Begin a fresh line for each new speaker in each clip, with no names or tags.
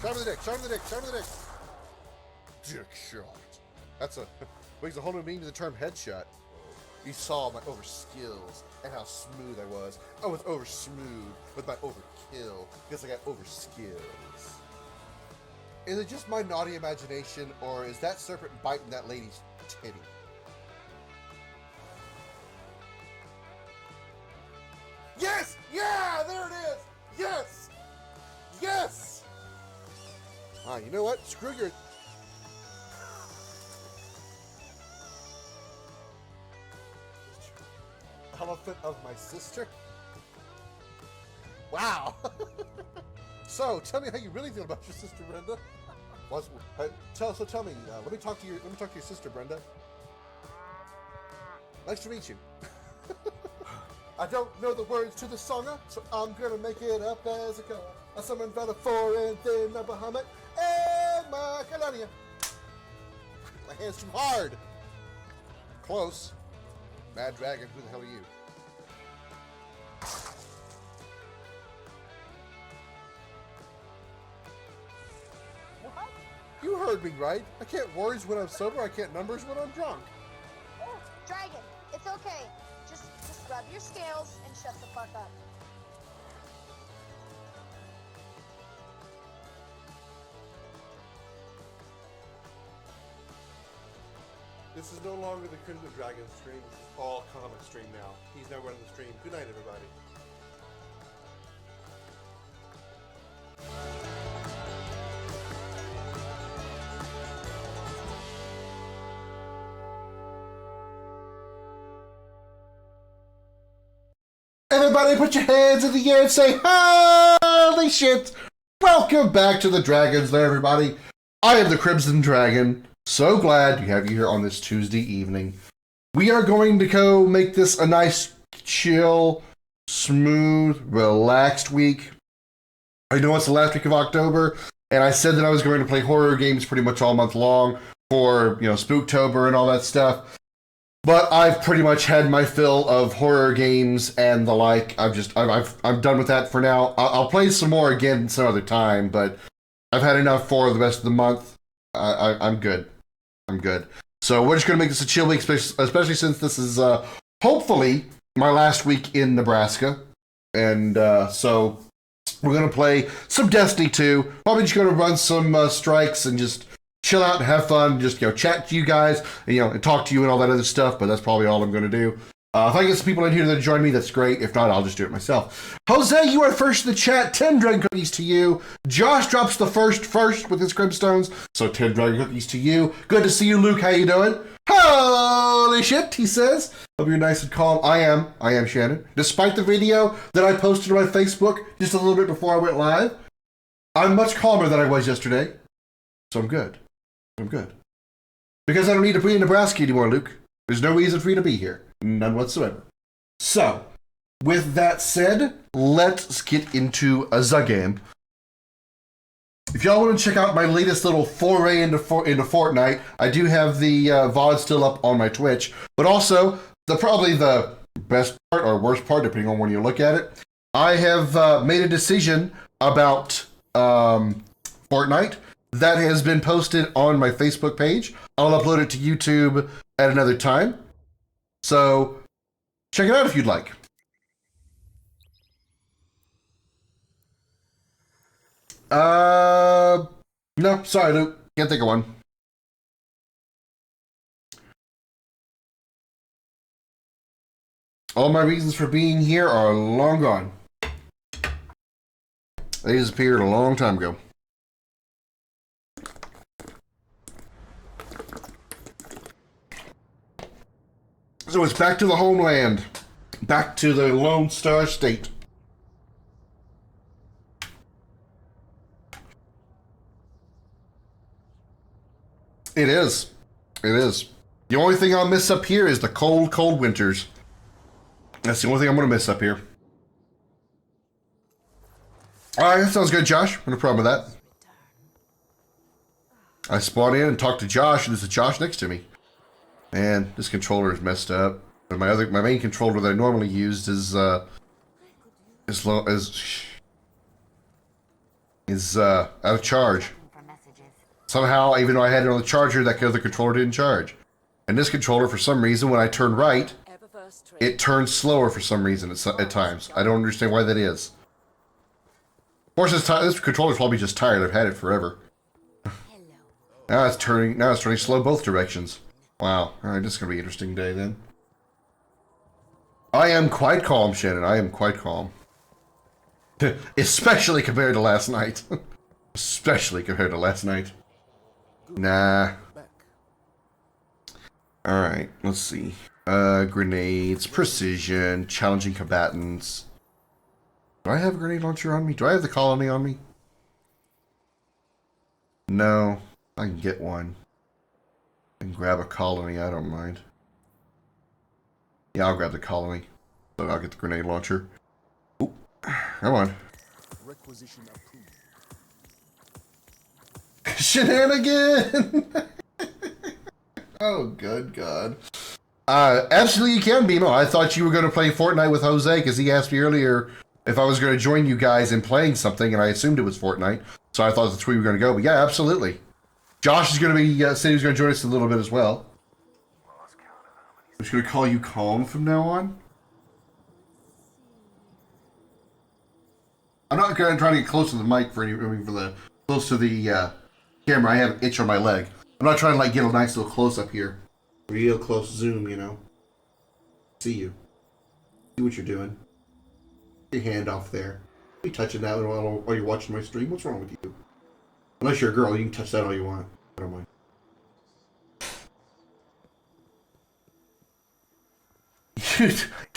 Shot him in the dick. Shot him in the dick. Shot him in the dick. Dick shot. That's a brings a whole new meaning to the term headshot. You saw my over skills and how smooth I was. I was over smooth with my overkill because I got over skills. Is it just my naughty imagination, or is that serpent biting that lady's titty? Yes! Yeah! There it is! Yes! Yes! Ah, you know what? Screw your... Elephant of my sister? Wow! So, tell me how you really feel about your sister, Brenda. Tell me. Let me talk to your sister, Brenda. Nice to meet you. I don't know the words to the song, so I'm gonna make it up as I go. I summoned Vela 4 and then my Bahamut and my Kalania. My hand's too hard. Close. Mad Dragon, who the hell are you?
What?
You heard me right. I can't words when I'm sober, I can't numbers when I'm drunk.
Dragon, it's okay. Just rub your scales and shut the fuck up.
This is no longer the Crimson Dragon stream. This is all comic stream now. He's now running the stream. Good night, everybody. Everybody put your hands in the air and say, holy shit! Welcome back to the Dragon's Lair, everybody. I am the Crimson Dragon. So glad to have you here on this Tuesday evening. We are going to go make this a nice, chill, smooth, relaxed week. I know it's the last week of October, and I said that I was going to play horror games pretty much all month long for, Spooktober and all that stuff. But I've pretty much had my fill of horror games and the like. I'm done with that for now. I'll play some more again some other time, but I've had enough for the rest of the month. I'm good. I'm good. So we're just going to make this a chill week, especially since this is hopefully my last week in Nebraska. And so we're going to play some Destiny 2. Probably just going to run some strikes and just chill out and have fun. Just, chat to you guys and talk to you and all that other stuff. But that's probably all I'm going to do. If I get some people in here that join me, that's great. If not, I'll just do it myself. Jose, you are first in the chat. 10 Dragon Cookies to you. Josh drops the first with his Crimstones. So 10 Dragon Cookies to you. Good to see you, Luke. How you doing? Holy shit, he says. Hope you're nice and calm. I am Shannon. Despite the video that I posted on my Facebook just a little bit before I went live, I'm much calmer than I was yesterday. So I'm good. Because I don't need to be in Nebraska anymore, Luke. There's no reason for you to be here. None whatsoever. So, with that said, let's get into the game. If y'all want to check out my latest little foray into Fortnite, I do have the VOD still up on my Twitch. But also, probably the best part or worst part, depending on when you look at it, I have made a decision about Fortnite that has been posted on my Facebook page. I'll upload it to YouTube at another time. So, check it out if you'd like. No, sorry, Luke. Can't think of one. All my reasons for being here are long gone. They disappeared a long time ago. So it's back to the homeland. Back to the Lone Star State. It is. The only thing I'll miss up here is the cold, cold winters. That's the only thing I'm going to miss up here. Alright, that sounds good, Josh. No problem with that. I spawned in and talked to Josh, and there's a Josh next to me. Man, this controller is messed up. But my main controller that I normally used is is out of charge. Somehow, even though I had it on the charger, that other controller didn't charge. And this controller, for some reason, when I turn right, it turns slower for some reason at times. I don't understand why that is. Of course, this controller's probably just tired. I've had it forever. Now it's turning slow both directions. Wow. Alright, this is going to be an interesting day then. I am quite calm, Shannon. I am quite calm. Especially compared to last night. Especially compared to last night. Nah. Alright, let's see. Grenades, precision, challenging combatants. Do I have a grenade launcher on me? Do I have the colony on me? No. I can get one. I can grab a colony, I don't mind. Yeah, I'll grab the colony. But I'll get the grenade launcher. Oop. Come on. Requisition approved. Shenanigan! Oh, good God. Absolutely you can, Bimo. I thought you were going to play Fortnite with Jose, because he asked me earlier if I was going to join you guys in playing something, and I assumed it was Fortnite. So I thought that's where we were going to go. But yeah, absolutely. Josh is going to be, said he's going to join us in a little bit as well. I'm just going to call you Calm from now on. I'm not going to try to get close to the mic close to the camera. I have an itch on my leg. I'm not trying to like get a nice little close up here. Real close zoom, you know. See you. See what you're doing. Your hand off there. You touching that while you're watching my stream? What's wrong with you? Unless you're a girl, you can touch that all you want. I don't mind.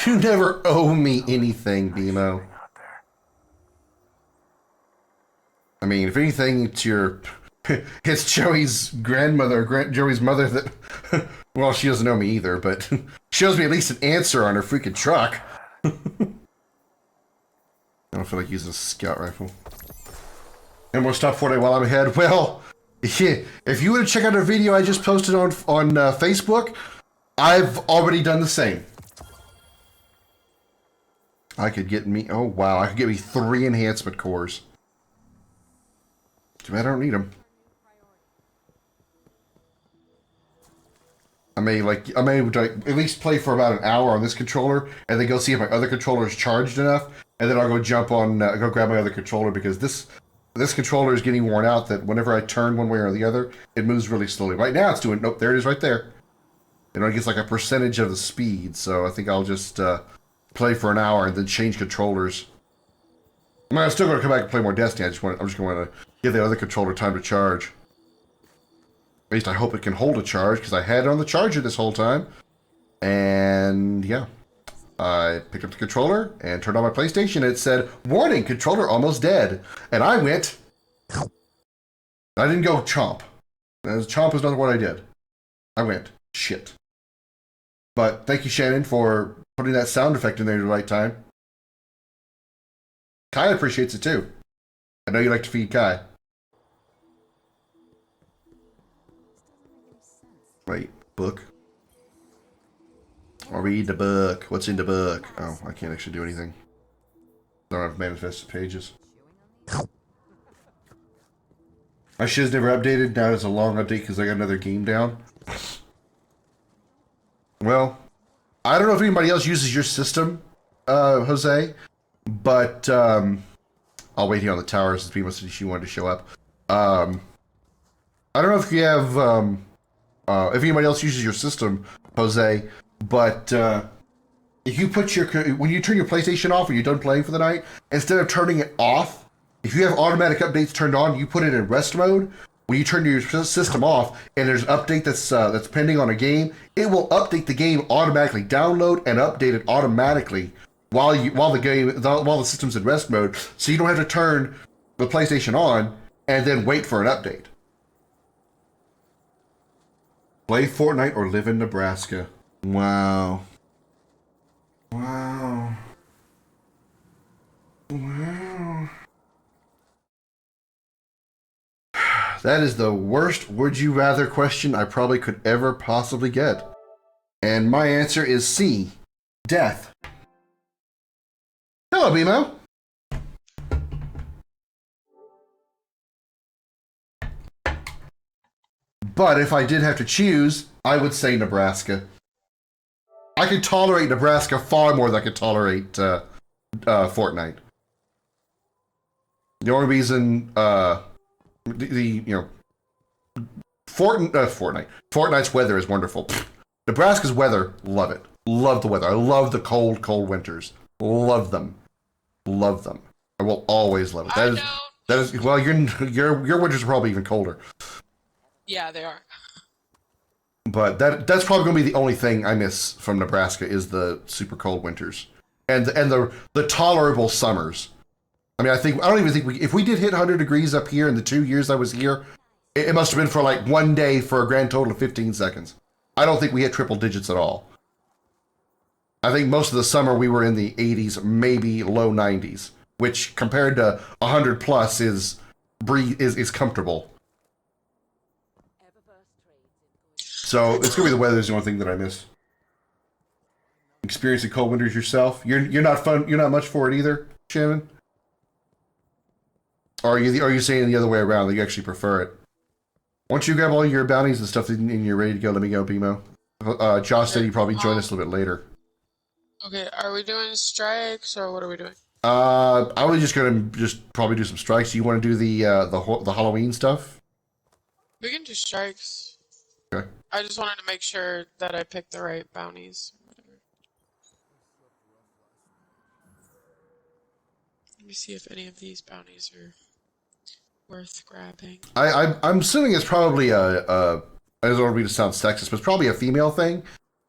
You never owe me anything, Bimo. I mean, if anything, it's Joey's grandmother, Joey's mother that, well, she doesn't know me either, but she owes me at least an answer on her freaking truck. I don't feel like using a scout rifle. And we'll stop Fortnite while I'm ahead. Well, yeah, if you want to check out a video I just posted on Facebook, I've already done the same. I could get me, oh wow, I could get me 3 enhancement cores. Too bad I don't need them. I may at least play for about an hour on this controller, and then go see if my other controller is charged enough, and then I'll go jump on, go grab my other controller, because this controller is getting worn out, that whenever I turn one way or the other, it moves really slowly. Right now it's doing, nope, there it is right there. You know, it gets like a percentage of the speed, so I think I'll just play for an hour and then change controllers. I mean, I'm still going to come back and play more Destiny. I'm just going to give the other controller time to charge. At least I hope it can hold a charge, because I had it on the charger this whole time. And yeah, I picked up the controller and turned on my PlayStation, and it said, "Warning, controller almost dead." And I went, I didn't go chomp. Chomp is not what I did. I went, shit. But thank you, Shannon, for putting that sound effect in there at the right time. Kai appreciates it too. I know you like to feed Kai. Wait, book? I'll read the book. What's in the book? Oh, I can't actually do anything. I don't have manifested pages. My shit's never updated. Now it's a long update because I got another game down. Well, I don't know if anybody else uses your system, Jose, but I'll wait here on the tower since people said she wanted to show up. I don't know if you have, if anybody else uses your system, Jose, but if you put when you turn your PlayStation off when you're done playing for the night, instead of turning it off, if you have automatic updates turned on, you put it in rest mode. When you turn your system off and there's an update that's pending on a game, it will update the game automatically, download and update it automatically while the system's in rest mode, so you don't have to turn the PlayStation on and then wait for an update. Play Fortnite or live in Nebraska. Wow. Wow. Wow. That is the worst would you rather question I probably could ever possibly get. And my answer is C. Death. Hello, Bimo. But if I did have to choose, I would say Nebraska. I could tolerate Nebraska far more than I could tolerate Fortnite. The only reason Fortnite's weather is wonderful. Nebraska's weather, love it. Love the weather. I love the cold, cold winters. Love them. Love them. I will always love it. That is well, your winters are probably even colder.
Yeah, they are.
But that's probably going to be the only thing I miss from Nebraska is the super cold winters and the tolerable summers. I mean, I don't even think if we did hit 100 degrees up here in the 2 years I was here, it must have been for like one day for a grand total of 15 seconds. I don't think we hit triple digits at all. I think most of the summer we were in the 80s, maybe low 90s, which compared to 100 plus is comfortable. So it's gonna be the weather is the only thing that I miss. Experiencing cold winters yourself? You're not fun. You're not much for it either, Shannon. Or are you saying the other way around that you actually prefer it? Once you grab all your bounties and stuff and you're ready to go, let me go, BMO. Josh said he'd probably join us a little bit later.
Okay, are we doing strikes or what are we doing?
I was just gonna probably do some strikes. Do you want to do the Halloween stuff?
We can do strikes.
Okay.
I just wanted to make sure that I picked the right bounties. Let me see if any of these bounties are worth grabbing.
I'm assuming it's probably I don't want me to sound sexist, but it's probably a female thing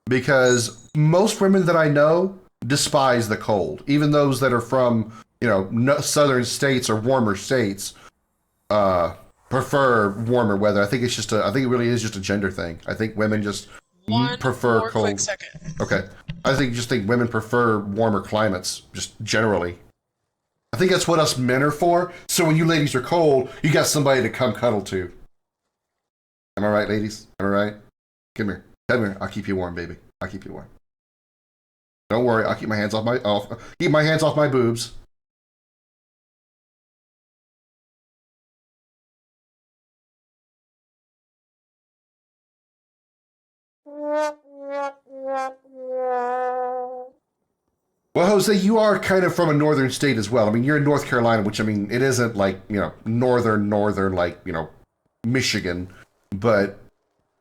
because most women that I know despise the cold. Even those that are from, southern states or warmer states, prefer warmer weather. I think it really is just a gender thing. I think women just prefer
more
cold.
Quick second.
Okay. I think women prefer warmer climates, just generally. I think that's what us men are for. So when you ladies are cold, you got somebody to come cuddle to. Am I right, ladies? Am I right? Come here. Come here. I'll keep you warm, baby. I'll keep you warm. Don't worry. I'll keep my hands off my boobs. Well, Jose, you are kind of from a northern state as well. I mean, you're in North Carolina, which, I mean, it isn't like, northern, like, Michigan, but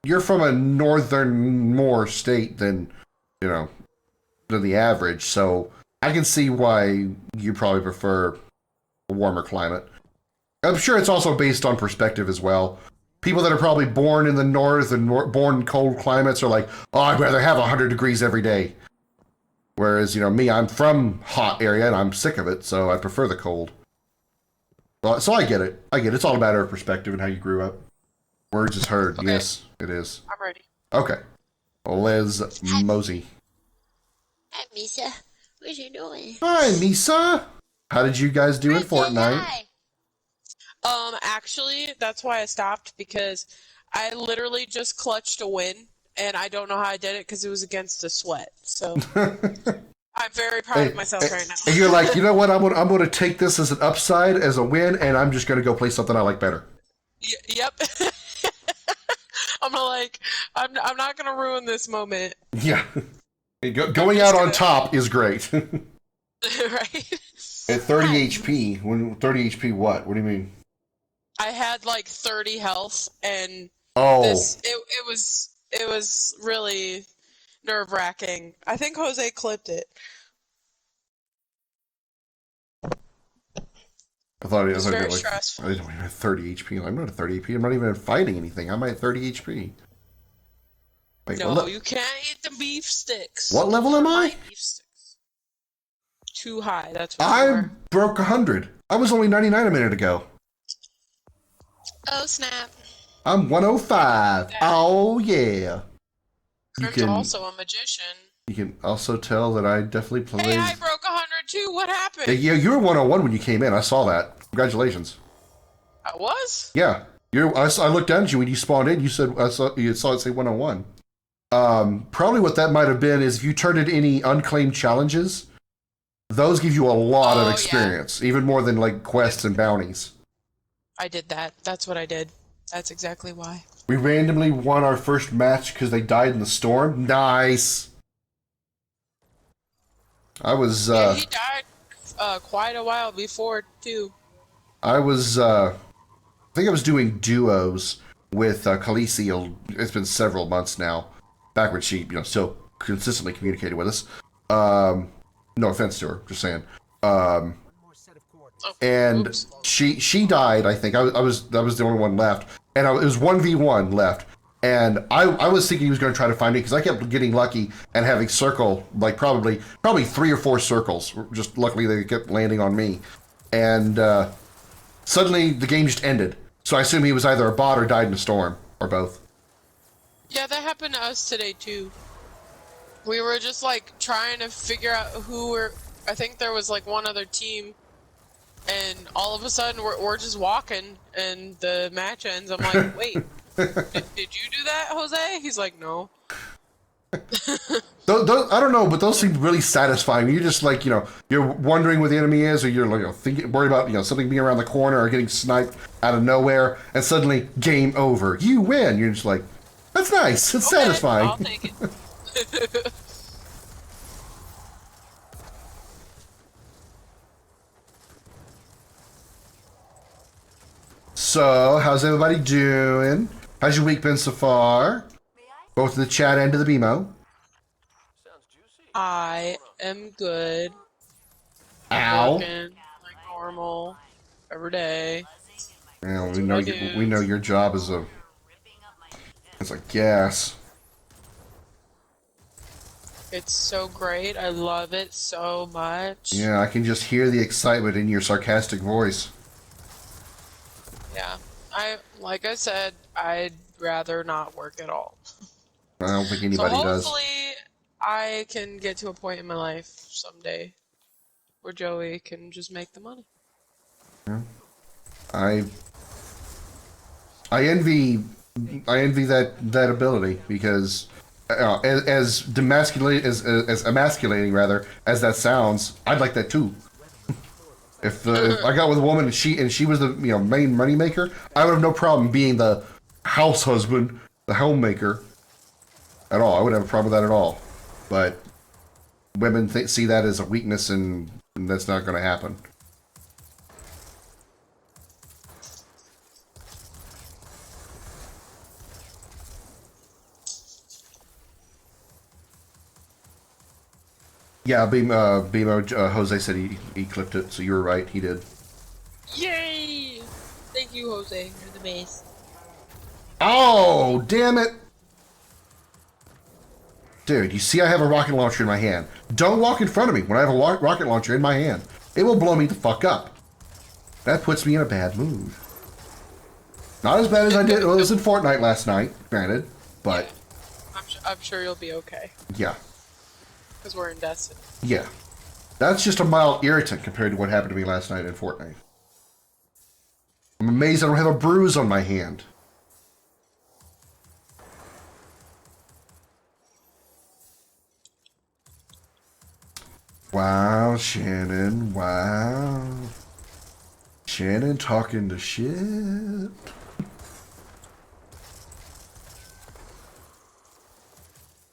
you're from a northern more state than the average. So I can see why you probably prefer a warmer climate. I'm sure it's also based on perspective as well. People that are probably born in the north and born in cold climates are like, oh, I'd rather have 100 degrees every day. Whereas, me, I'm from hot area and I'm sick of it, so I prefer the cold. Well, so I get it. It's all a matter of perspective and how you grew up. Words is heard. Okay. Yes, it is.
I'm ready.
Okay. Liz Mosey.
Hi, Misa. What you doing?
Hi, Misa. How did you guys do in Fortnite?
Actually, that's why I stopped, because I literally just clutched a win, and I don't know how I did it because it was against a sweat. So I'm very proud of myself right now.
And you're like, you know what? I'm going to take this as an upside, as a win, and I'm just going to go play something I like better.
Yep. I'm not going to ruin this moment.
Yeah. Going out on top is great.
Right?
At 30 HP. When 30 HP what? What do you mean?
I had like 30 health, and it was really nerve-wracking. I think Jose clipped it.
I thought it was
very
like,
stressful.
I didn't even have 30 HP. I'm not at 30 HP. I'm not even fighting anything. I'm at 30 HP. Wait,
no, you can't eat the beef sticks.
What level am I?
Beef sticks. Too high. That's what
I broke 100. I was only 99 a minute ago.
Oh, snap.
I'm 105. Oh, yeah.
Krim's also a magician.
You can also tell that I definitely played.
Hey, I broke 100 too. What happened?
Yeah, you were 101 when you came in. I saw that. Congratulations.
I was?
Yeah. I looked down at you when you spawned in. You said you saw it say 101. Probably what that might have been is if you turned in any unclaimed challenges, those give you a lot of experience, even more than like quests and bounties.
I did that. That's what I did. That's exactly why.
We randomly won our first match because they died in the storm. Nice. I was.
Yeah, he died quite a while before too.
I was. I think I was doing duos with Khaleesi. It's been several months now. Back when she, still consistently communicated with us. No offense to her, just saying. And
Oops.
she died. I think I was the only one left, and it was 1v1 left. And I was thinking he was going to try to find me because I kept getting lucky and having circle like probably 3 or 4 circles. Just luckily they kept landing on me, and suddenly the game just ended. So I assume he was either a bot or died in a storm, or both.
Yeah, that happened to us today too. We were just like trying to figure out who were. I think there was like one other team, and all of a sudden we're just walking, and the match ends. I'm like, wait, did you do that, Jose? He's like, no.
Those, I don't know, but those seem really satisfying. You're just like, you're wondering where the enemy is, or you're like, worried about, something being around the corner or getting sniped out of nowhere, and suddenly, game over. You win. You're just like, that's nice. It's
Okay,
satisfying.
I'll take it.
So, how's everybody doing? How's your week been so far? Both in the chat and to the BMO.
I am good.
Ow.
Working like normal every day.
Yeah,
That's what I do.
we know your job is it's like gas.
It's so great. I love it so much.
Yeah, I can just hear the excitement in your sarcastic voice.
Yeah. Like I said, I'd rather not work at all.
I don't think anybody
so
does.
hopefully I can get to a point in my life someday where Joey can just make the money.
Yeah. I envy that ability because as demasculating as emasculating rather as that sounds, I'd like that too. If I got with a woman and she was the main money maker, I would have no problem being the house husband, the homemaker, at all. I wouldn't have a problem with that at all. But women see that as a weakness, and that's not going to happen. Yeah, BMO, Jose said he clipped it, so you were right, he did.
Yay! Thank you, Jose. You're the best.
Oh, damn it! Dude, you see I have a rocket launcher in my hand. Don't walk in front of me when I have a rocket launcher in my hand. It will blow me the fuck up. That puts me in a bad mood. Not as bad as I did. Well, it was in Fortnite last night, granted, but
I'm sure you'll be okay.
yeah.
Because we're in Destiny.
Yeah. That's just a mild irritant compared to what happened to me last night in Fortnite. I'm amazed I don't have a bruise on my hand. Wow, Shannon, wow. Shannon talking to shit.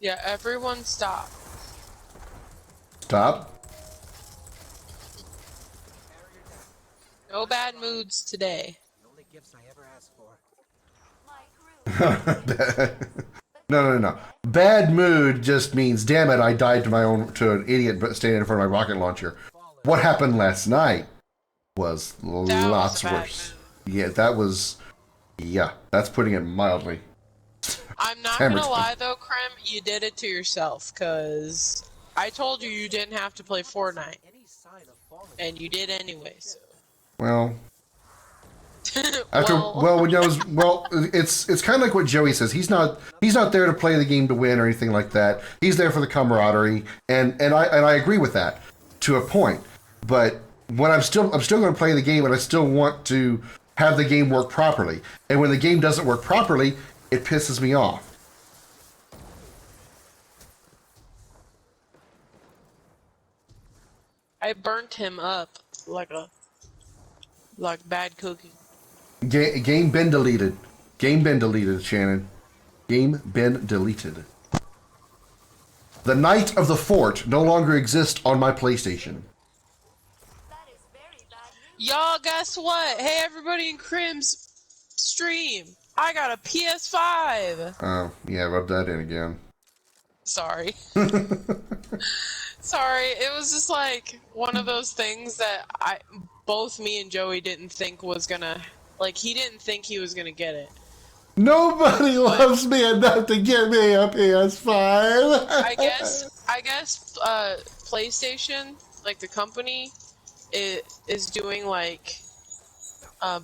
Yeah, everyone stop.
Stop.
No bad moods today.
The only gifts I ever asked for.
No. Bad mood just means, damn it, I died to an idiot standing in front of my rocket launcher. What happened last night was lots worse. Yeah, that's putting it mildly.
I'm not gonna lie though, Krim, you did it to yourself, because I told you you didn't have to play Fortnite. And you did anyway, so.
Well,
well,
it's kind of like what Joey says. He's not there to play the game to win or anything like that. He's there for the camaraderie, and I agree with that to a point. But when I'm still going to play the game, and I still want to have the game work properly. And when the game doesn't work properly, it pisses me off.
I burnt him up like bad cooking.
Game been deleted. Game been deleted, Shannon. Game been deleted. The Knight of the Fort no longer exists on my PlayStation.
Y'all, guess what? Hey, everybody in Crim's stream. I got a PS5.
Oh, yeah, rub that in again.
Sorry. Sorry, it was just like one of those things that both me and Joey didn't think was gonna, like, he didn't think he was gonna get it.
Nobody loves me enough to get me a PS5.
I guess, PlayStation, like the company, is doing like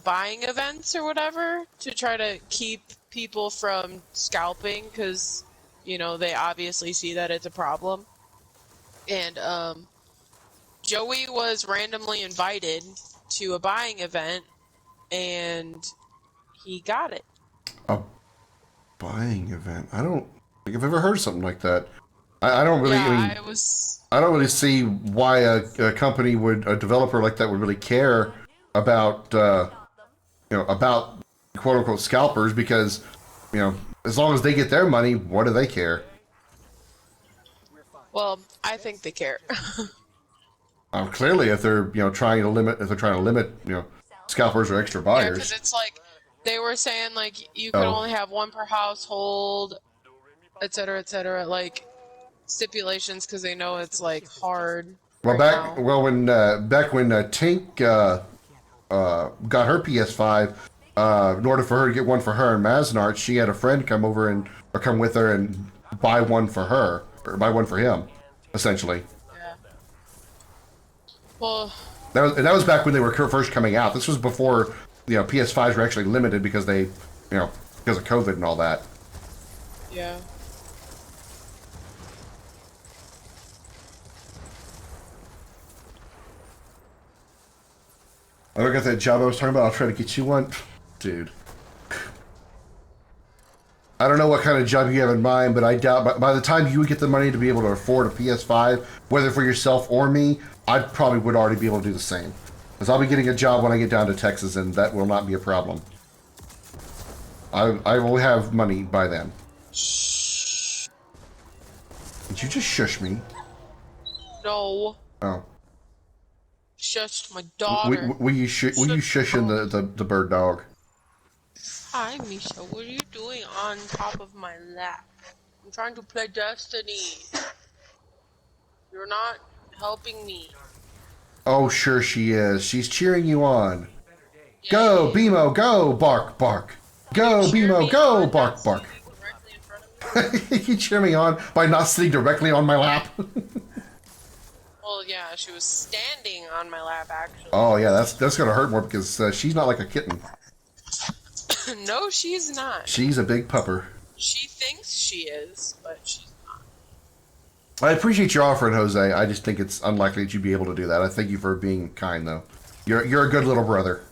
buying events or whatever to try to keep people from scalping, because you know they obviously see that it's a problem. And Joey was randomly invited to a buying event, and he got it.
A buying event? I don't think I've ever heard of something like that. I don't really.
Yeah,
I mean, I don't really see why a company would, a developer like that would really care about, about quote unquote scalpers, because, as long as they get their money, what do they care?
Well, I think they care.
Clearly, if they're trying to limit scalpers or extra
Yeah,
buyers.
because it's like they were saying like you can only have one per household, etc., like stipulations, because they know it's like hard.
Well,
right now.
when Tink got her PS5, in order for her to get one for her and Maznart, she had a friend come with her and buy one for her, or buy one for him, essentially.
Yeah. Well.
That was back when they were first coming out. This was before PS5s were actually limited because because of COVID and all that.
Yeah.
I look at that job I was talking about. I'll try to get you one, dude. I don't know what kind of job you have in mind, but I doubt by the time you would get the money to be able to afford a PS5, whether for yourself or me, I probably would already be able to do the same. Because I'll be getting a job when I get down to Texas, and that will not be a problem. I will have money by then. Did you just shush me?
No.
Oh.
Shushed my daughter.
Will you shushing the bird dog?
Hi, Misha. What are you doing on top of my lap? I'm trying to play Destiny. You're not helping me.
Oh, sure she is. She's cheering you on.
Yeah,
Go, BMO, go, bark, bark. Go, BMO, go, bark, bark. You cheer me on by not sitting directly on my lap.
Well, yeah, she was standing on my lap, actually.
Oh, yeah, that's gonna hurt more because she's not like a kitten.
No, she's not.
She's a big pupper.
She thinks she is, but she's not.
I appreciate your offering, Jose. I just think it's unlikely that you'd be able to do that. I thank you for being kind, though. You're a good little brother.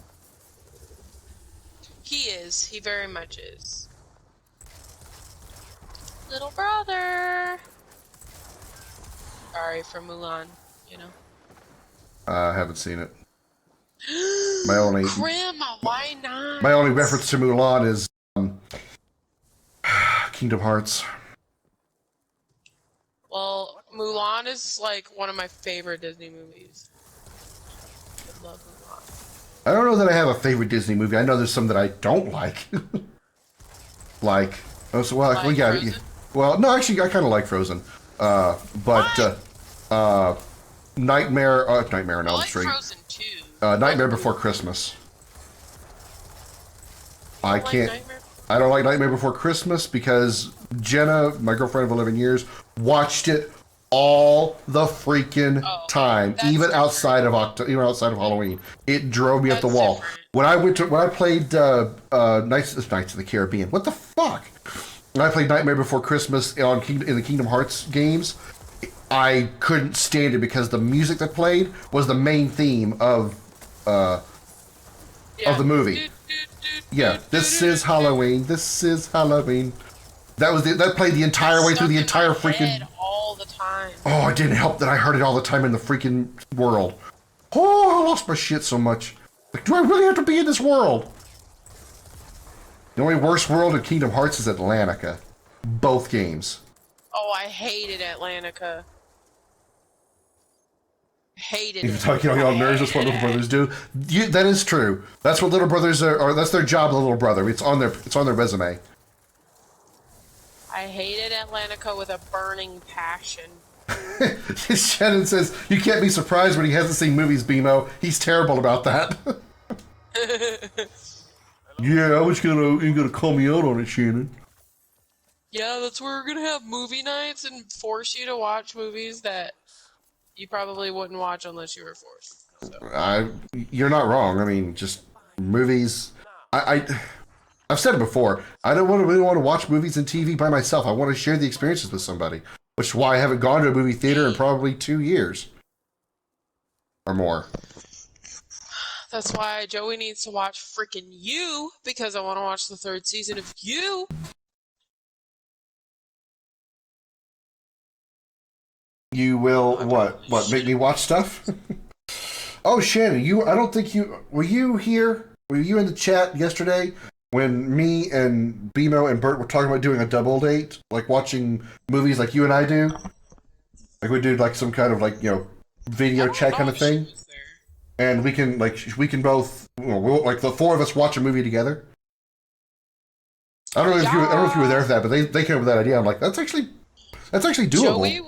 He is. He very much is. Little brother. Sorry for Mulan,
I haven't seen it. My only
Grim, why not?
My only reference to Mulan is Kingdom Hearts.
Well, Mulan is like one of my favorite Disney movies. I love Mulan.
I don't know that I have a favorite Disney movie. I know there's some that I don't like. Well, no, actually, I kind of like Frozen. Nightmare on Elm Street.
Frozen 2.
Nightmare Before Christmas. I can't.
Nightmare?
I don't like Nightmare Before Christmas because Jenna, my girlfriend of 11 years, watched it all the freaking time, even outside of Halloween. It drove me up the wall.
Different.
When I played Knights of the Caribbean, what the fuck? When I played Nightmare Before Christmas in the Kingdom Hearts games, I couldn't stand it because the music that played was the main theme of the movie. Yeah, this is Halloween. This is Halloween. That played the entire way through the entire freaking.
All the time.
Oh, it didn't help that I heard it all the time in the freaking world. Oh, I lost my shit so much. Like, do I really have to be in this world? The only worst world in Kingdom Hearts is Atlantica. Both games.
Oh, I hated Atlantica. Hated
You're
it.
talking about all nerves. That's what little brothers do. That is true. That's what little brothers are. That's their job, the little brother. It's on their resume.
I hated Atlantica with a burning passion.
Shannon says you can't be surprised when he hasn't seen movies. Bimo, he's terrible about that. Yeah, I was you're gonna call me out on it, Shannon.
Yeah, that's where we're gonna have movie nights and force you to watch movies that you probably wouldn't watch unless you were forced. So.
You're not wrong. I mean, just movies. I've said it before. I don't really want to watch movies and TV by myself. I want to share the experiences with somebody, which is why I haven't gone to a movie theater in probably 2 years or more.
That's why Joey needs to watch freaking You, because I want to watch the 3rd season of You.
You will what? Make me watch stuff? Oh, Shannon, I don't think were you here? Were you in the chat yesterday when me and Bimo and Bert were talking about doing a double date, like watching movies like you and I do? Like we do like some kind of video chat kind of thing. And we can both we'll, like the 4 of us watch a movie together. I don't know if you were there for that, but they came up with that idea. I'm like, that's actually doable.
Joey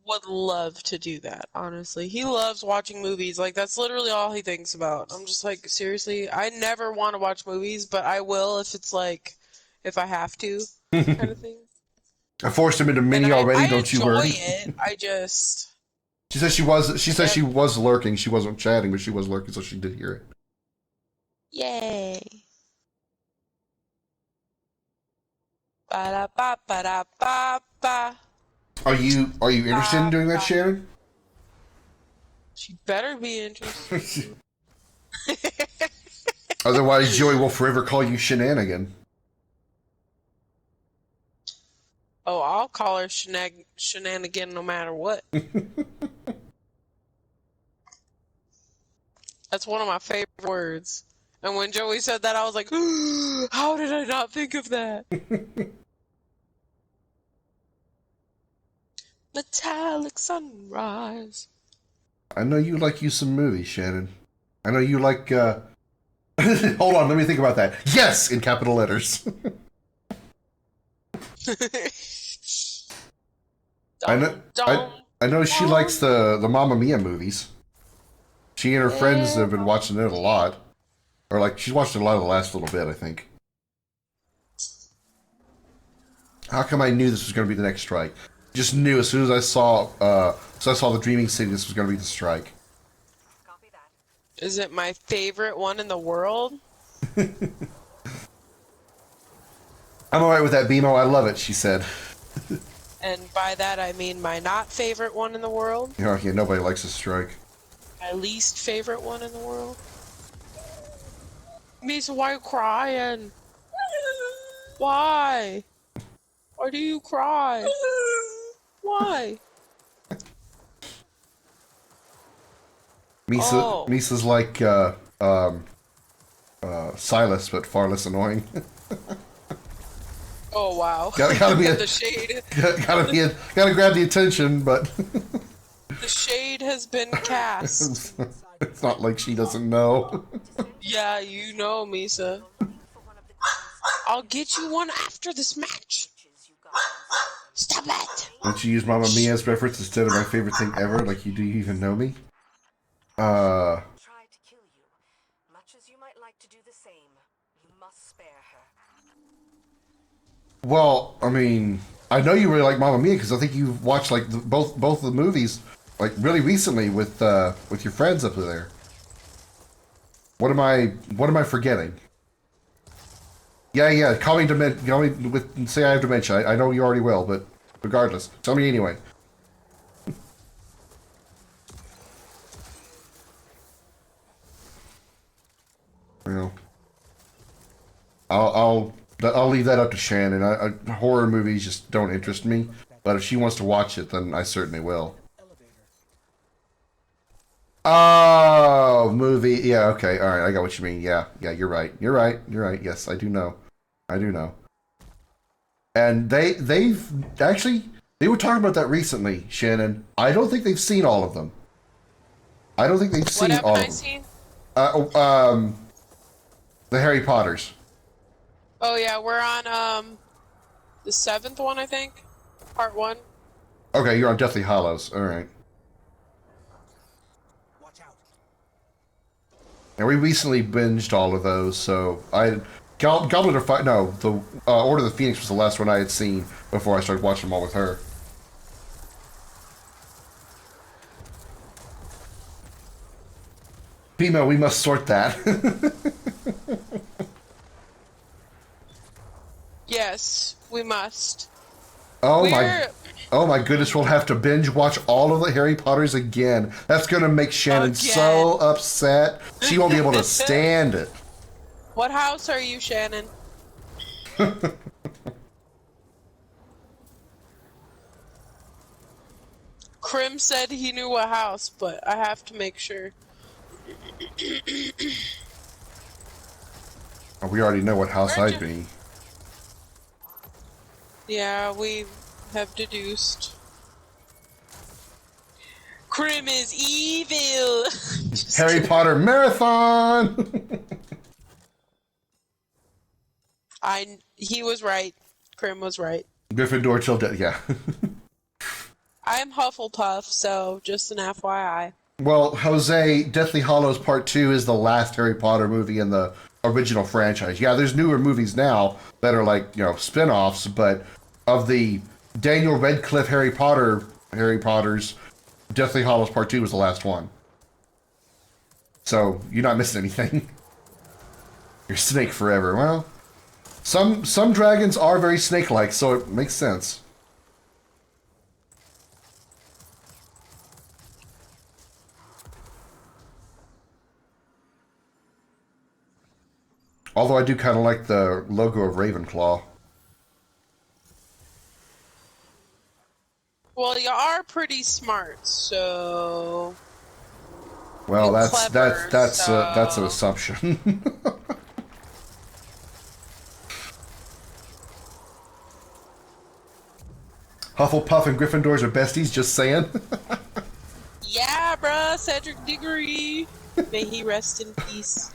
would love to do that, honestly. He loves watching movies. Like, that's literally all he thinks about. I'm just like, seriously, I never want to watch movies, but I will if I have to, kind of thing.
I forced him into Mini already, don't you worry.
I just...
She says she was lurking. She wasn't chatting, but she was lurking, so she did hear it.
Yay. Ba-da-ba-ba-da-ba-ba.
Are you interested in doing that, Shannon?
She better be interested.
Otherwise, Joey will forever call you Shenanigan.
Oh, I'll call her Shenanigan no matter what. That's one of my favorite words. And when Joey said that, I was like, how did I not think of that? Metallic sunrise.
I know you like you some movies, Shannon. I know you like, hold on, let me think about that. Yes! In capital letters. I know she likes the Mamma Mia movies. She and her friends have been watching it a lot. Or like, she's watched it a lot of the last little bit, I think. How come I knew this was going to be the next strike? Just knew as soon as I saw the Dreaming City, this was going to be the strike.
Is it my favorite one in the world?
I'm alright with that, Bimo. I love it, she said.
And by that I mean my not favorite one in the world.
Yeah, nobody likes a strike.
My least favorite one in the world. Misa, why are you crying? Why? Why do you cry? Why?
Misa's like Silas, but far less annoying.
Oh wow!
Gotta be
the shade.
Gotta grab the attention, but
the shade has been cast.
It's not like she doesn't know.
Yeah, you know, Misa. I'll get you one after this match. Stop it!
Don't you use Mamma Mia's reference instead of my favorite thing ever? Like, do you even know me?
Tried to kill you. Much as you might like to do the same, you must spare her.
Well, I mean, I know you really like Mamma Mia because I think you've watched like both of the movies like really recently with your friends up there. What am I forgetting? Yeah. Call me say I have dementia. I know you already will, but regardless, tell me anyway. You know, I'll leave that up to Shannon. Horror movies just don't interest me. But if she wants to watch it, then I certainly will. Oh, movie. Yeah, okay. All right, I got what you mean. Yeah, you're right. Yes, I do know. I do know. And they've actually, they were talking about that recently, Shannon. I don't think they've seen all of them. I don't think they've
What
seen
haven't
all
I
of them.
seen?
The Harry Potters.
Oh yeah, we're on the 7th one, I think. Part 1.
Okay, you're on Deathly Hallows. All right.
Watch out.
And we recently binged all of those, so Goblet of Fire. No, the Order of the Phoenix was the last one I had seen before I started watching them all with her. Female, we must sort that.
Yes, we must.
Oh
We're
my goodness, we'll have to binge watch all of the Harry Potters again. That's gonna make Shannon so upset. She won't be able to stand it.
What house are you, Shannon? Krim said he knew a house, but I have to make sure.
We already know what house
Where'd
I'd
you-
be.
Yeah, we have deduced. Krim is evil! Just
Harry
kidding.
Potter marathon.
He was right. Krim was right.
Gryffindor till death. Yeah.
I'm Hufflepuff, so just an FYI.
Well, Jose, Deathly Hallows Part 2 is the last Harry Potter movie in the original franchise. Yeah, there's newer movies now that are like, spin-offs, but of the Daniel Radcliffe Harry Potters, Deathly Hallows Part 2 was the last one. So, you're not missing anything. You're snake forever. Well, some dragons are very snake-like, so it makes sense. Although I do kind of like the logo of Ravenclaw.
Well, you are pretty smart, so...
Well,
You're
that's
clever,
that's an
so-
assumption. Hufflepuff and Gryffindors are besties. Just saying.
Yeah, bruh, Cedric Diggory. May he rest in peace.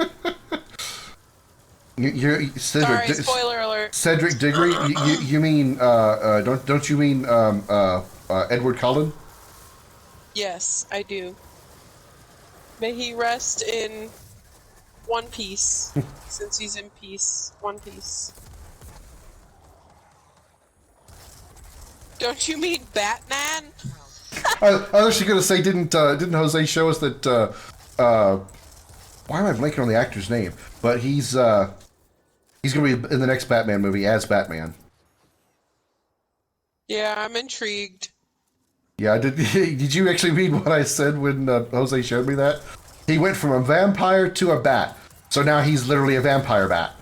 You're
Sorry, spoiler alert.
Cedric Diggory. You mean don't you mean Edward Cullen?
Yes, I do. May he rest in one piece, since he's in peace. One piece. Don't you mean Batman?
I was actually going to say, didn't Jose show us that? Why am I blanking on the actor's name? But he's going to be in the next Batman movie as Batman.
Yeah, I'm intrigued.
Yeah, did you actually read what I said when Jose showed me that? He went from a vampire to a bat. So now he's literally a vampire bat.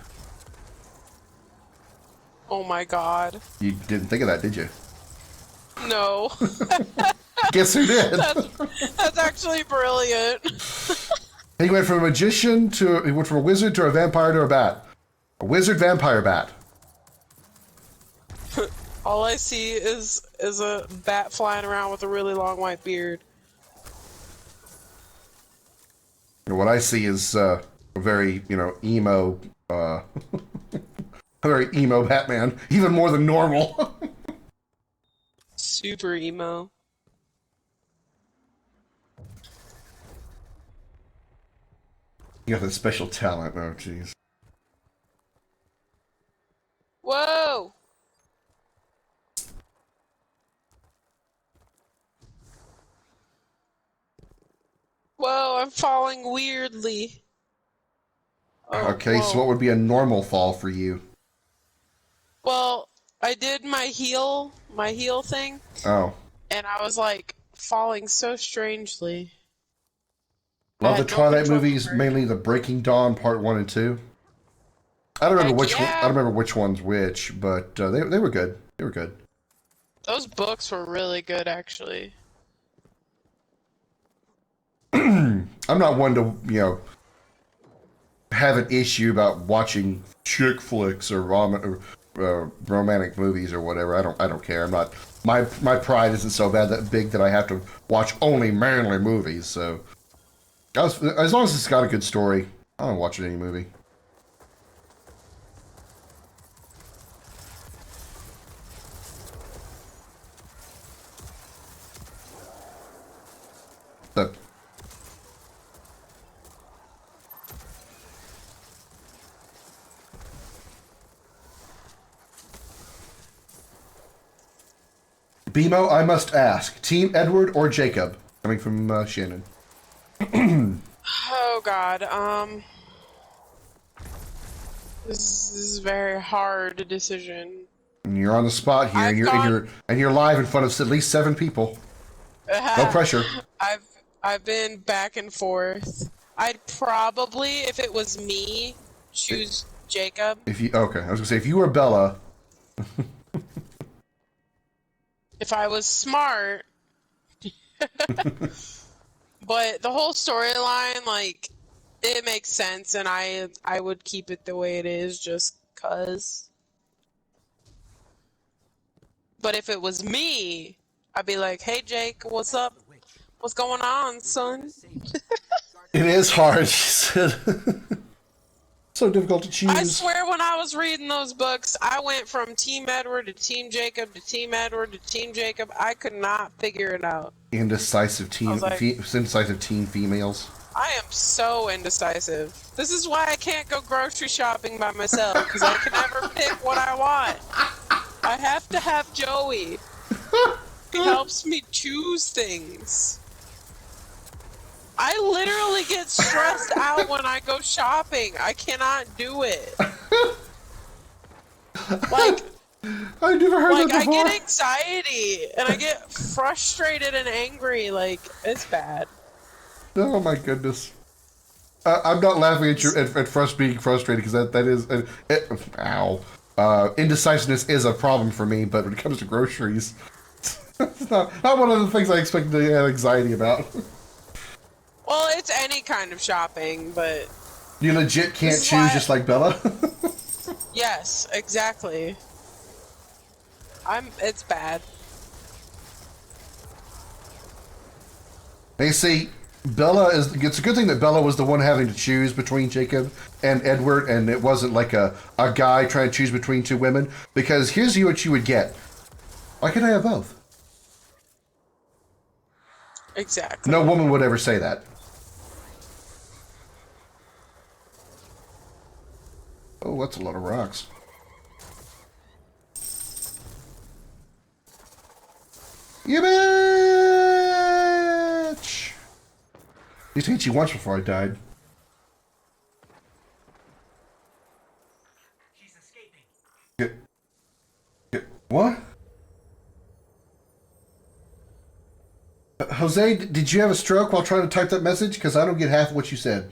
Oh my god.
You didn't think of that, did you?
No.
Guess who did?
That's actually brilliant.
He went from a magician he went from a wizard to a vampire to a bat. A wizard vampire bat.
All I see is a bat flying around with a really long white beard.
And what I see is a very, emo, a very emo Batman, even more than normal.
Super emo.
You got that special talent. Oh, jeez.
Whoa! Whoa, I'm falling weirdly. Oh,
Okay, so
whoa.
what would be a normal fall for you?
Well, I did my heel thing,
Oh.
and I was like falling so strangely.
Love
I
the
had no
Twilight
control
movies,
over it.
mainly the Breaking Dawn Part 1 and 2. I don't remember
Heck
which one,
yeah.
I don't remember which one's which, but they were good. They were good.
Those books were really good, actually.
I'm not one to, have an issue about watching chick flicks or romantic movies or whatever. I don't care. I'm not. My pride isn't so that big that I have to watch only manly movies. So as long as it's got a good story, I don't watch any movie. So, BMO, I must ask, Team Edward or Jacob? Coming from Shannon.
Oh God. This is a very hard decision.
And you're on the spot here, and you're live in front of at least 7 people. No pressure.
I've been back and forth. I'd probably, if it was me, choose Jacob.
I was gonna say if you were Bella.
If I was smart. But the whole storyline, like, it makes sense, and I would keep it the way it is just 'cause. But if it was me, I'd be like, hey Jake, what's up? What's going on, son?
It is hard, she said. So difficult to choose.
I swear when I was reading those books, I went from Team Edward to Team Jacob to Team Edward to Team Jacob. I could not figure it out.
Indecisive teen, indecisive teen females.
I am so indecisive. This is why I can't go grocery shopping by myself, because I can never pick what I want. I have to have Joey. He helps me choose things. I literally get stressed out when I go shopping. I cannot do it. Like,
I've never heard that before.
I get anxiety and I get frustrated and angry. Like, it's bad.
Oh my goodness. I'm not laughing at you at being frustrated because that is indecisiveness is a problem for me. But when it comes to groceries, it's not one of the things I expect to have anxiety about.
Well, it's any kind of shopping, but...
You legit can't choose just like Bella?
Yes, exactly. It's bad.
They see, it's a good thing that Bella was the one having to choose between Jacob and Edward, and it wasn't like a guy trying to choose between 2 women, because here's what you would get. Why can't I have both?
Exactly.
No woman would ever say that. Oh, that's a lot of rocks. You bitch! At least I hit you once before I died.
She's escaping.
What? Jose, did you have a stroke while trying to type that message? Because I don't get half of what you said.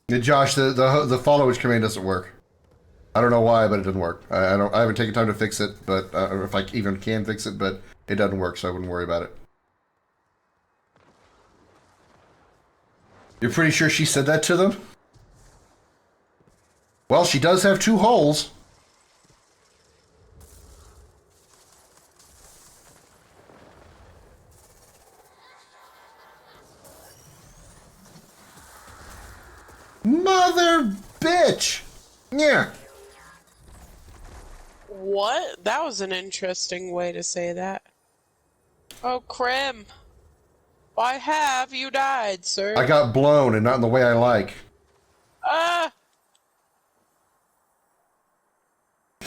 Yeah, Josh, the followage command doesn't work. I don't know why, but it doesn't work. I haven't taken time to fix it, but if I even can fix it, but it doesn't work, so I wouldn't worry about it. You're pretty sure she said that to them? Well, she does have 2 holes. Mother bitch! Yeah.
What? That was an interesting way to say that. Oh, Krim. Why have you died, sir?
I got blown and not in the way I like.
Ah!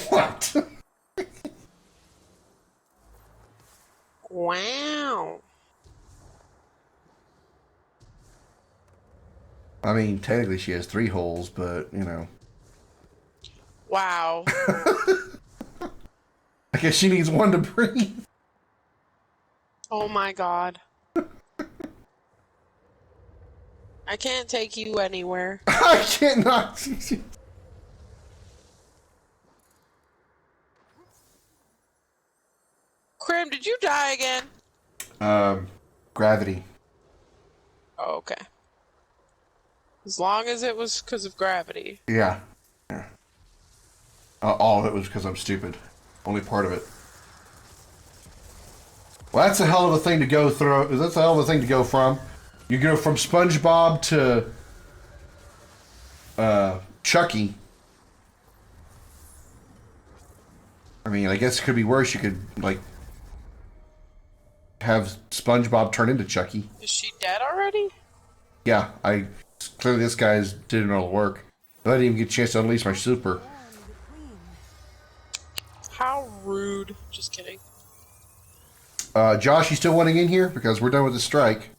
What?
Wow.
I mean, technically she has 3 holes, but, you know.
Wow.
I guess she needs 1 to breathe.
Oh my god. I can't take you anywhere.
I cannot.
Krim, Grim, did you die again?
Gravity.
Oh, okay. As long as it was because of gravity.
Yeah. Yeah. All of it was because I'm stupid. Only part of it. Well, that's a hell of a thing to go through. That's a hell of a thing to go from. You go from SpongeBob to Chucky. I mean, I guess it could be worse. You could, like, have SpongeBob turn into Chucky.
Is she dead already?
Yeah, clearly this guy's didn't all the work. I didn't even get a chance to unleash my super.
How rude. Just kidding.
Josh, you still wanting in here? Because we're done with the strike.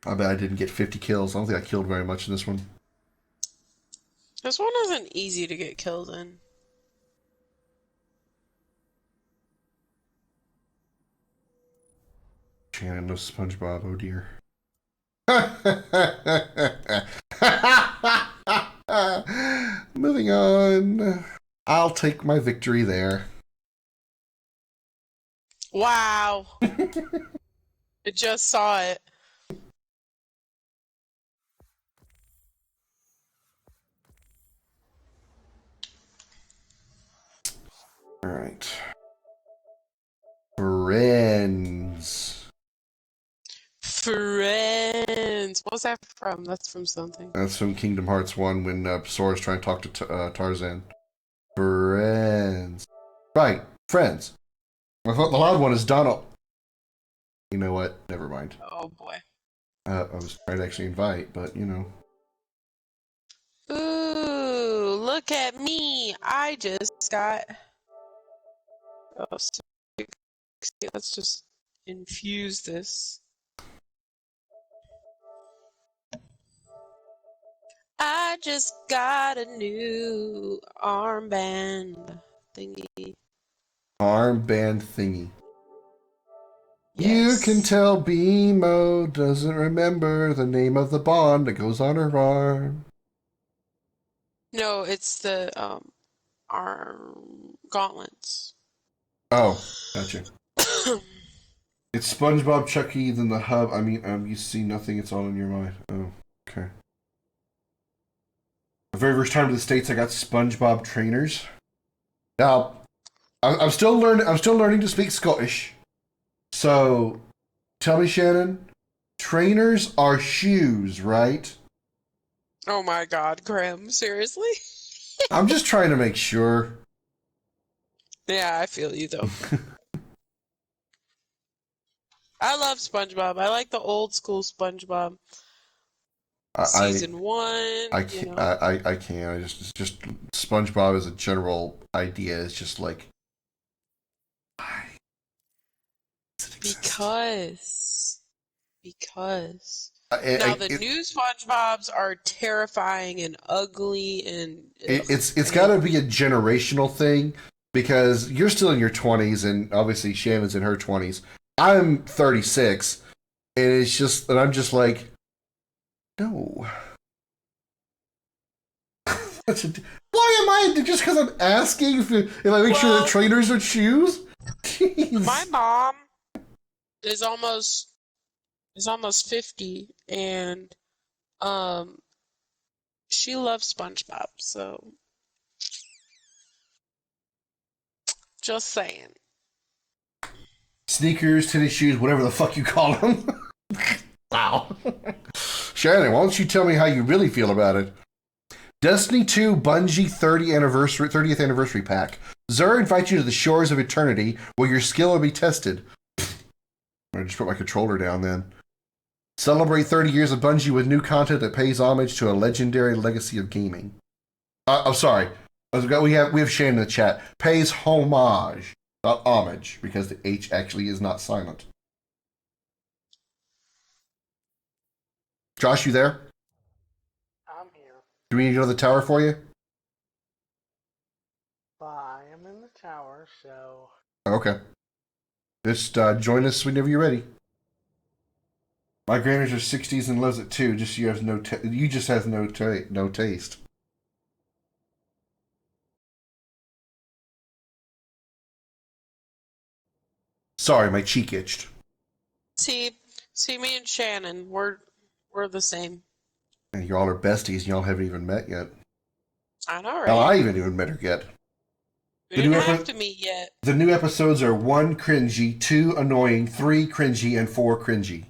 I bet I didn't get 50 kills. I don't think I killed very much in this one.
This one isn't easy to get killed in.
Shannon knows SpongeBob, oh dear. Moving on. I'll take my victory there.
Wow. I just saw it.
Alright. Friends.
Friends. What's that from? That's from something.
That's from Kingdom Hearts 1 when Sora's trying to talk to Tarzan. Friends. Right. Friends. I thought the loud one is Donald. You know what? Never mind.
Oh boy.
I was trying to actually invite, but you know.
Ooh, look at me. I just got... Oh, 60. Let's just infuse this. I just got a new armband thingy.
Armband thingy.
Yes.
You can tell BMO doesn't remember the name of the bond that goes on her arm.
No, it's the arm gauntlets.
Oh, gotcha. It's SpongeBob, Chucky, then the hub. I mean, you see nothing. It's all in your mind. Oh, okay. The very first time to the States, I got SpongeBob trainers. Now, I'm still learning. I'm still learning to speak Scottish. So, tell me, Shannon. Trainers are shoes, right?
Oh my God, Grim, seriously?
I'm just trying to make sure.
Yeah, I feel you though. I love SpongeBob. I like the old school SpongeBob. Season 1.
I can't.
You know.
I can't. It's just SpongeBob as a general idea is just like. Why does it exist?
Because. Now the new SpongeBobs are terrifying and ugly and.
It's got to be a generational thing because you're still in your 20s and obviously Shannon's in her 20s. I'm 36, and I'm just like, no. Why am I just because I'm asking if I make sure that trainers are shoes? Jeez.
My mom is almost 50 and she loves SpongeBob, so just saying.
Sneakers, tennis shoes, whatever the fuck you call them. Wow. Shannon, why don't you tell me how you really feel about it? Destiny 2 Bungie 30th anniversary pack. Xur invites you to the shores of eternity where your skill will be tested. I just put my controller down then. Celebrate 30 years of Bungie with new content that pays homage to a legendary legacy of gaming. I'm sorry. We have Shannon in the chat. Pays homage, not homage, because the H actually is not silent. Josh, you there?
I'm here.
Do we need to go to the tower for you?
I am in the tower, so...
Okay. Just join us whenever you're ready. My grandma's are 60s and loves it too. Just you have no. You just have no taste. Sorry, my cheek itched.
See, me and Shannon, we're the same.
And y'all are besties, and y'all haven't even met yet.
I know,
Hell, I
right?
haven't even met her yet.
We didn't have to meet yet.
The new episodes are 1 cringy, 2 annoying, 3 cringy, and 4 cringy.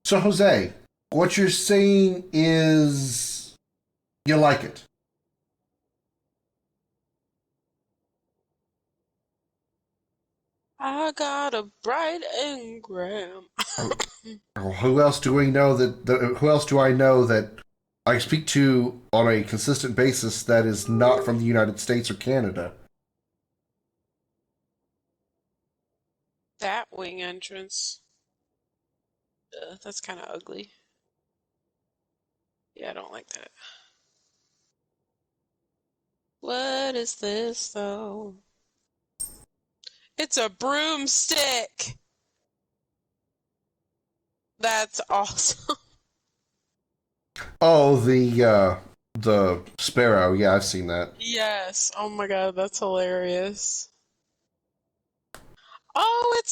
So, Jose, what you're saying is you like it.
I got a bright engram.
Who else do we know who else do I know that I speak to on a consistent basis that is not from the United States or Canada?
That wing entrance. That's kind of ugly. Yeah, I don't like that. What is this, though? It's a broomstick! That's awesome.
Oh, the sparrow. Yeah, I've seen that.
Yes. Oh my god, that's hilarious. Oh,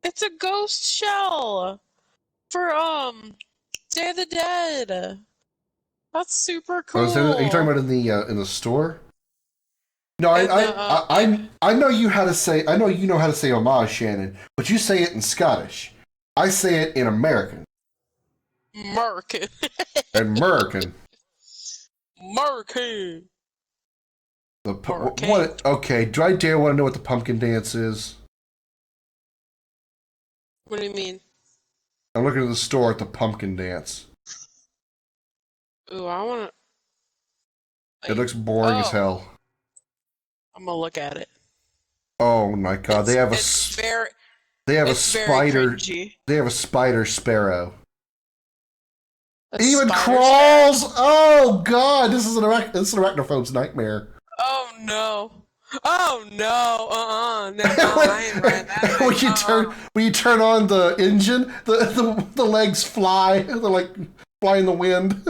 it's a ghost shell for Day of the Dead. That's super
Oh, are you talking
cool.
about in the store? No,
And the yeah,
I know you how to say. I know you know how to say homage, Shannon, but you say it in Scottish. I say it in American.
Merkin.
American.
Merkin.
What? Okay, do I dare want to know what the pumpkin dance is?
What do you mean?
I'm looking at the store at the pumpkin dance.
Ooh, I wanna.
It looks boring as
Oh,
hell.
I'm gonna look at it.
Oh my god, they have a
It's very
spider.
cringy.
They have a spider sparrow.
A
It even
spider sparrow?
crawls. Oh god, this is this is an arachnophobe's nightmare.
Oh no. Oh no. No, I ain't riding that thing.
When you turn on the engine, the legs fly. They're like fly in the wind.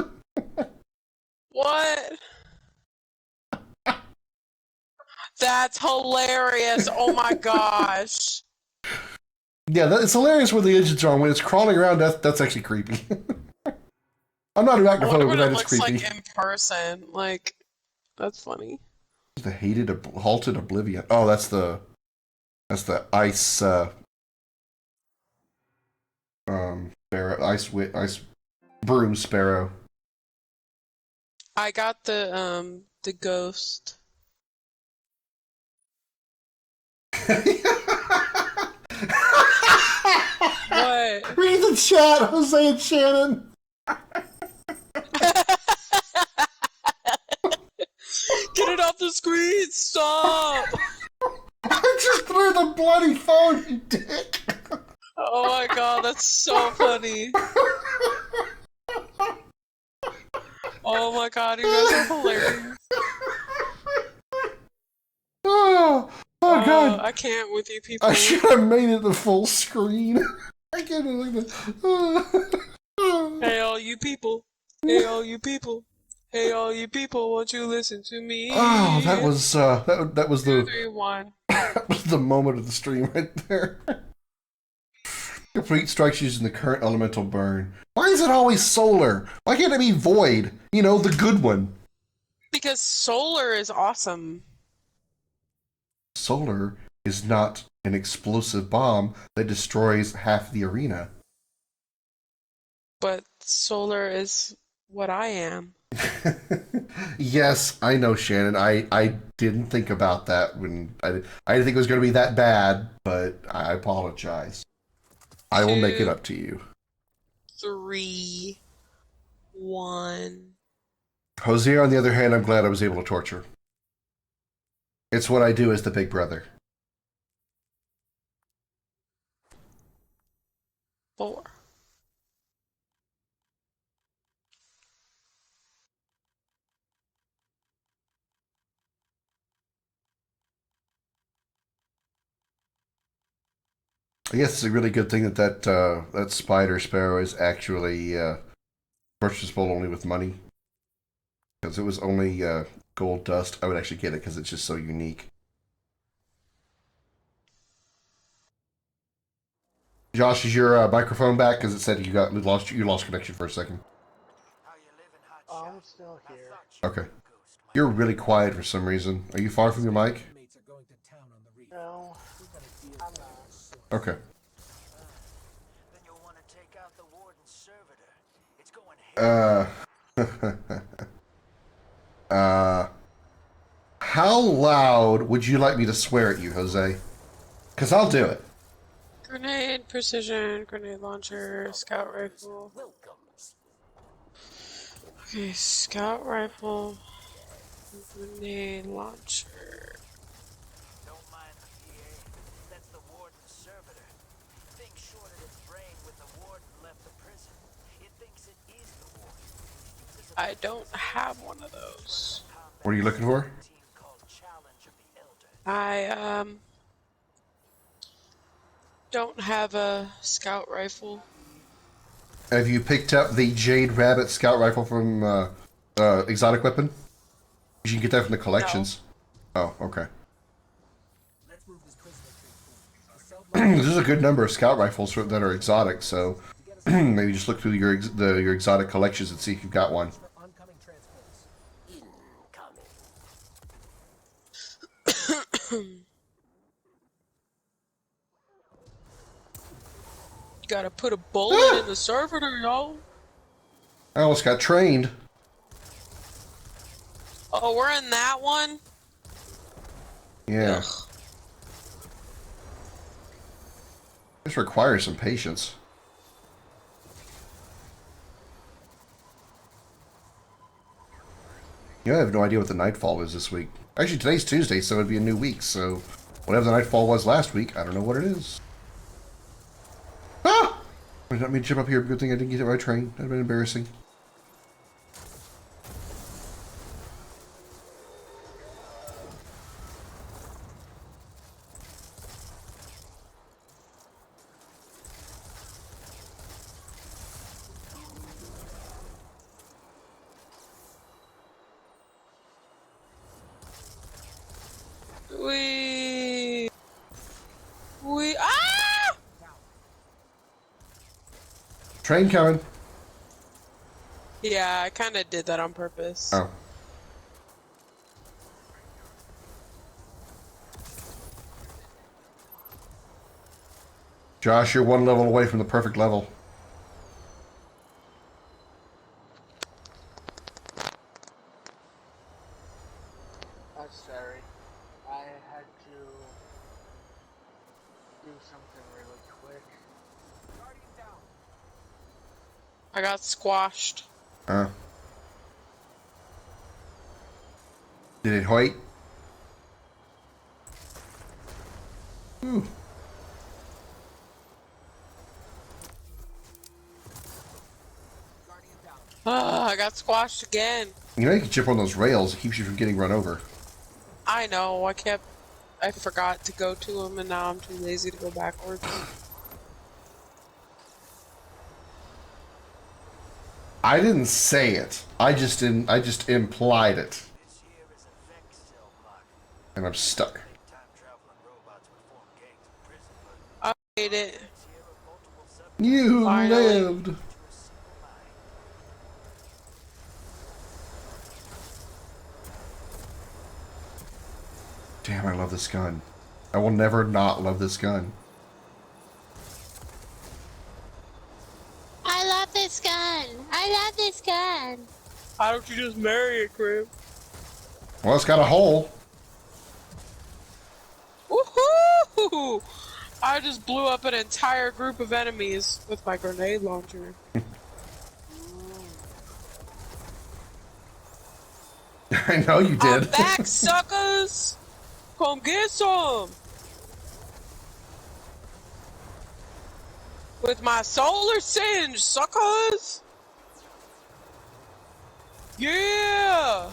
What? That's hilarious. Oh my gosh.
Yeah, it's hilarious when the engine's on. When it's crawling around, that's actually creepy. I'm not
I wonder
arachnophobic, but
what
that
it
is
looks
creepy.
like in person. Like, that's funny.
The halted oblivion. Oh, that's the ice sparrow, ice broom sparrow.
I got the ghost. What?
Read the chat, Jose and Shannon.
Get it off the screen! Stop!
I just threw the bloody phone, you dick.
Oh my god, that's so funny. Oh my god, you guys are hilarious.
Oh, oh god.
I can't with you people.
I should have made it the full screen. I can't believe it.
Hey all you people. Hey all you people. Hey all you people, won't you listen to me?
Oh, that was that was
2,
the
3, 1.
that was the moment of the stream right there. Complete strikes using the current elemental burn. Why is it always solar? Why can't it be void? You know, the good one.
Because solar is awesome.
Solar is not an explosive bomb that destroys half the arena.
But solar is what I am.
Yes, I know, Shannon. I didn't think about that when I didn't think it was going to be that bad, but I apologize. I will make it
2,
up to you.
3, 1.
Hosea, on the other hand, I'm glad I was able to torture. It's what I do as the big brother.
4.
I guess it's a really good thing that spider sparrow is actually purchasable only with money. Because it was only gold dust, I would actually get it because it's just so unique. Josh, is your microphone back? Because it said you lost connection for a second.
I'm still here.
Okay. You're really quiet for some reason. Are you far from your mic?
No, I'm not.
Okay. How loud would you like me to swear at you, Jose? Because I'll do it.
Grenade, precision, grenade launcher, scout rifle. Okay, scout rifle, grenade launcher.
Don't mind the PA. That's the warden's servitor. Thing shorted its brain when the warden left the prison. It thinks it is the warden.
I don't have one of those.
What are you looking for?
I don't have a scout rifle.
Have you picked up the Jade Rabbit scout rifle from Exotic Weapon? You can get that from the collections. No. Oh, okay. There's a good number of scout rifles that are exotic, so maybe just look through your exotic collections and see if you've got one.
You gotta put a bullet in the servitor, y'all.
I almost got trained.
Oh, we're in that one?
Yeah.
Ugh.
This requires some patience. Yeah, I have no idea what the nightfall is this week. Actually, today's Tuesday, so it'd be a new week, so whatever the nightfall was last week, I don't know what it is. Ah! I did not mean to jump up here. Good thing I didn't get hit by a train. That'd have been embarrassing.
Ah!
Train coming.
Yeah, I kind of did that on purpose.
Oh. Josh, you're one level away from the perfect level.
I'm sorry. I had to do something really quick.
I got squashed.
Did it hoit? Ooh.
I got squashed again.
You know you can jump on those rails. It keeps you from getting run over.
I know, I forgot to go to them and now I'm too lazy to go backwards.
I didn't say it. I just implied it. And I'm stuck.
I made it.
You
Finally.
lived. Damn, I love this gun. I will never not love this gun.
I love this gun. I love this gun.
Why don't you just marry it, Crib?
Well, it's got a hole.
Woohoo! I just blew up an entire group of enemies with my grenade launcher.
I know you did.
I'm back, suckers! Come get some! With my solar singe, suckers! Yeah!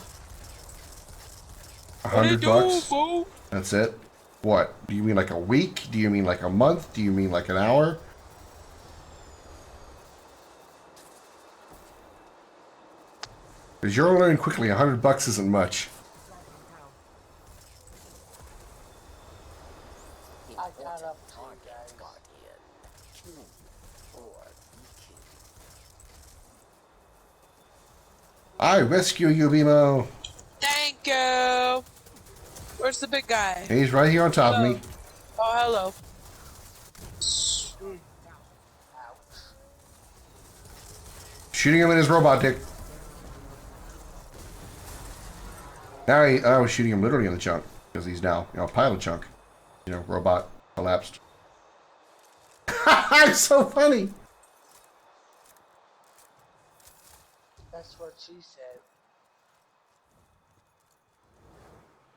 What it do,
$100.
fool?
That's it. what? Do you mean like a week? Do you mean like a month? Do you mean like an hour? Because you're learning quickly, $100 isn't much.
I got up to you guys.
I rescue you, Bimo.
Thank you. Where's the big guy?
He's right here on top of
Hello.
me.
Oh, hello.
Shooting him in his robot dick. Now I was shooting him literally in the chunk. Because he's now, a pile of chunk. Robot collapsed. It's so funny.
That's what she said.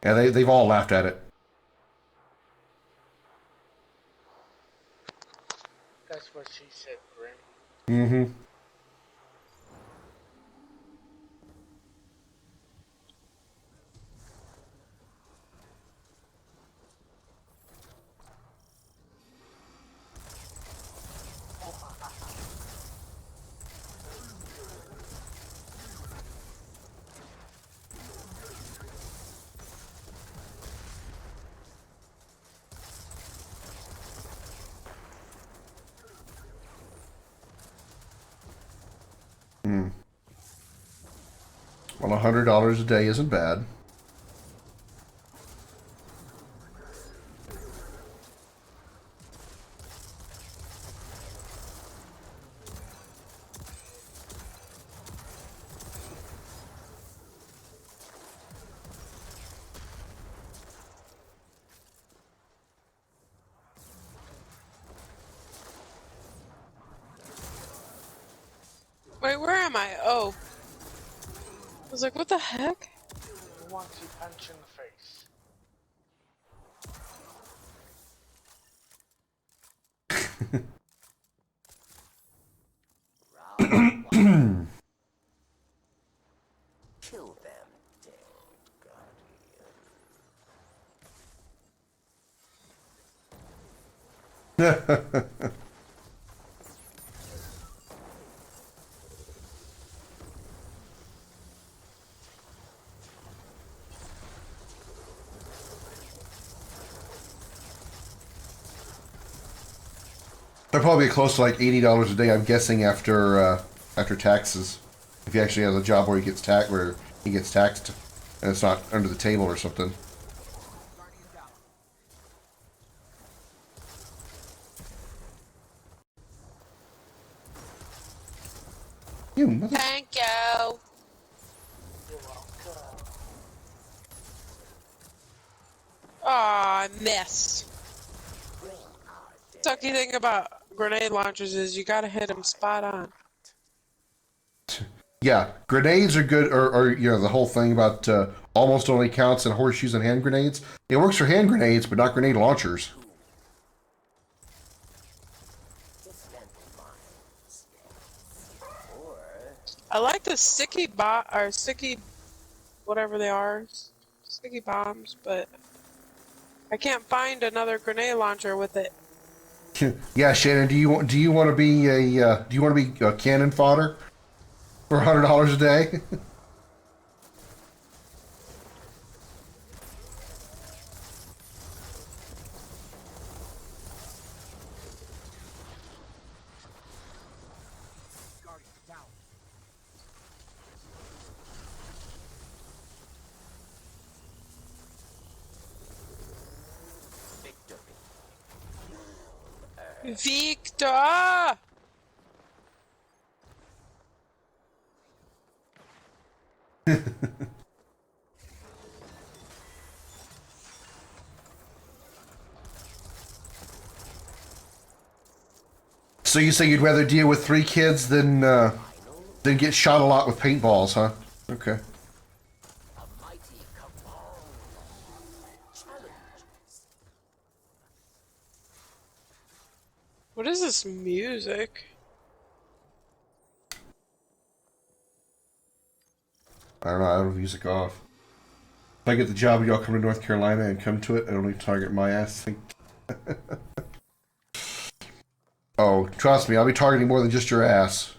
Yeah, they've all laughed at it.
That's what she said, Grim.
Mm-hmm. Well, $100 a day isn't bad.
Wait, where am I? Oh. I was like, what the heck?
Who wants you punch in the face?
Kill them, dead guardian.
They're probably close to like $80 a day, I'm guessing, after taxes. If he actually has a job where he gets taxed, and it's not under the table or something. You mother.
Thank you.
You're welcome.
Aw, I missed. Sucky thing about grenade launchers is you gotta hit them spot on.
Yeah, grenades are good, or the whole thing about almost only counts in horseshoes and hand grenades. It works for hand grenades, but not grenade launchers.
I like the sticky sticky, whatever they are, sticky bombs, but I can't find another grenade launcher with it.
Yeah, Shannon, do you want to be a cannon fodder for $100 a day?
Victor!
So you say you'd rather deal with 3 kids than get shot a lot with paintballs, huh? Okay.
What is this music?
I don't know. I have music off. If I get the job, y'all come to North Carolina and come to it and only target my ass. Oh, trust me, I'll be targeting more than just your ass.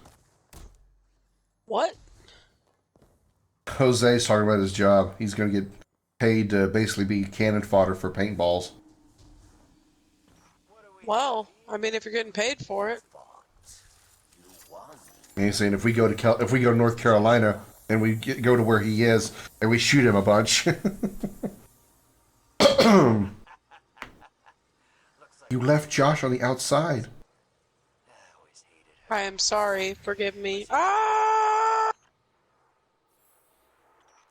What?
Jose's talking about his job. He's going to get paid to basically be cannon fodder for paintballs.
Well, I mean, if you're getting paid for it.
And he's saying if we go to North Carolina and we go to where he is and we shoot him a bunch. You left Josh on the outside.
I am sorry. Forgive me. Ah!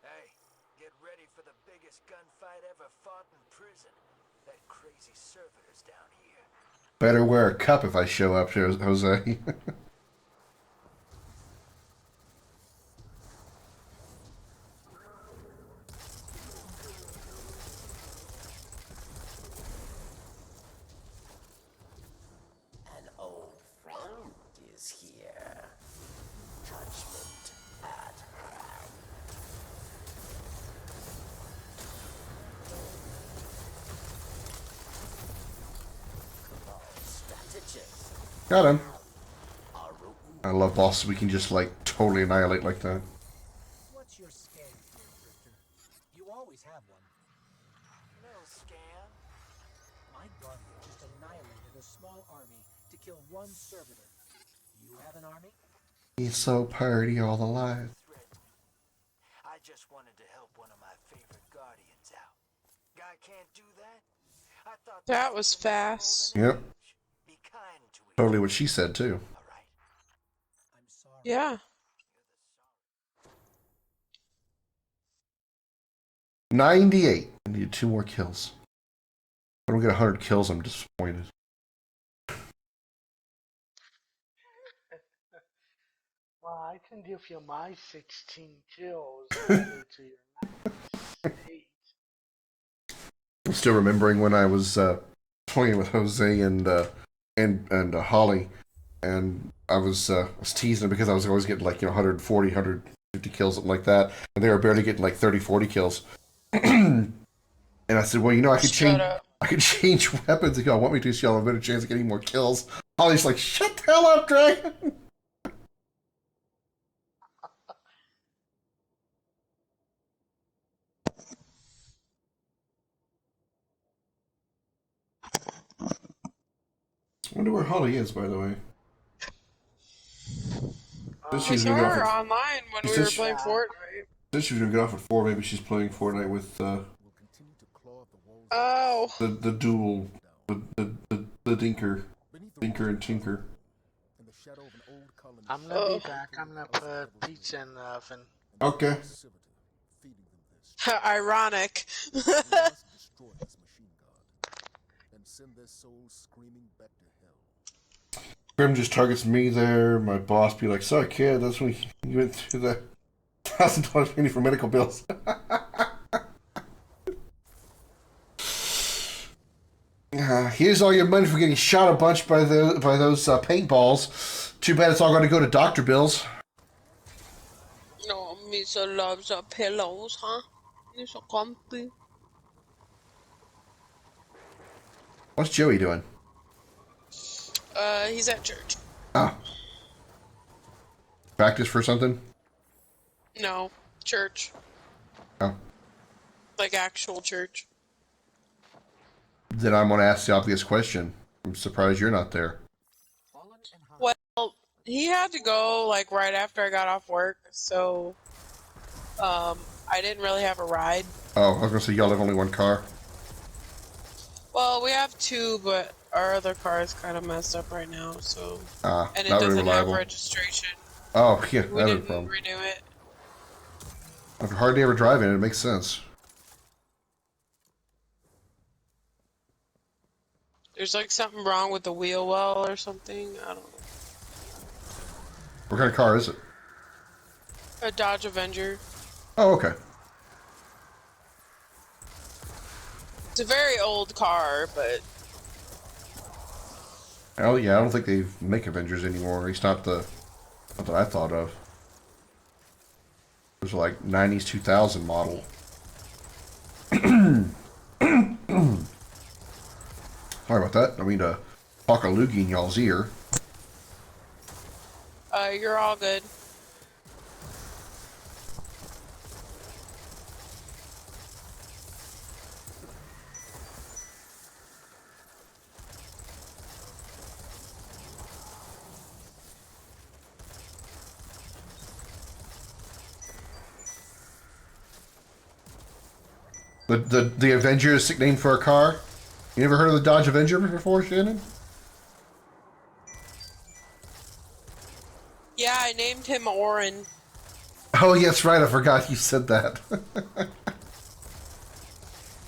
Hey, get ready for the biggest gunfight ever fought in prison. That crazy servitor's down here.
Better wear a cup if I show up, Jose.
An old friend is here. Judgment at hand. Strategist.
Got him. I love bosses we can just like totally annihilate like that.
What's your scam here, Drifter? You always have one.
No scam.
My guardian just annihilated a small army to kill one servitor. You have an army?
He's so party all the life.
I just wanted to help one of my favorite guardians out. Guy can't do that? I thought
That was fast.
Yep.
be kind to each
Totally what she said too.
all right?
I'm sorry.
Yeah.
98. I need 2 more kills. If I don't get 100 kills, I'm disappointed.
Well, I can give you my 16 kills added to your 8.
I'm still remembering when I was playing with Jose and Holly, and I was teasing them because I was always getting like 140, 150 kills, something like that, and they were barely getting like 30, 40 kills. And I said, well, I could change weapons if y'all want me to, so y'all have a better chance of getting more kills. Holly's like, shut the hell up, Dragon. I wonder where Holly is, by the way.
We saw her online when we were playing Fortnite.
Said she was gonna get off at 4. Maybe she's playing Fortnite with
Oh.
the duel, the Dinker and Tinker.
I'm gonna be back. I'm gonna put pizza in the oven.
Okay.
Ironic.
Grim just targets me there. My boss be like, "Sorry, kid, that's when you went through the $1,000 penny for medical bills." Here's all your money for getting shot a bunch by those paintballs. Too bad it's all going to go to doctor bills.
No, Misa loves her pillows, huh? You're so comfy.
What's Joey doing?
He's at church.
Ah. Practice for something?
No, church.
Oh.
Like actual church.
Then I'm going to ask the obvious question. I'm surprised you're not there.
Well, he had to go like right after I got off work, so I didn't really have a ride.
Oh, I was going to say y'all have only one car.
Well, we have 2, but our other car is kind of messed up right now, so and it
not
doesn't have
reliable.
registration.
Oh, yeah,
We
that's a
didn't
problem.
renew it.
I've hardly ever drive in it. It makes sense.
There's like something wrong with the wheel well or something. I don't know.
What kind of car is it?
A Dodge Avenger.
Oh, okay.
It's a very old car, but
Oh, yeah, I don't think they make Avengers anymore. At least not that I thought of. It was like 90s 2000 model. Sorry about that. I mean to talk a loogie in y'all's ear.
You're all good.
The Avenger is sick name for a car. You never heard of the Dodge Avenger before, Shannon?
Yeah, I named him Orin.
Oh, yes, right. I forgot you said that.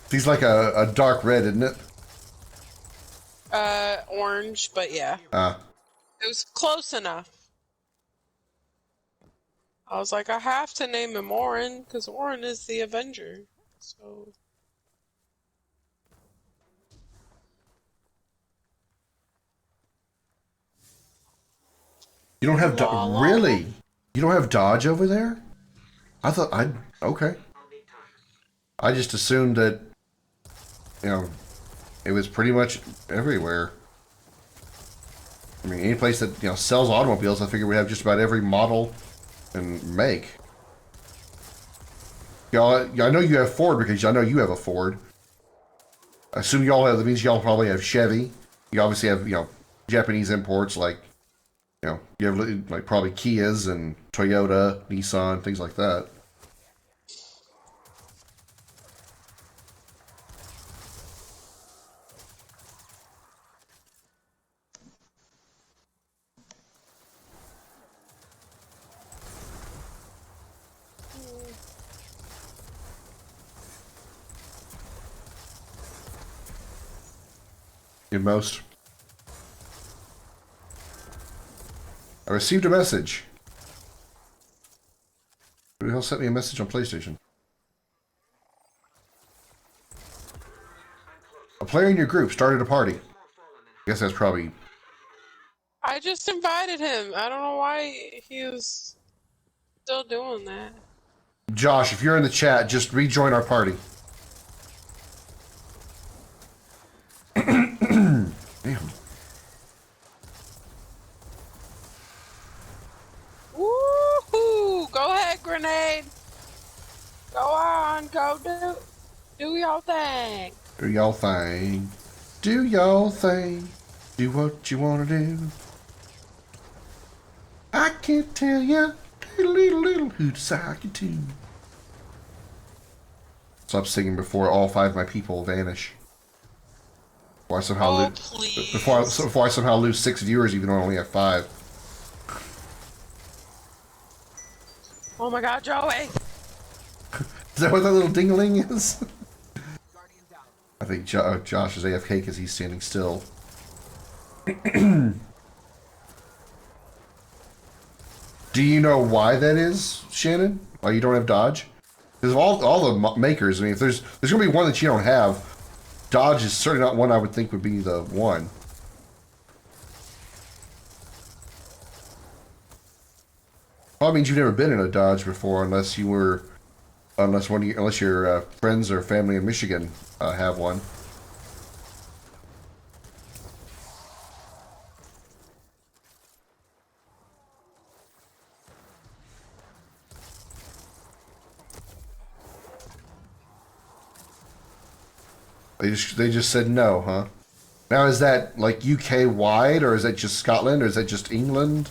He's like a dark red, isn't it?
Orange, but yeah. It was close enough. I was like, I have to name him Orin, because Orin is the Avenger. So...
You don't have really? You don't have Dodge over there? I thought okay. I just assumed that it was pretty much everywhere. I mean, any place that sells automobiles, I figure we have just about every model and make. Y'all, I know you have Ford because I know you have a Ford. I assume y'all have. That means y'all probably have Chevy. You obviously have Japanese imports like. You have like probably Kias and Toyota, Nissan, things like that. In most. I received a message. Who the hell sent me a message on PlayStation? A player in your group started a party. I guess that's probably...
I just invited him. I don't know why he was still doing that.
Josh, if you're in the chat, just rejoin our party. Damn.
Woohoo! Go ahead, grenade. Go on, go do your thing.
Do y'all thing. Do y'all thing. Do what you want to do. I can't tell ya. Little who decided to. Stop singing before all 5 of my people vanish. Before I somehow before I somehow lose 6 viewers, even though I only have 5.
Oh my God, Joey!
Is that what that little ding-a-ling is? I think Josh is AFK because he's standing still. Do you know why that is, Shannon? Why you don't have Dodge? Because of all the makers, I mean, if there's going to be one that you don't have, Dodge is certainly not one I would think would be the one. Probably means you've never been in a Dodge before, unless your friends or family in Michigan have one. They just said no, huh? Now is that like UK wide, or is that just Scotland, or is that just England?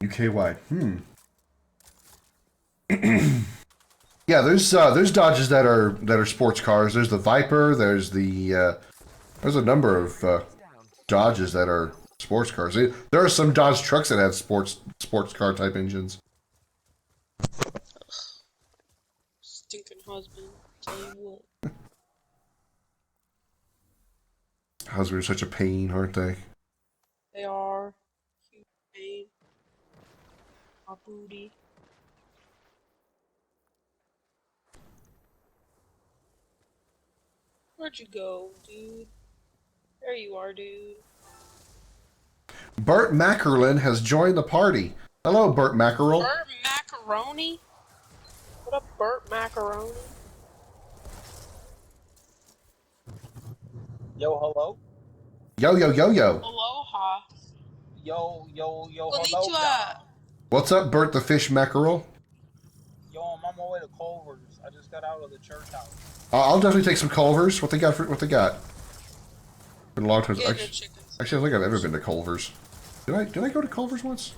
UK wide. Yeah, there's Dodges that are sports cars. There's the Viper. There's a number of Dodges that are sports cars. There are some Dodge trucks that have sports car type engines.
Stinking husband. Tell you what.
Husbands are such a pain, aren't they?
They are. Huge pain. My booty. Where'd you go, dude? There you are, dude.
Burt Mackerlin has joined the party. Hello, Burt Mackerel.
Burt Macaroni? What up, Burt Macaroni?
Yo, hello.
Yo, yo, yo, yo.
Aloha.
Yo, hello.
Konnichiwa.
What's up, Burt the Fish Mackerel?
Yo, I'm on my way to Culver's. I just got out of the church house.
I'll definitely take some Culver's. What they got? What they got? Been a long time.
Get
Actually,
your chickens.
I don't think I've ever been to Culver's. Did I go to Culver's once?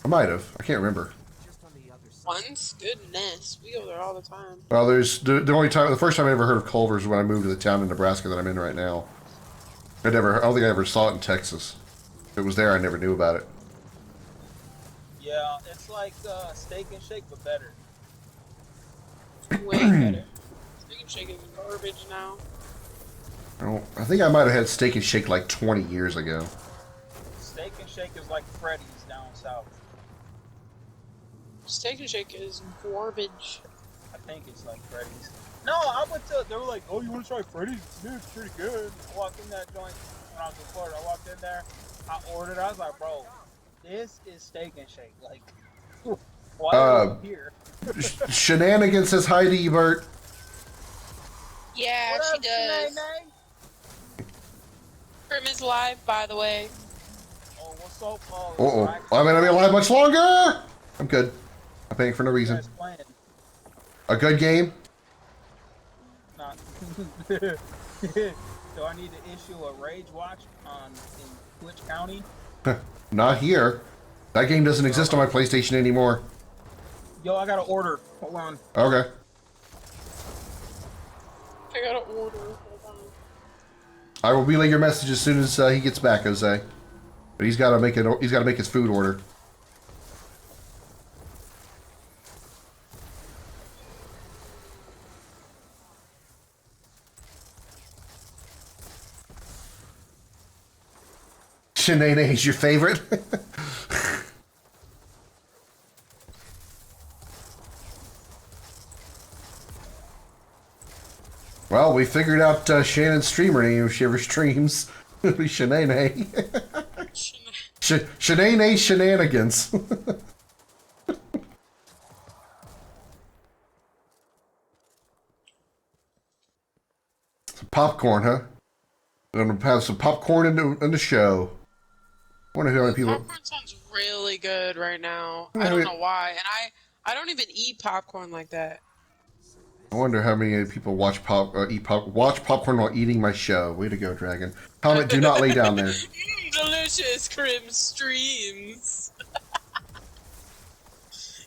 I might have. I can't remember.
Once? Goodness. We go there all the time.
Well, the first time I ever heard of Culver's was when I moved to the town in Nebraska that I'm in right now. I don't think I ever saw it in Texas. If it was there, I never knew about it.
Yeah, it's like Steak and Shake, but better.
Way better. Steak and Shake is garbage now.
I think I might have had Steak and Shake like 20 years ago.
Steak and Shake is like Freddy's down south.
Steak and Shake is garbage.
I think it's like Freddy's. No, I went to. They were like, "Oh, you want to try Freddy's? Yeah, it's pretty good." I walked in that joint when I was in Florida. I walked in there. I ordered. I was like, "Bro, this is Steak and Shake. Like, why are you here?"
Shenanigans says hi to you, Bert.
Yeah,
What
she
up,
does.
Shanae?
Krim is live, by the way.
Oh, what's up?
Uh-oh. I'm gonna be alive much longer! I'm good. I'm paying for no reason. A good game?
Not. Do I need to issue a rage watch in Twitch County?
Not here. That game doesn't exist on my PlayStation anymore.
Yo, I got an order. Hold on.
Okay.
I gotta order. Hold on.
I will relay your message as soon as he gets back, Jose. But he's got to make it. He's got to make his food order. Shanae is your favorite. Well, we figured out Shannon's streamer name if she ever streams. It'll be Shanae. Shanae Shenanigans. Some popcorn, huh? I'm gonna have some popcorn in the show. I wonder how many people.
Popcorn sounds really good right now. I don't know why, and I don't even eat popcorn like that.
I wonder how many people watch popcorn while eating my show. Way to go, Dragon. Helmet, do not lay down there.
Delicious Krim streams.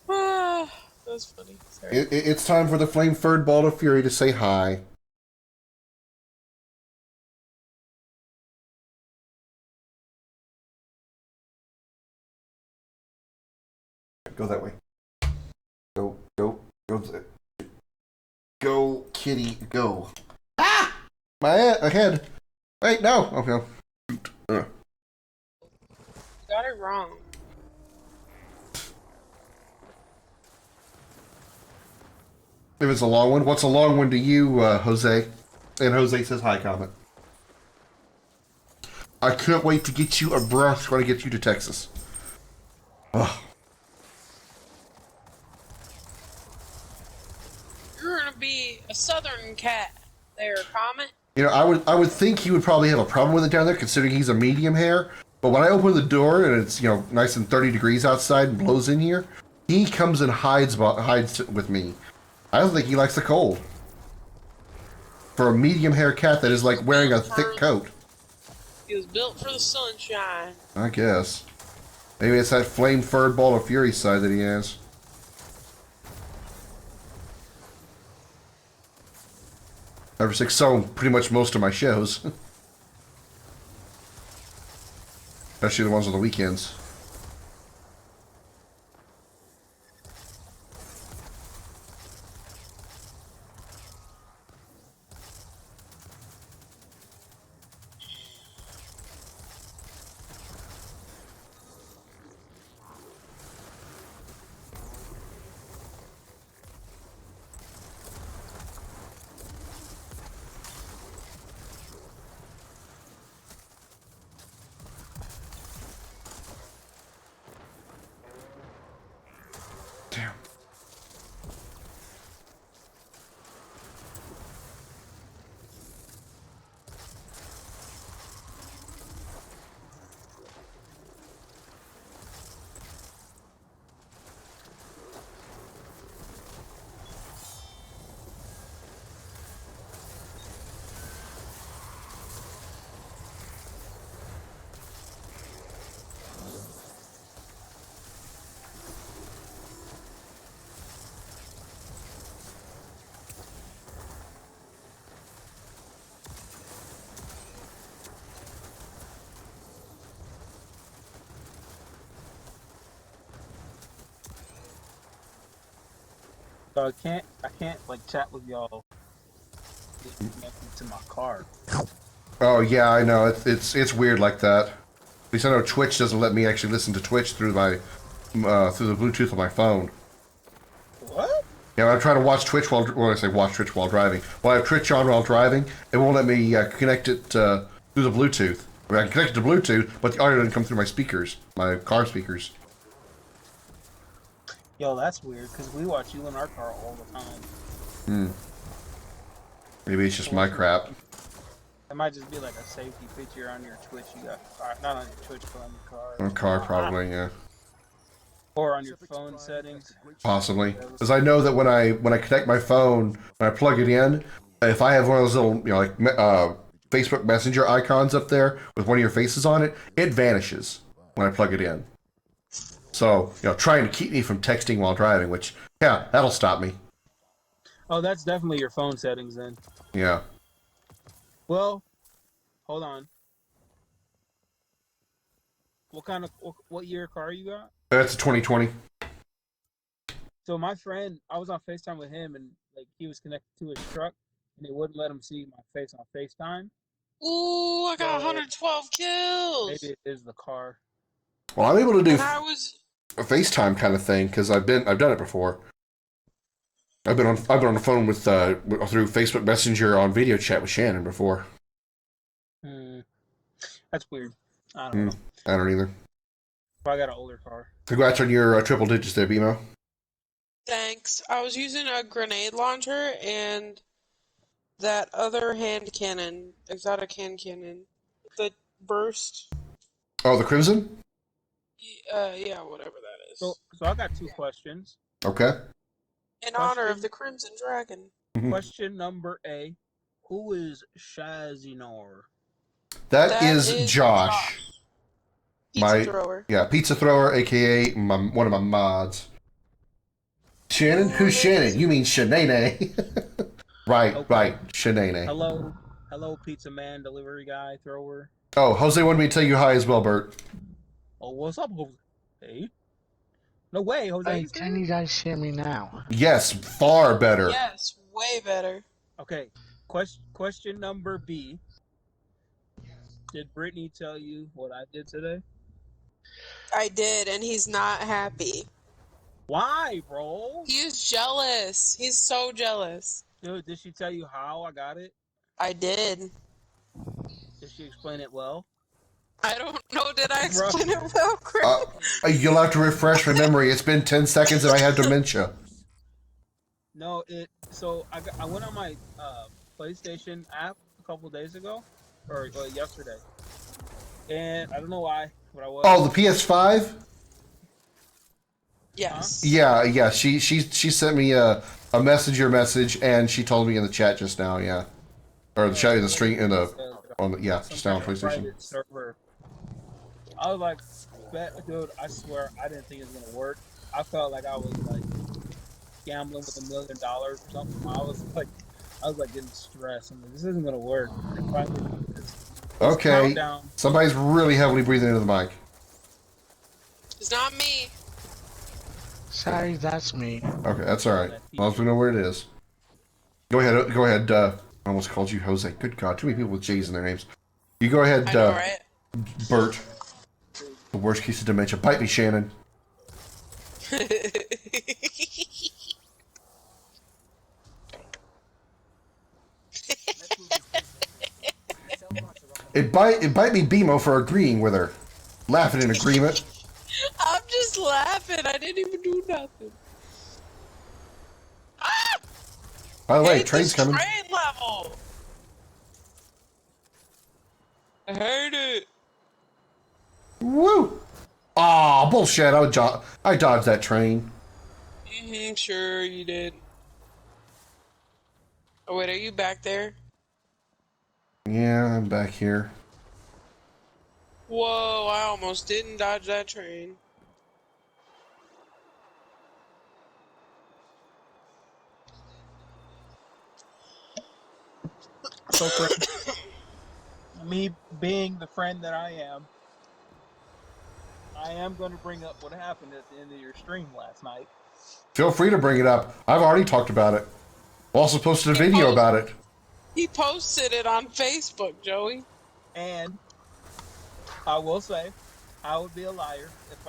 That was funny. Sorry.
It's time for the flame-furred ball of fury to say hi. Go that way. Go. Go, kitty, go. Ah! My head. Wait, no. Okay.
You got it wrong.
If it's a long one, what's a long one to you, Jose? And Jose says hi, comment. I can't wait to get you a brush when I get you to Texas. Ugh.
You're gonna be a southern cat there, comment.
You know, I would think he would probably have a problem with it down there, considering he's a medium hair. But when I open the door and it's, you know, nice and 30 degrees outside and blows in here, he comes and hides with me. I don't think he likes the cold. For a medium hair cat that is like wearing a thick coat.
He was built for the sunshine.
I guess. Maybe it's that flame-furred ball of fury side that he has. Ever since so pretty much most of my shows. Especially the ones on the weekends.
So I can't like chat with y'all connected to my car.
Oh yeah, I know. It's weird like that. At least I know Twitch doesn't let me actually listen to Twitch through my through the Bluetooth on my phone.
What?
Yeah, when I try to watch Twitch when I say watch Twitch while driving. Well, I have Twitch on while driving. It won't let me connect it through the Bluetooth. I mean, I can connect it to Bluetooth, but the audio doesn't come through my speakers, my car speakers.
Yo, that's weird because we watch you in our car all the time.
Hmm. Maybe it's just
So
my
what's
crap.
It might just be like a safety feature on your Twitch. You got not on your Twitch, but on your car.
My car probably, yeah.
Or on your phone settings.
Possibly, because I know that when I connect my phone, when I plug it in, if I have one of those little like Facebook Messenger icons up there with one of your faces on it, it vanishes when I plug it in. So trying to keep me from texting while driving, which yeah, that'll stop me.
Oh, that's definitely your phone settings then.
Yeah,
Well, hold on. What year car you got?
that's a 2020.
So my friend, I was on FaceTime with him, and like he was connected to his truck, and it wouldn't let him see my face on FaceTime.
Ooh, I got
So
112 kills.
maybe it is the car.
Well, I'm able to do
And I was
a FaceTime kind of thing because I've done it before. I've been on the phone with through Facebook Messenger on video chat with Shannon before.
That's weird. I don't know.
I don't either.
But I got an older car.
Congrats on your triple digits there, BMO.
thanks. I was using a grenade launcher and that other hand cannon, exotic hand cannon, the burst.
Oh, the Crimson?
Yeah, whatever that is.
So I got two questions.
Okay.
In honor of the Crimson Dragon.
Question number A: who is Shazinor?
That is Josh.
Pizza thrower.
Yeah, pizza thrower, aka one of my mods. Shannon? Who's Shannon? You mean Shanane? Right,
Okay.
right, Shanane.
Hello, pizza man, delivery guy, thrower.
Oh, Jose wanted me to tell you hi as well, Bert.
Oh, what's up, Jose? Hey. No way, Jose.
Hey, can you guys hear me now?
Yes, far better.
Yes, way better.
Okay. Question number B. Did Brittany tell you what I did today?
I did, and he's not happy.
Why, bro?
He is jealous. He's so jealous.
Dude, did she tell you how I got it?
I did.
Did she explain it well?
I don't know. Did I explain it well, Chris?
You'll have to refresh my memory. It's been 10 seconds and I have dementia.
No, So I went on my PlayStation app a couple days ago, or yesterday, and I don't know why, but I was.
Oh, the PS5?
Yes.
Yeah. She sent me a messenger message and she told me in the chat just now. Yeah, or the chat in the stream just now on PlayStation.
Server. I was like, dude, I swear I didn't think it was gonna work. I felt like I was like gambling with $1 million or something. I was like getting stressed. I'm like, this isn't gonna work. And finally,
Okay,
countdown.
somebody's really heavily breathing into the mic.
It's not me.
Sorry, that's me.
Okay, that's all right. As long as we know where it is. Go ahead. I almost called you Jose. Good God, too many people with J's in their names. You go ahead,
I know, right?
Bert. The worst case of dementia. Bite me, Shannon. It bite me, BMO, for agreeing with her. Laughing in agreement.
I'm just laughing. I didn't even do nothing. Ah!
By the way,
Hate
train's
this
coming.
Train level. I hate it.
Woo! Aw, bullshit. I dodged that train.
Sure you did. Oh wait, are you back there?
Yeah, I'm back here.
Whoa, I almost didn't dodge that train.
So, friend, me being the friend that I am going to bring up what happened at the end of your stream last night.
Feel free to bring it up. I've already talked about it. Also posted a video about it.
He posted it on Facebook, Joey.
And I will say, I would be a liar if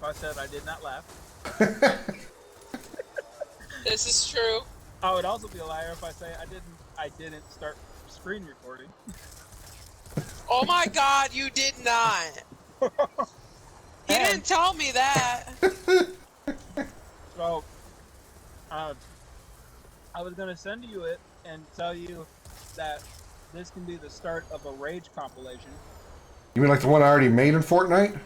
I said I did not laugh.
This is true.
I would also be a liar if I say I didn't start screen recording.
Oh my God, you did not. You didn't tell me that.
So, I was gonna send you it and tell you that this can be the start of a rage compilation.
You mean like the one I already made in Fortnite?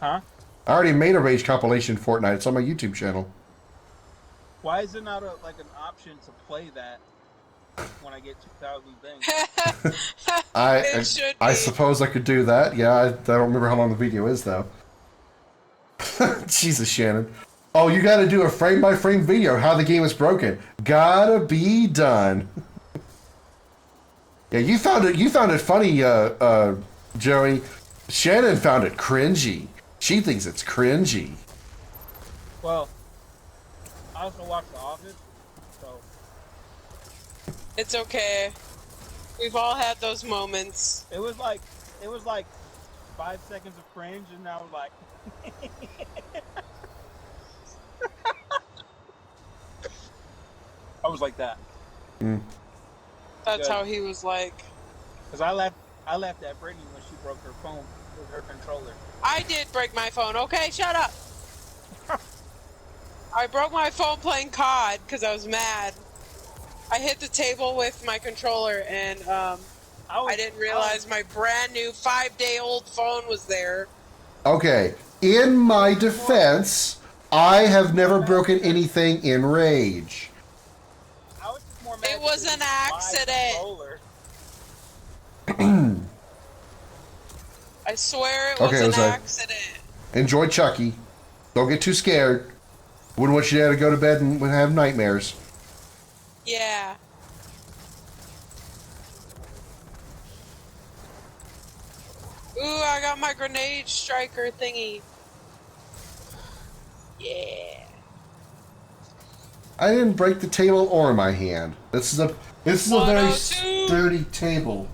Huh?
I already made a rage compilation in Fortnite. It's on my YouTube channel.
Why is it not like an option to play that when I get 2,000 things?
I suppose I could do that. Yeah, I don't remember how long the video is though. Jesus, Shannon. Oh, you got to do a frame-by-frame video how the game is broken. Gotta be done. Yeah, you found it funny, Joey. Shannon found it cringy. She thinks it's cringy.
Well, I also watch The Office, so
It's okay. We've all had those moments.
it was like 5 seconds of cringe, and now like. I was like that.
Mm.
That's
Good.
how he was like.
Cause I laughed at Brittany when she broke her phone with her controller.
I did break my phone. Okay, shut up. I broke my phone playing COD because I was mad. I hit the table with my controller and I didn't realize my brand new 5-day-old phone was there.
Okay, in my defense, I have never broken anything in rage.
I was just more mad.
It was an accident. I swear it was
Okay,
an
Jose.
accident.
Enjoy Chucky. Don't get too scared. Wouldn't want you to go to bed and have nightmares.
Yeah. Ooh, I got my grenade striker thingy. Yeah.
I didn't break the table or my hand. This is a very sturdy table.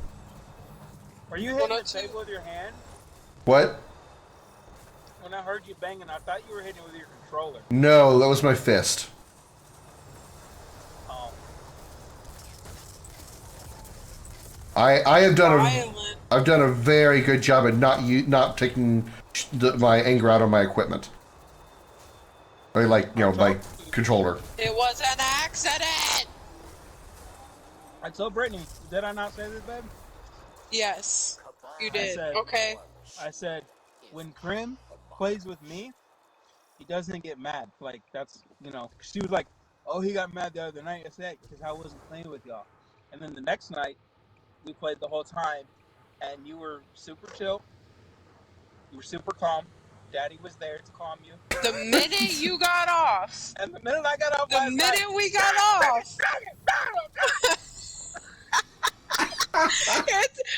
Were you hitting the table with your hand?
What?
When I heard you banging, I thought you were hitting it with your controller.
No, that was my fist.
Oh.
I have done a very good job at not taking my anger out on my equipment. Or like, my controller.
It was an accident!
I told Brittany, did I not say this, babe?
Yes, you did. Okay.
I said, when Krim plays with me, he doesn't get mad. Like, that's, she was like, oh, he got mad the other night. I said, because I wasn't playing with y'all. And then the next night, we played the whole time, and you were super chill. You were super calm. Daddy was there to calm you.
The minute you got off.
And the minute I got off.
The minute we got off.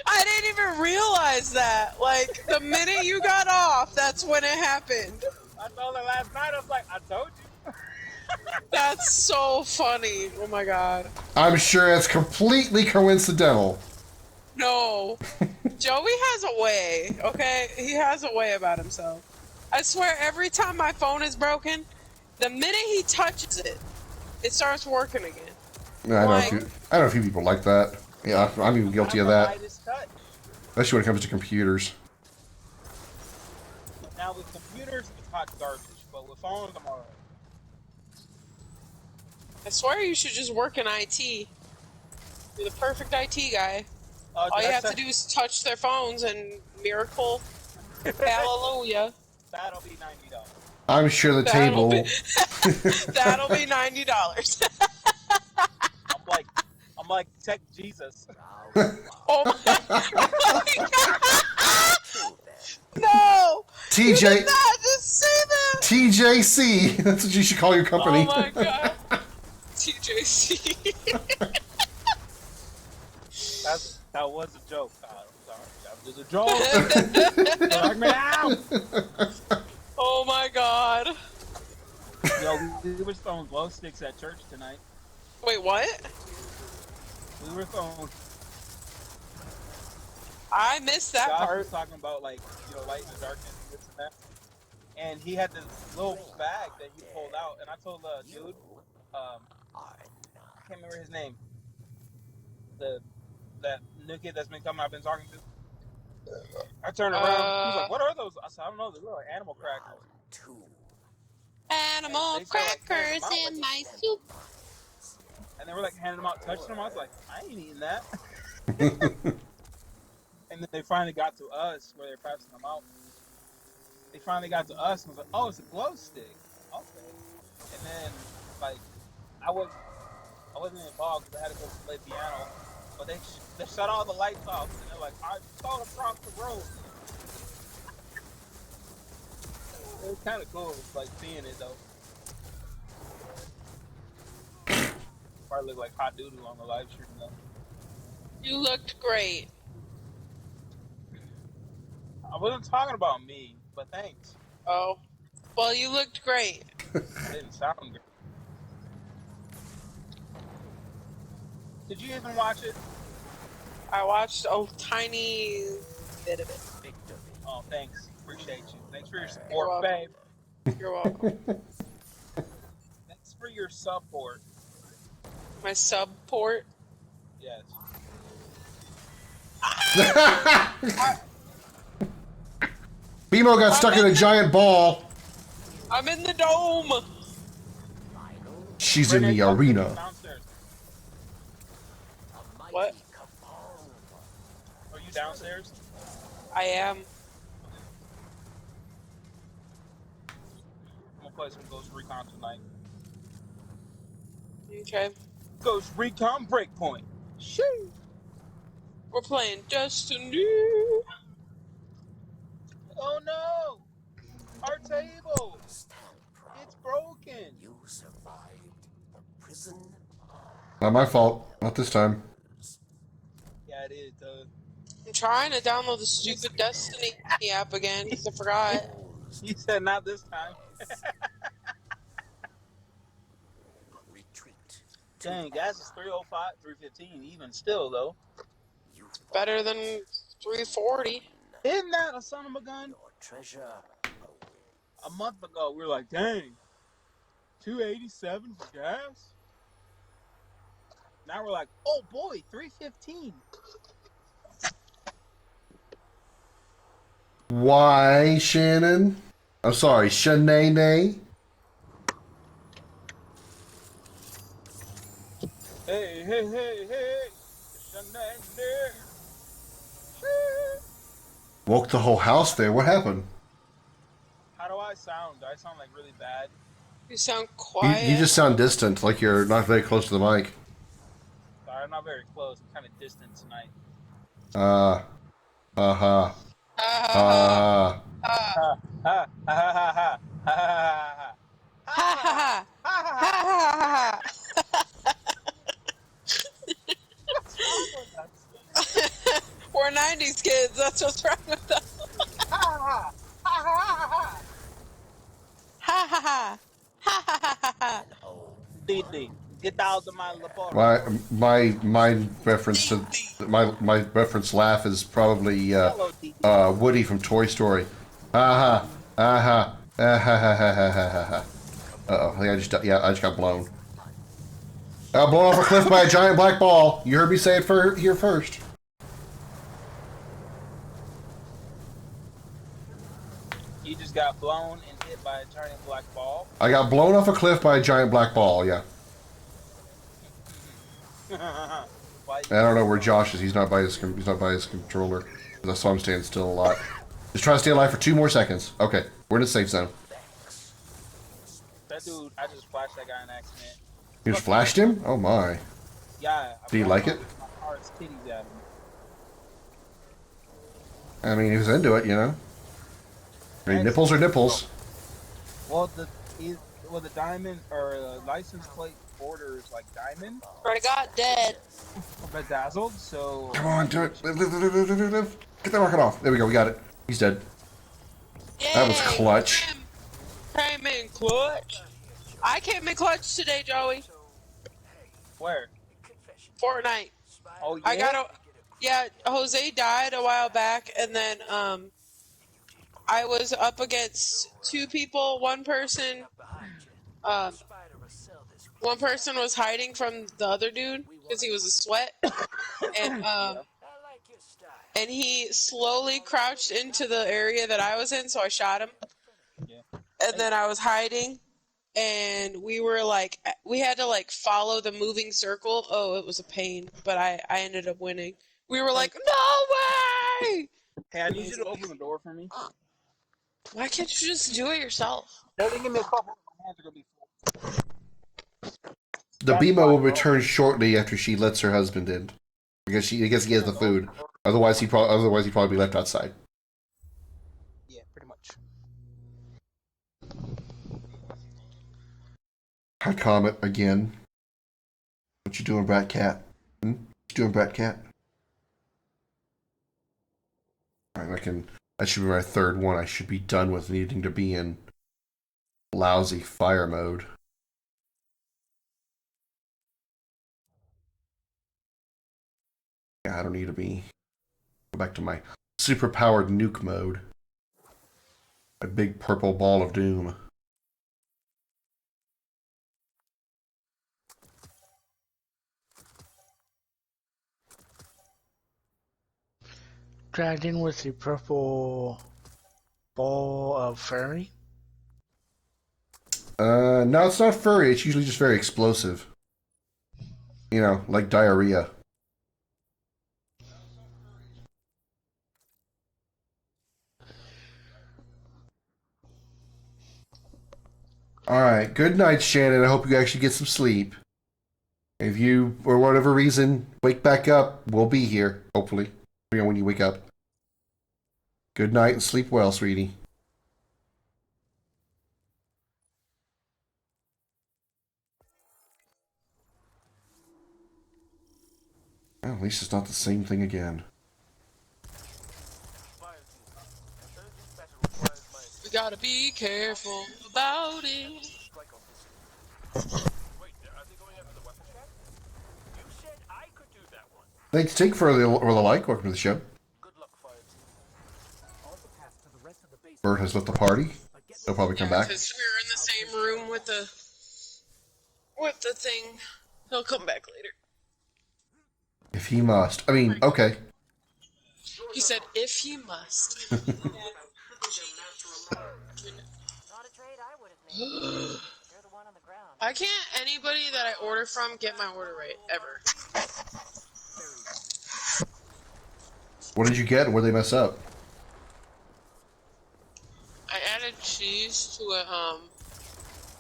I didn't even realize that. Like, the minute you got off, that's when it happened.
I told her last night, I was like, I told you.
That's so funny. Oh my god.
I'm sure it's completely coincidental.
No. Joey has a way, okay? He has a way about himself. I swear, every time my phone is broken, the minute he touches it, it starts working again.
I know a few people like that. Yeah, I'm even guilty of that. Especially when it comes to computers.
Now with computers, it's hot garbage, but with phones, I'm alright.
I swear you should just work in IT. You're the perfect IT guy. All you have to do is touch their phones and miracle. Hallelujah.
That'll be $90.
I'm sure the table.
That'll be $90.
I'm like Tech Jesus.
Oh my god! No!
TJ.
You did not just say that!
TJC. That's what you should call your company.
Oh my god. TJC.
That was a joke, Kyle. I'm sorry. That was a joke. Knock me out!
Oh my god.
Yo, we were throwing glow sticks at church tonight.
Wait, what?
We were throwing.
I missed that
Josh
part.
was talking about like light in the darkness and this and that. And he had this little bag that he pulled out, and I told the dude, I can't remember his name, that new kid that's been coming, I've been talking to. I turned around, he was like, "What are those?" I said, "I don't know. They look like animal crackers."
Animal
They started, like, handing
crackers
them out,
in
like,
my soup.
and they were like handing them out, touching them. I was like, "I ain't eating that." And then they finally got to us where they're passing them out. They finally got to us and was like, "Oh, it's a glow stick." Okay. And then like I wasn't involved because I had to go play piano. But they shut all the lights off and they're like, "I saw it across the road." It was kind of cool, like seeing it though. Probably look like hot doo doo on the live stream though.
You looked great.
I wasn't talking about me, but thanks.
Oh. Well, you looked great.
It didn't sound good. Did you even watch it?
I watched a tiny bit of it.
Oh, thanks. Appreciate you. Thanks for your support, babe.
You're welcome.
Thanks for your support.
My sub port.
Yes.
BMO got stuck in a giant ball.
I'm in the dome.
She's in the arena.
Downstairs.
What?
Are you downstairs?
I am.
I'm gonna play some Ghost Recon tonight.
Okay.
Ghost Recon Breakpoint. Shoo!
We're playing Destiny.
Oh no! Our table! It's broken!
You survived the prison.
Not my fault. Not this time.
Yeah, it is.
I'm trying to download the stupid Destiny app again because I forgot.
He said not this time.
Retreat.
Dang, gas is 305, 315, even still though.
Better than 340.
Isn't that a son of a gun?
Your treasure.
A month ago, we were like, dang, 287 for gas? Now we're like, oh boy, 315.
Why, Shannon? I'm sorry, Shanae.
Hey, hey, hey, hey.
Woke the whole house there. What happened?
How do I sound? Do I sound like really bad?
You sound quiet.
You just sound distant, like you're not very close to the mic.
Sorry, I'm not very close. I'm kind of distant tonight.
Ha ha.
Ha ha ha ha ha ha ha ha.
We're 90s kids. That's what's wrong with us.
Ha ha ha
Ha ha ha. Ha ha ha ha.
Didi, get out of my laboratory.
My reference to my reference laugh is probably Woody from Toy Story. Ha ha ha ha ha ha ha ha ha ha. Uh oh, I just got blown. I got blown off a cliff by a giant black ball. You heard me say it here first.
You just got blown and hit by a giant black ball.
I got blown off a cliff by a giant black ball. Yeah. I don't know where Josh is. He's not by his controller. That's why I'm staying still a lot. Just try to stay alive for 2 more seconds. Okay, we're in a safe zone.
That dude, I just flashed that guy in accident.
You just flashed him? Oh my.
Yeah.
Do you like it?
My heart's titties at him.
I mean, he was into it, you know. I mean, nipples are nipples.
Well, the diamond or license plate border is like diamond.
I got dead.
Bedazzled, so.
Come on, do it. Live. Get that rocket off. There we go. We got it. He's dead.
Yay,
That was clutch.
Came in clutch. I came in clutch today, Joey.
Where?
Fortnite.
Oh
I
yeah.
got a yeah. Jose died a while back, and then I was up against two people. Um, one person was hiding from the other dude because he was a sweat, and and he slowly crouched into the area that I was in, so I shot him.
Yeah.
And then I was hiding, and we had to like follow the moving circle. Oh, it was a pain, but I ended up winning. We were like, no way!
Hey, I need you to open the door for me.
Why can't you just do it yourself?
Only give me a couple. My hands are gonna be full.
The Bimo will return shortly after she lets her husband in, because I guess he has the food. Otherwise, he'd probably be left outside.
Yeah, pretty much.
Hi, Comet again. What you doing, Brat Cat? What you doing, Brat Cat? Alright, that should be my third one. I should be done with needing to be in lousy fire mode. Yeah, I don't need to be. Go back to my super powered nuke mode. A big purple ball of doom.
Dragon with the purple ball of furry.
No, it's not furry. It's usually just very explosive. You know, like diarrhea. Alright, good night, Shannon. I hope you actually get some sleep. If you, for whatever reason, wake back up, we'll be here, hopefully. You know, when you wake up. Good night and sleep well, sweetie. Well, at least it's not the same thing again.
We gotta be careful about it.
Thanks, Tink, for the like. Welcome to the show. Bert has left the party. He'll probably come back.
Because we were in the same room with the thing. He'll come back later.
If he must. I mean, okay.
He said, if he must.
Not a trade I would have made. You're the one on the ground.
I can't anybody that I order from get my order right, ever.
What did you get? Where'd they mess up?
I added cheese to a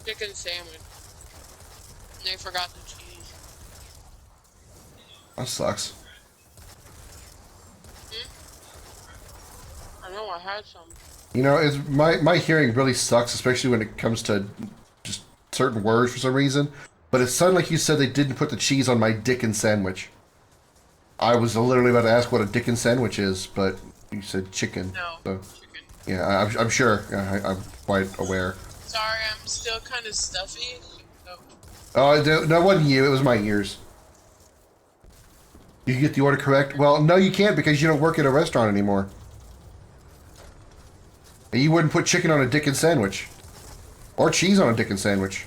chicken sandwich. And they forgot the cheese.
That sucks.
I know, I had some.
You know, it's my hearing really sucks, especially when it comes to just certain words for some reason. But it sounded like you said they didn't put the cheese on my Dickens sandwich. I was literally about to ask what a Dickens sandwich is, but you said chicken.
No,
so,
chicken.
Yeah, I'm sure. I'm quite aware.
Sorry, I'm still kind of stuffy. So.
Oh, no, it wasn't you. It was my ears. You get the order correct? Well, no, you can't because you don't work at a restaurant anymore. And you wouldn't put chicken on a Dickens sandwich. Or cheese on a Dickens sandwich.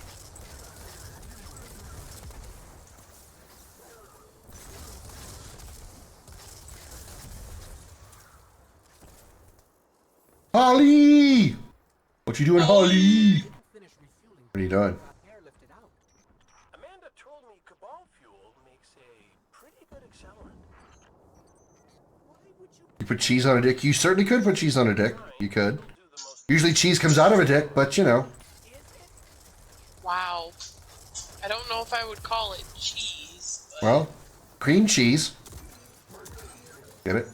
Holly! What you doing, Holly? What are you doing?
Amanda told me Cabal fuel makes a pretty good accelerant.
You put cheese on a dick? You certainly could put cheese on a dick. You could. Usually cheese comes out of a dick, but you know.
Wow. I don't know if I would call it cheese. But...
Well, cream cheese. Get it?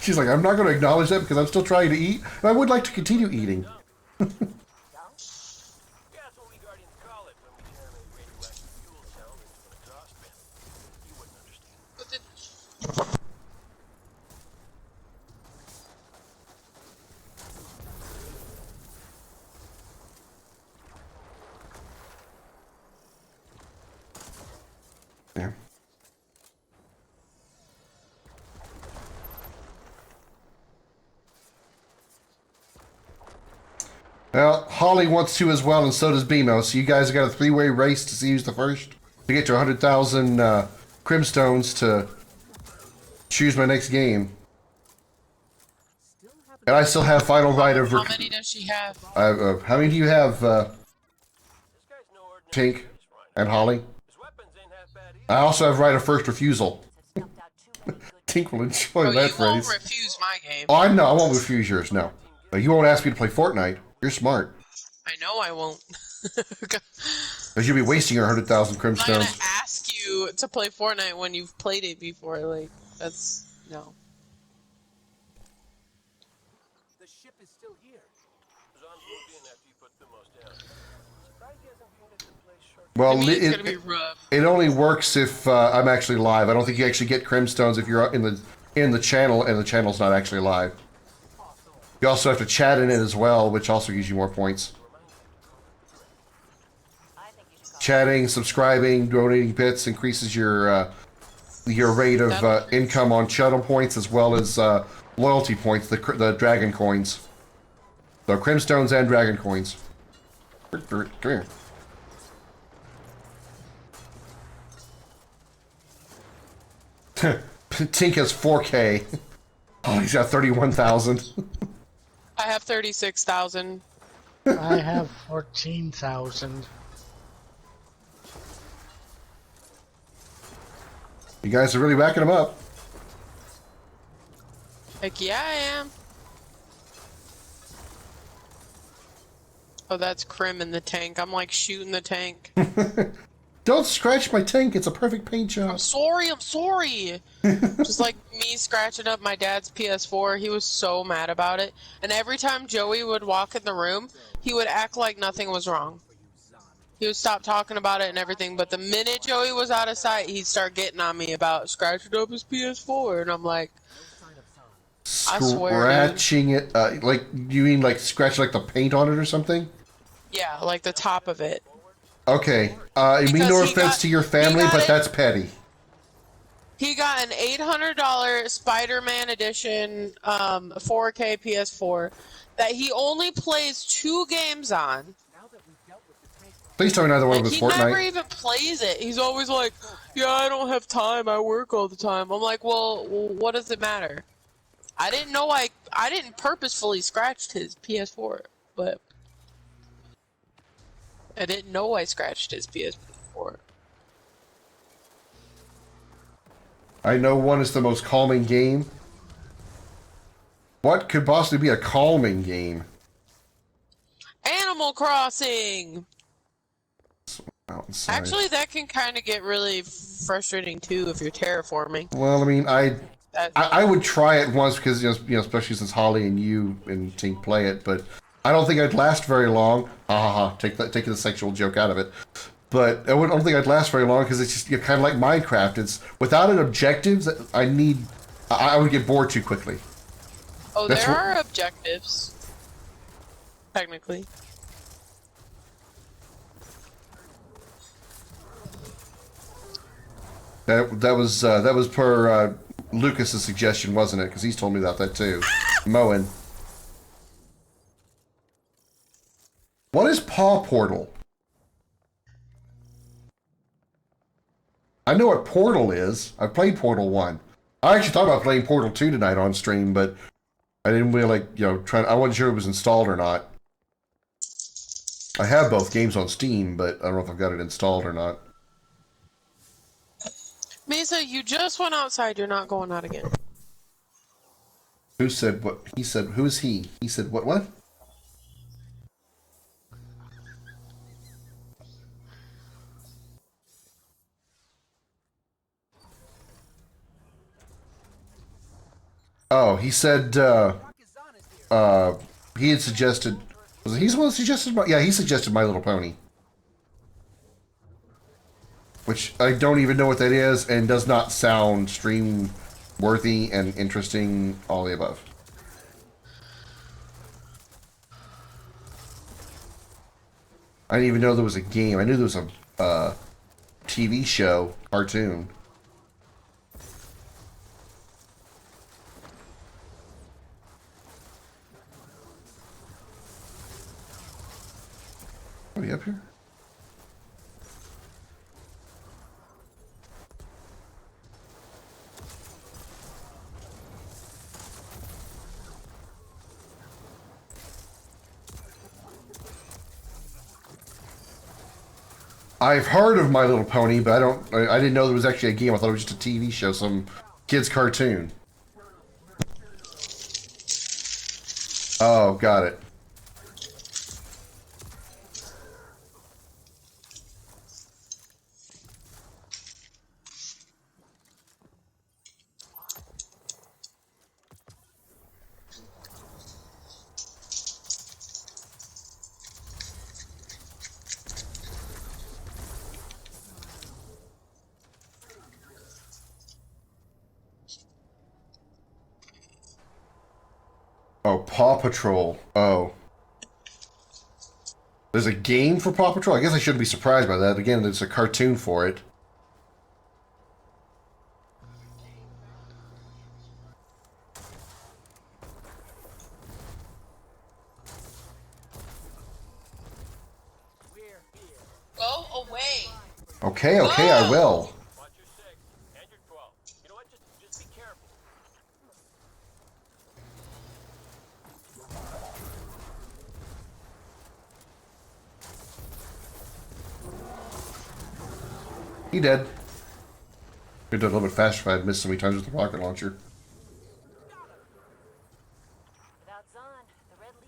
She's like, I'm not going to acknowledge that because I'm still trying to eat, and I would like to continue eating. Well, Holly wants to as well, and so does BMO. So you guys have got a three-way race to see who's the first to get to 100,000 Crimstones to choose my next game. And I still have final right of...
How many does she have?
how many do you have, Tink and Holly? I also have right of first refusal. Tink will enjoy
Oh,
that
you won't
phrase.
refuse my game.
Oh, I know. I won't refuse yours, no. But you won't ask me to play Fortnite. You're smart.
I know I won't.
Because you'll be wasting your 100,000
I'm not gonna
Crimstones.
ask you to play Fortnite when you've played it before. Like, that's... no.
The ship is still here.
Well,
To me, it's gonna be rough.
it only works if I'm actually live. I don't think you actually get Crimstones if you're in the channel and the channel's not actually live. You also have to chat in it as well, which also gives you more points. Chatting, subscribing, donating bits increases your rate of income on channel points as well as loyalty points, the dragon coins. So Crimstones and dragon coins. Come here. Tink has 4K. Oh, he's got 31,000.
I have 36,000.
I have 14,000.
You guys are really backing him up.
Like, yeah, I am. Oh, that's Krim in the tank. I'm like shooting the tank.
Don't scratch my tank. It's a perfect paint job.
I'm sorry. Just like me scratching up my dad's PS4, he was so mad about it. And every time Joey would walk in the room, he would act like nothing was wrong. He would stop talking about it and everything, but the minute Joey was out of sight, he'd start getting on me about scratching up his PS4, and I'm like, I swear,
Scratching it, like, you mean like scratch like the paint on it or something?
yeah, like the top of it.
Okay, I mean no offense to your family, but that's petty.
He got an $800 Spider-Man edition 4K PS4 that he only plays 2 games on.
Please tell me neither one of
Like,
us
he never
Fortnite.
even plays it. He's always like, yeah, I don't have time. I work all the time. I'm like, well, what does it matter? I didn't know I didn't purposefully scratch his PS4, but I didn't know I scratched his PS4.
I know one is the most calming game. What could possibly be a calming game?
Animal Crossing!
Outside.
Actually, that can kind of get really frustrating too if you're terraforming.
Well, I mean, I would try it once because you know, especially since Holly and you and Tink play it, but I don't think I'd last very long. Ha ha ha! Take the sexual joke out of it. But I don't think I'd last very long because it's just kind of like Minecraft. It's without an objectives. I would get bored too quickly.
Oh, there are objectives. Technically.
That was per Lucas's suggestion, wasn't it? Because he's told me about that too. Moen. What is Paw Portal? I know what Portal is. I played Portal 1. I actually thought about playing Portal 2 tonight on stream, but I didn't really I wasn't sure it was installed or not. I have both games on Steam, but I don't know if I've got it installed or not.
Misa, you just went outside. You're not going out again.
Who said what? He said, who is he? He said, what? Oh, he said, he had suggested, was he the one that suggested, yeah, he suggested My Little Pony. Which I don't even know what that is and does not sound stream worthy and interesting, all the above. I didn't even know there was a game. I knew there was a TV show, cartoon. be up here? I've heard of My Little Pony, but I didn't know there was actually a game. I thought it was just a TV show, some kid's cartoon. Oh, got it. Oh, Paw Patrol. Oh. There's a game for Paw Patrol? I guess I shouldn't be surprised by that. Again, there's a cartoon for it.
Go away.
Okay, okay, I will.
Watch your 6 and your 12. You know what? Just be careful.
He dead. Could do it a little bit faster if I had missed so many times with the rocket launcher.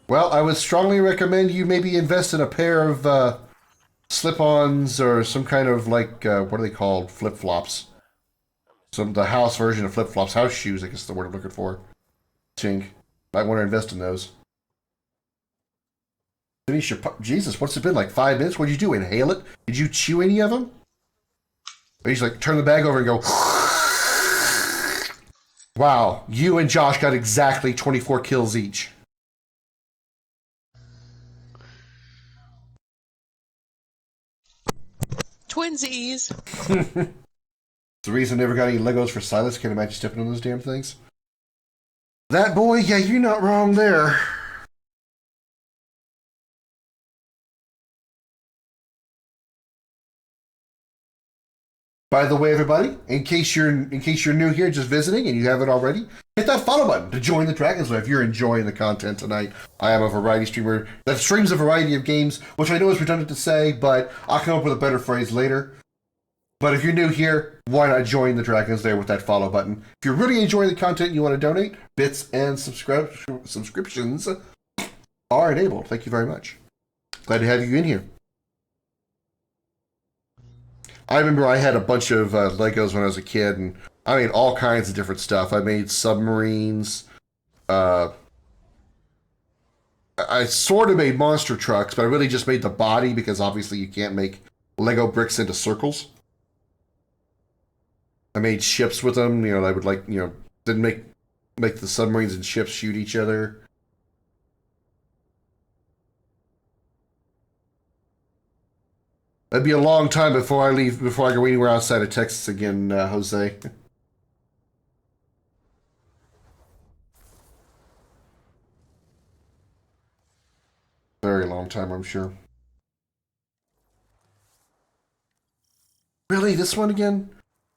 Well, I would strongly recommend you maybe invest in a pair of slip-ons or some kind of like what are they called? Flip-flops. The house version of flip-flops, house shoes, I guess is the word I'm looking for. Tink. Might want to invest in those. Finish your Jesus, what's it been like 5 minutes? What'd you do? Inhale it? Did you chew any of them? Or you just like turn the bag over and go. Wow, you and Josh got exactly 24 kills each.
Twinsies.
The reason I never got any Legos for Silas. Can't imagine stepping on those damn things. That boy, yeah, you're not wrong there. By the way, everybody, in case you're new here, just visiting, and you haven't already, hit that follow button to join the Dragon's Lair if you're enjoying the content tonight. I am a variety streamer that streams a variety of games, which I know is redundant to say, but I'll come up with a better phrase later. But if you're new here, why not join the Dragon's Lair with that follow button? If you're really enjoying the content and you want to donate, bits and subscriptions are enabled. Thank you very much. Glad to have you in here. I remember I had a bunch of Legos when I was a kid, and I made all kinds of different stuff. I made submarines. I sort of made monster trucks, but I really just made the body because obviously you can't make Lego bricks into circles. I made ships with them. I would didn't make the submarines and ships shoot each other. It'd be a long time before I go anywhere outside of Texas again, Jose. Very long time, I'm sure. Really? This one again?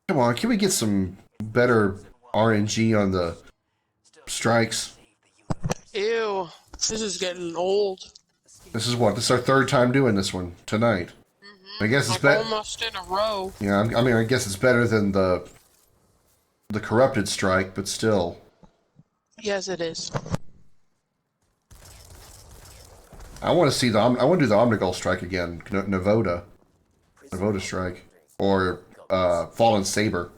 Come on, can we get some better RNG on the strikes?
Ew. This is getting old.
This is what? This is our third time doing this one tonight. I guess it's better.
Almost in a row.
Yeah, I mean, I guess it's better than the corrupted strike, but still.
Yes, it is.
I want to see I want to do the Omnigul strike again. Nevada strike, or Fallen Saber,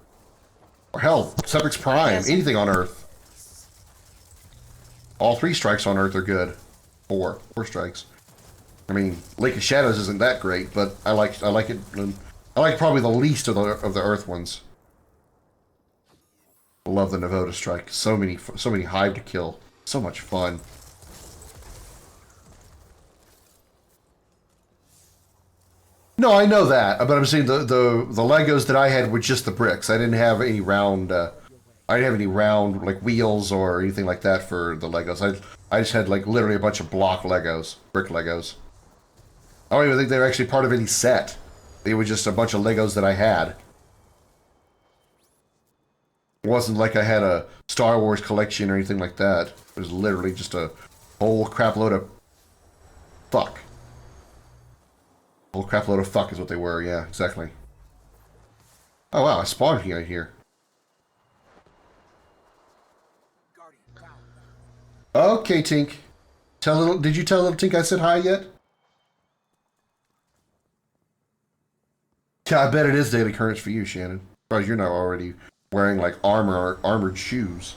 or hell, Sepix Prime. Anything on Earth. All 3 strikes on Earth are good. 4 strikes. I mean, Lake of Shadows isn't that great, but I like it. I like probably the least of the Earth ones. I love the Nevada strike. So many hive to kill. So much fun. No, I know that, but I'm saying the Legos that I had were just the bricks. I didn't have any round. I didn't have any round like wheels or anything like that for the Legos. I just had like literally a bunch of block Legos, brick Legos. I don't even think they were actually part of any set. They were just a bunch of Legos that I had. It wasn't like I had a Star Wars collection or anything like that. It was literally just a whole crap load of fuck. Whole crap load of fuck is what they were, yeah, exactly. Oh wow, I spawned here. Okay, Tink. Did you tell little Tink I said hi yet? Yeah, I bet it is daily occurrence for you, Shannon. Because you're not already wearing like armored shoes.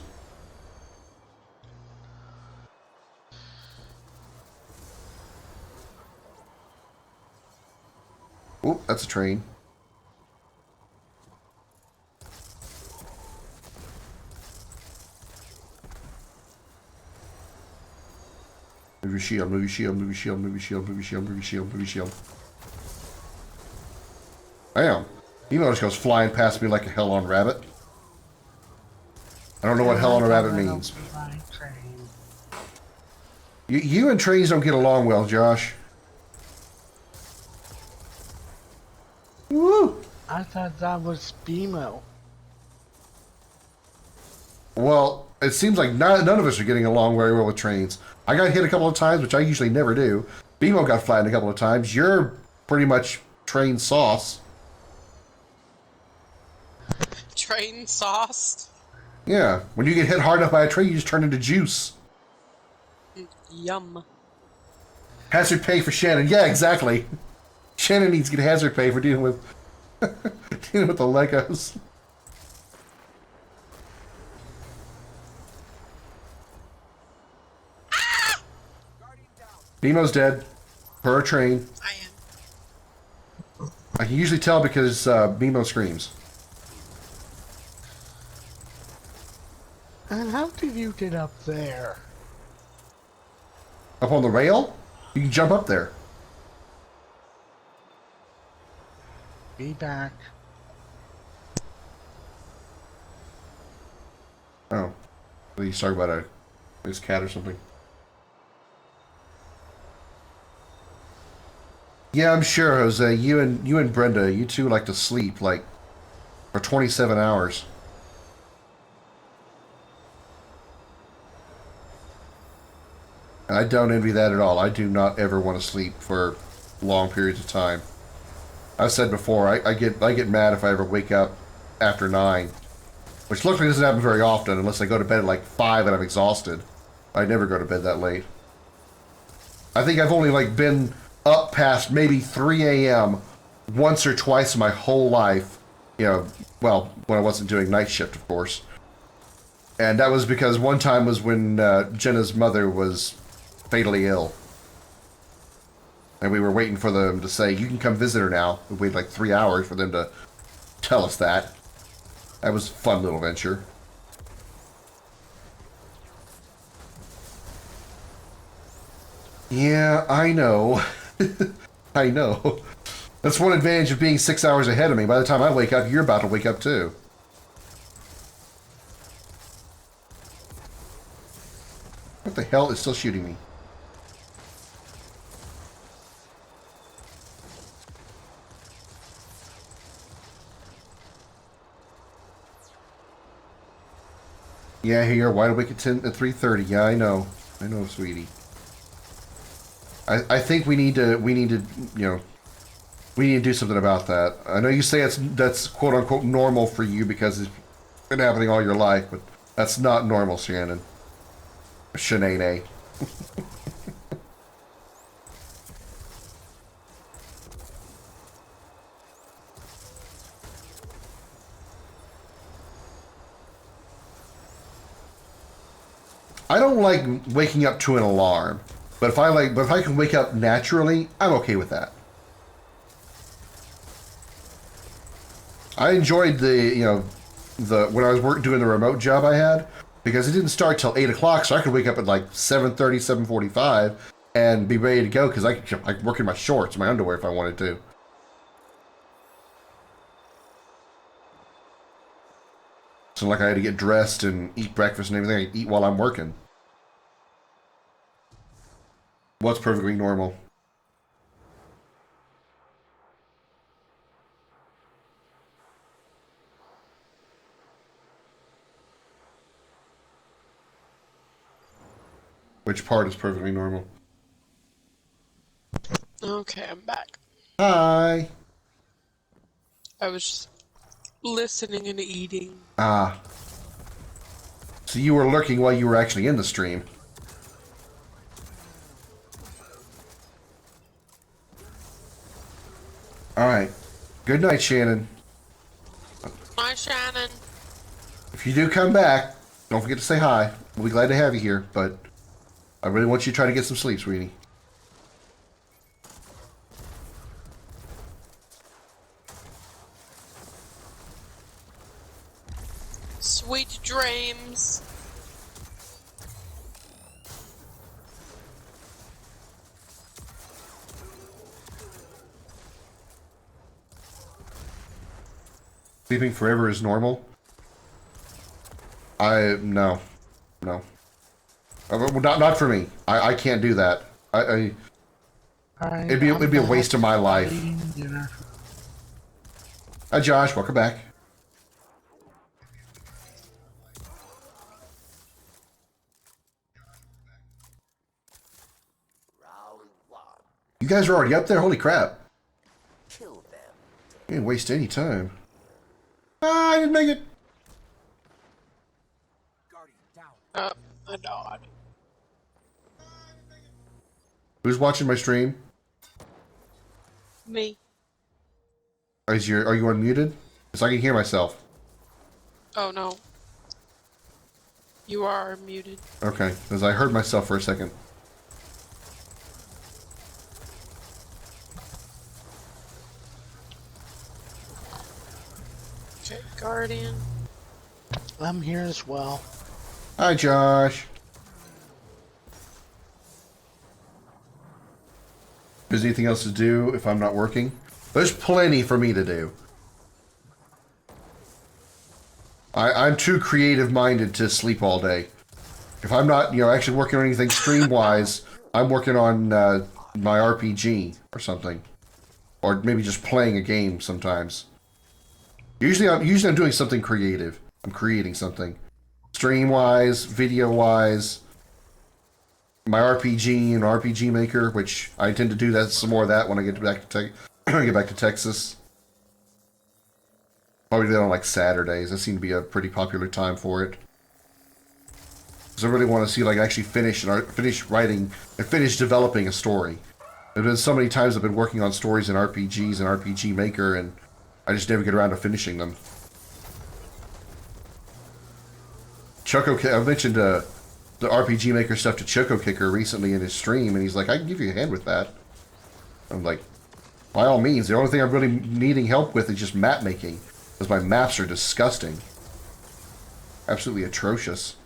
Oh, that's a train. Move your shield, move your shield, move your shield, move your shield, move your shield, move your shield, move your shield. Bam! Emo just goes flying past me like a hell-on rabbit. I don't know what hell on a rabbit means. You and trains don't get along well, Josh. Woo!
I thought that was BMO.
Well, it seems like none of us are getting along very well with trains. I got hit a couple of times, which I usually never do. BMO got flattened a couple of times. You're pretty much train sauce.
Train sauce?
Yeah, when you get hit hard enough by a train, you just turn into juice.
Yum.
Hazard pay for Shannon. Yeah, exactly. Shannon needs to get hazard pay for dealing with dealing with the Legos. Nemo's dead. Per train.
I am.
I can usually tell because Nemo screams.
And how did you get up there?
Up on the rail? You can jump up there.
Be back.
Oh. He's talking about his cat or something. Yeah, I'm sure, Jose. You and Brenda, you two like to sleep like for 27 hours. And I don't envy that at all. I do not ever want to sleep for long periods of time. I've said before, I get mad if I ever wake up after 9. Which luckily doesn't happen very often unless I go to bed at like 5 and I'm exhausted. I never go to bed that late. I think I've only like been up past maybe 3 a.m. once or twice in my whole life. You know, well, when I wasn't doing night shift, of course. And that was because one time was when Jenna's mother was fatally ill. And we were waiting for them to say, you can come visit her now. We waited like 3 hours for them to tell us that. That was a fun little venture. Yeah, I know. I know. That's one advantage of being 6 hours ahead of me. By the time I wake up, you're about to wake up too. What the hell is still shooting me? Yeah, here you're wide awake at 3:30. Yeah, I know. I know, sweetie. I think we need to you know, we need to do something about that. I know you say that's quote unquote normal for you because it's been happening all your life, but that's not normal, Shannon. Shanae. I don't like waking up to an alarm, but if I can wake up naturally, I'm okay with that. I enjoyed when I was doing the remote job I had, because it didn't start till 8 o'clock, so I could wake up at like 7:30, 7:45 and be ready to go because I could work in my shorts, my underwear if I wanted to. So like I had to get dressed and eat breakfast and everything. I eat while I'm working. What's perfectly normal? Which part is perfectly normal?
Okay, I'm back.
Hi.
I was just listening and eating.
Ah. So you were lurking while you were actually in the stream. Alright. Good night, Shannon.
Hi, Shannon.
If you do come back, don't forget to say hi. We'll be glad to have you here, but I really want you to try to get some sleep, sweetie.
Sweet dreams.
Sleeping forever is normal? No. No. Well, not for me. I can't do that. It'd be a waste of my life. Hi, Josh. Welcome back.
Round one.
You guys are already up there? Holy crap.
Kill them.
You didn't waste any time. Ah, I didn't make it.
Guardian down.
I died.
Who's watching my stream?
Me.
Are you unmuted? Because I can hear myself.
Oh no. You are muted.
Okay, because I heard myself for a second.
Okay, Guardian.
I'm here as well.
Hi, Josh. There's anything else to do if I'm not working? There's plenty for me to do. I'm too creative-minded to sleep all day. If I'm not, actually working on anything stream-wise, I'm working on my RPG or something. Or maybe just playing a game sometimes. Usually I'm doing something creative. I'm creating something. Stream-wise, video-wise. My RPG and RPG Maker, which I intend to do that some more of that when I get back to Texas. Probably do that on like Saturdays. That seems to be a pretty popular time for it. Because I really want to see like actually finish writing and finish developing a story. There's been so many times I've been working on stories in RPGs and RPG Maker, and I just never get around to finishing them. I mentioned the RPG Maker stuff to Choco Kicker recently in his stream, and he's like, I can give you a hand with that. I'm like, by all means. The only thing I'm really needing help with is just map making, because my maps are disgusting. Absolutely atrocious.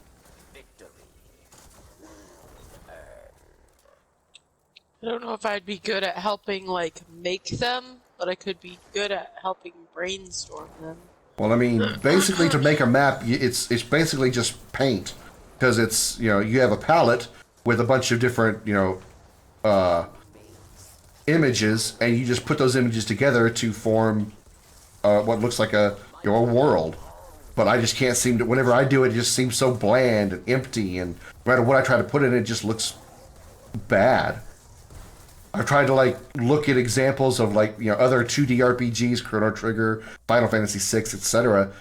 I don't know if I'd be good at helping, like, make them, but I could be good at helping brainstorm them.
Well, I mean, basically to make a map, it's basically just paint. Because it's, you have a palette with a bunch of different, images, and you just put those images together to form what looks like a world. But I just can't seem to, whenever I do it, it just seems so bland and empty, and no matter what I try to put in it, just looks bad. I've tried to, like, look at examples of, like, other 2D RPGs, Chrono Trigger, Final Fantasy VI, etc.,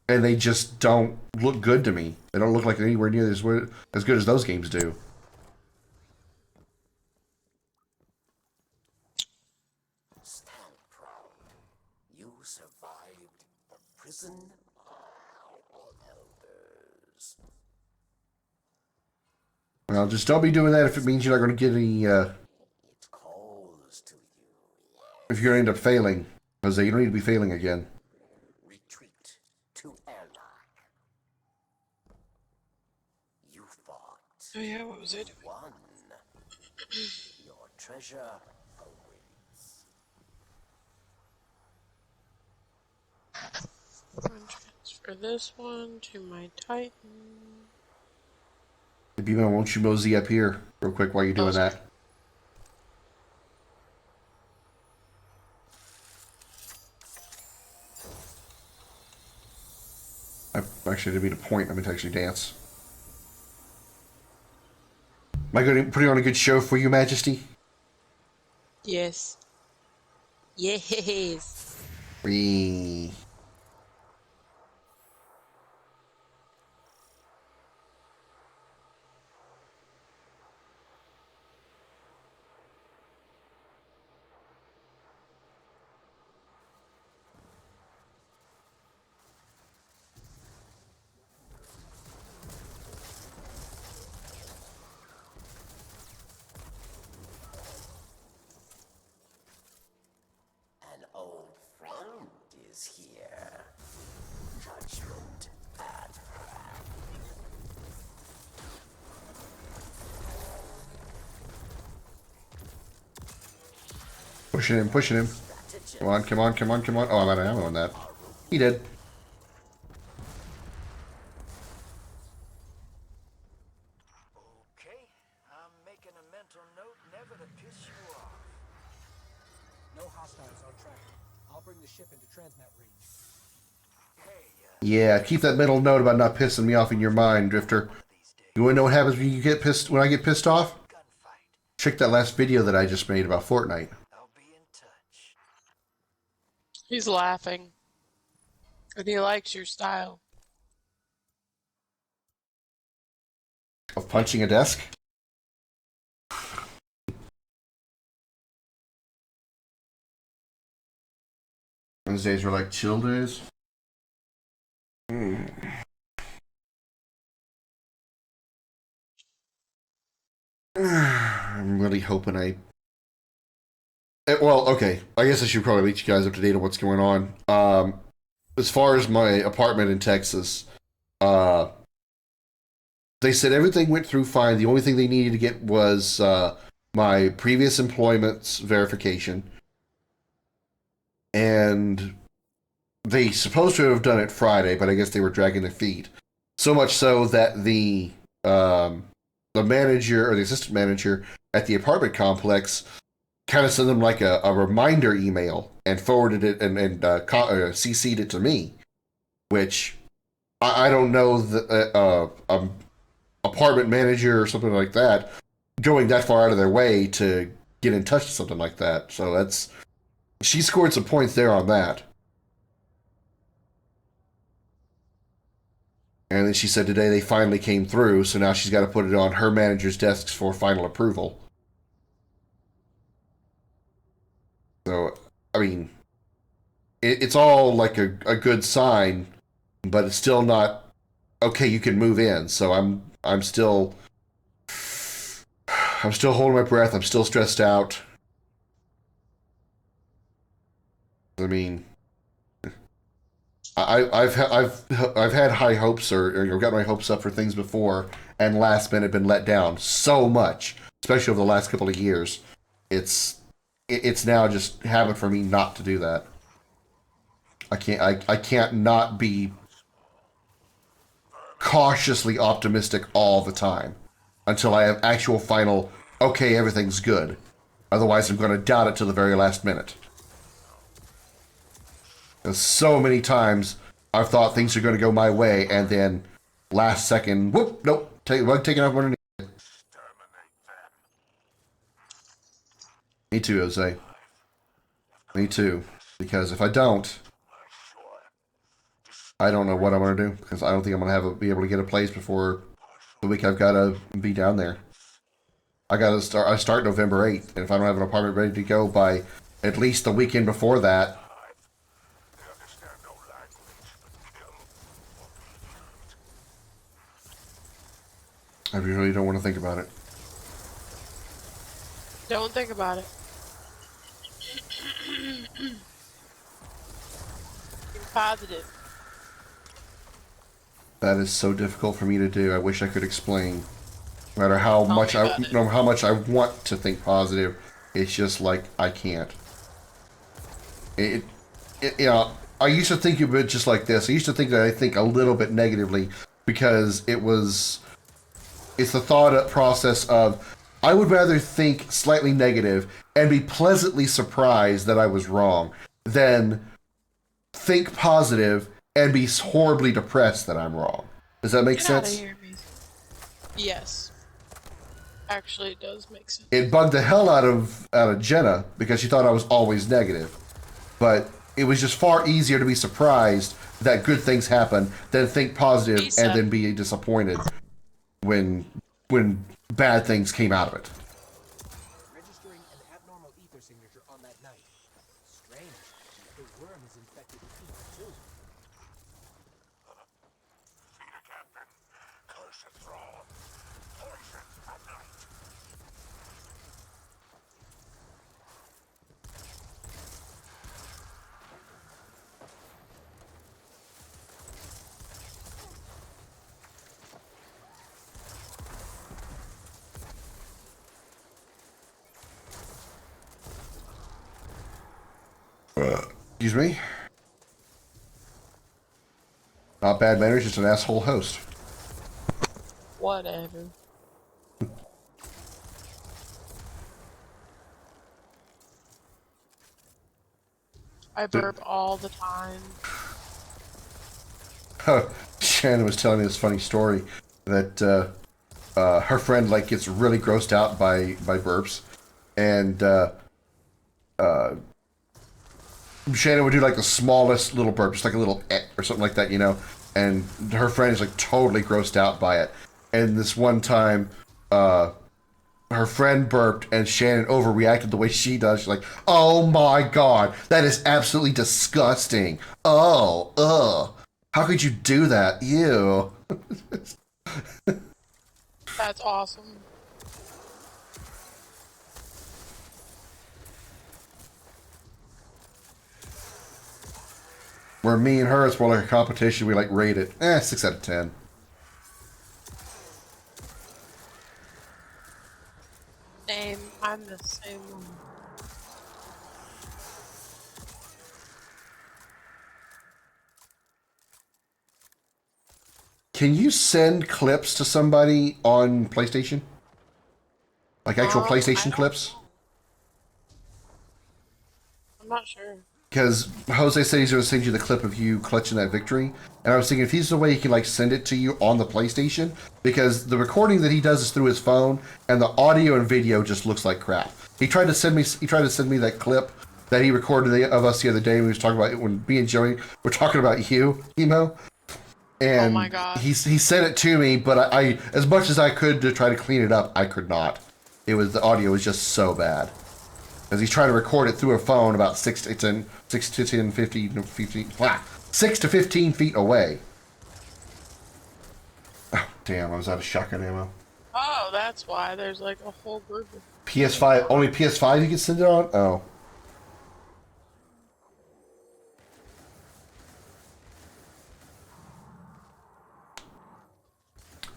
and they just don't look good to me. They don't look like they're anywhere near as good as those games do.
Stand proud. You survived the prison of elders.
Well, just don't be doing that if it means you're not going to get any,
It calls to you.
if you're going to end up failing. Because you don't need to be failing again.
Retreat to airlock. You fought.
Oh yeah, what was it?
Won. Your treasure awaits.
Transfer this one to my Titan.
Bima, won't you mosey up here real quick while you're doing that? I actually didn't mean to point, I meant to actually dance. Am I going to put on a good show for you, Majesty?
Yes. Yes.
Wee.
An old friend is here. Judgment and wrath.
Pushing him, pushing him. Come on, come on, come on, come on. Oh, I'm out of ammo on that. He did.
Okay, I'm making a mental note never to piss you off.
No hostiles on track. I'll bring the ship into transmat range.
Hey,
Yeah, keep that mental note about not pissing me off in your mind, Drifter. You wanna know what happens when you get pissed? When I get pissed off?
gunfight.
Check that last video that I just made about Fortnite.
I'll be in touch.
He's laughing. And he likes your style.
Of punching a desk? Wednesdays were like chill days. I'm really hoping well, okay. I guess I should probably let you guys up to date on what's going on. As far as my apartment in Texas, they said everything went through fine. The only thing they needed to get was my previous employment's verification. And they supposed to have done it Friday, but I guess they were dragging their feet. So much so that the manager or the assistant manager at the apartment complex kind of sent them like a reminder email and forwarded it and CC'd it to me, which I don't know the apartment manager or something like that going that far out of their way to get in touch with something like that. So she scored some points there on that. And then she said today they finally came through, so now she's got to put it on her manager's desks for final approval. So, I mean, it's all like a good sign, but it's still not okay. You can move in. So I'm still holding my breath. I'm still stressed out. I mean, I've had high hopes or got my hopes up for things before, and last minute been let down so much, especially over the last couple of years. It's now just habit for me not to do that. I can't not be cautiously optimistic all the time until I have actual final, okay, everything's good. Otherwise, I'm going to doubt it till the very last minute. And so many times I've thought things are going to go my way, and then last second, whoop, nope, taking off underneath. Me too, Jose. Me too. Because if I don't, I don't know what I'm going to do. Because I don't think I'm going to be able to get a place before the week I've got to be down there. I start November 8th. And if I don't have an apartment ready to go by at least the weekend before that, I really don't want to think about it.
Don't think about it. Be positive.
That is so difficult for me to do. I wish I could explain. No matter how much I want to think positive, it's just like I can't. You know, I used to think of it just like this. I used to think that I think a little bit negatively because it's the thought process of I would rather think slightly negative and be pleasantly surprised that I was wrong than think positive and be horribly depressed that I'm wrong. Does that make sense?
Get out of here, Mason. Yes. Actually, it does make sense.
It bugged the hell out of Jenna because she thought I was always negative. But it was just far easier to be surprised that good things happen than think positive
Lisa.
and then be disappointed when bad things came out of it.
Registering an abnormal ether signature on that night. Strange. The worm is infected with ether too.
Captain. Cursed thrall. Poison at night.
Excuse me? Not bad manners, just an asshole host.
Whatever. I burp all the time.
Shannon was telling me this funny story that her friend like gets really grossed out by burps, and Shannon would do like the smallest little burp, just like a little or something like that, you know. And her friend is like totally grossed out by it. And this one time, her friend burped and Shannon overreacted the way she does. She's like, "Oh my god, that is absolutely disgusting. Oh, ugh. How could you do that? Ew."
That's awesome.
Where me and her, it's more like a competition. We like rate it. 6 out of 10.
Same. I'm the same one.
Can you send clips to somebody on PlayStation? Like actual PlayStation clips?
I'm not sure.
Because Jose said he's going to send you the clip of you clutching that victory. And I was thinking if he's the way he can like send it to you on the PlayStation, because the recording that he does is through his phone and the audio and video just looks like crap. He tried to send me that clip that he recorded of us the other day when he was talking about when me and Joey were talking about you, Emo. And
oh my God.
he sent it to me, but I as much as I could to try to clean it up, I could not. The audio was just so bad. Because he's trying to record it through a phone about 6 to 10, 15 feet away. Oh, damn, I was out of shotgun ammo.
Oh, that's why there's like a whole group of...
PS5, only PS5 you can send it on? Oh.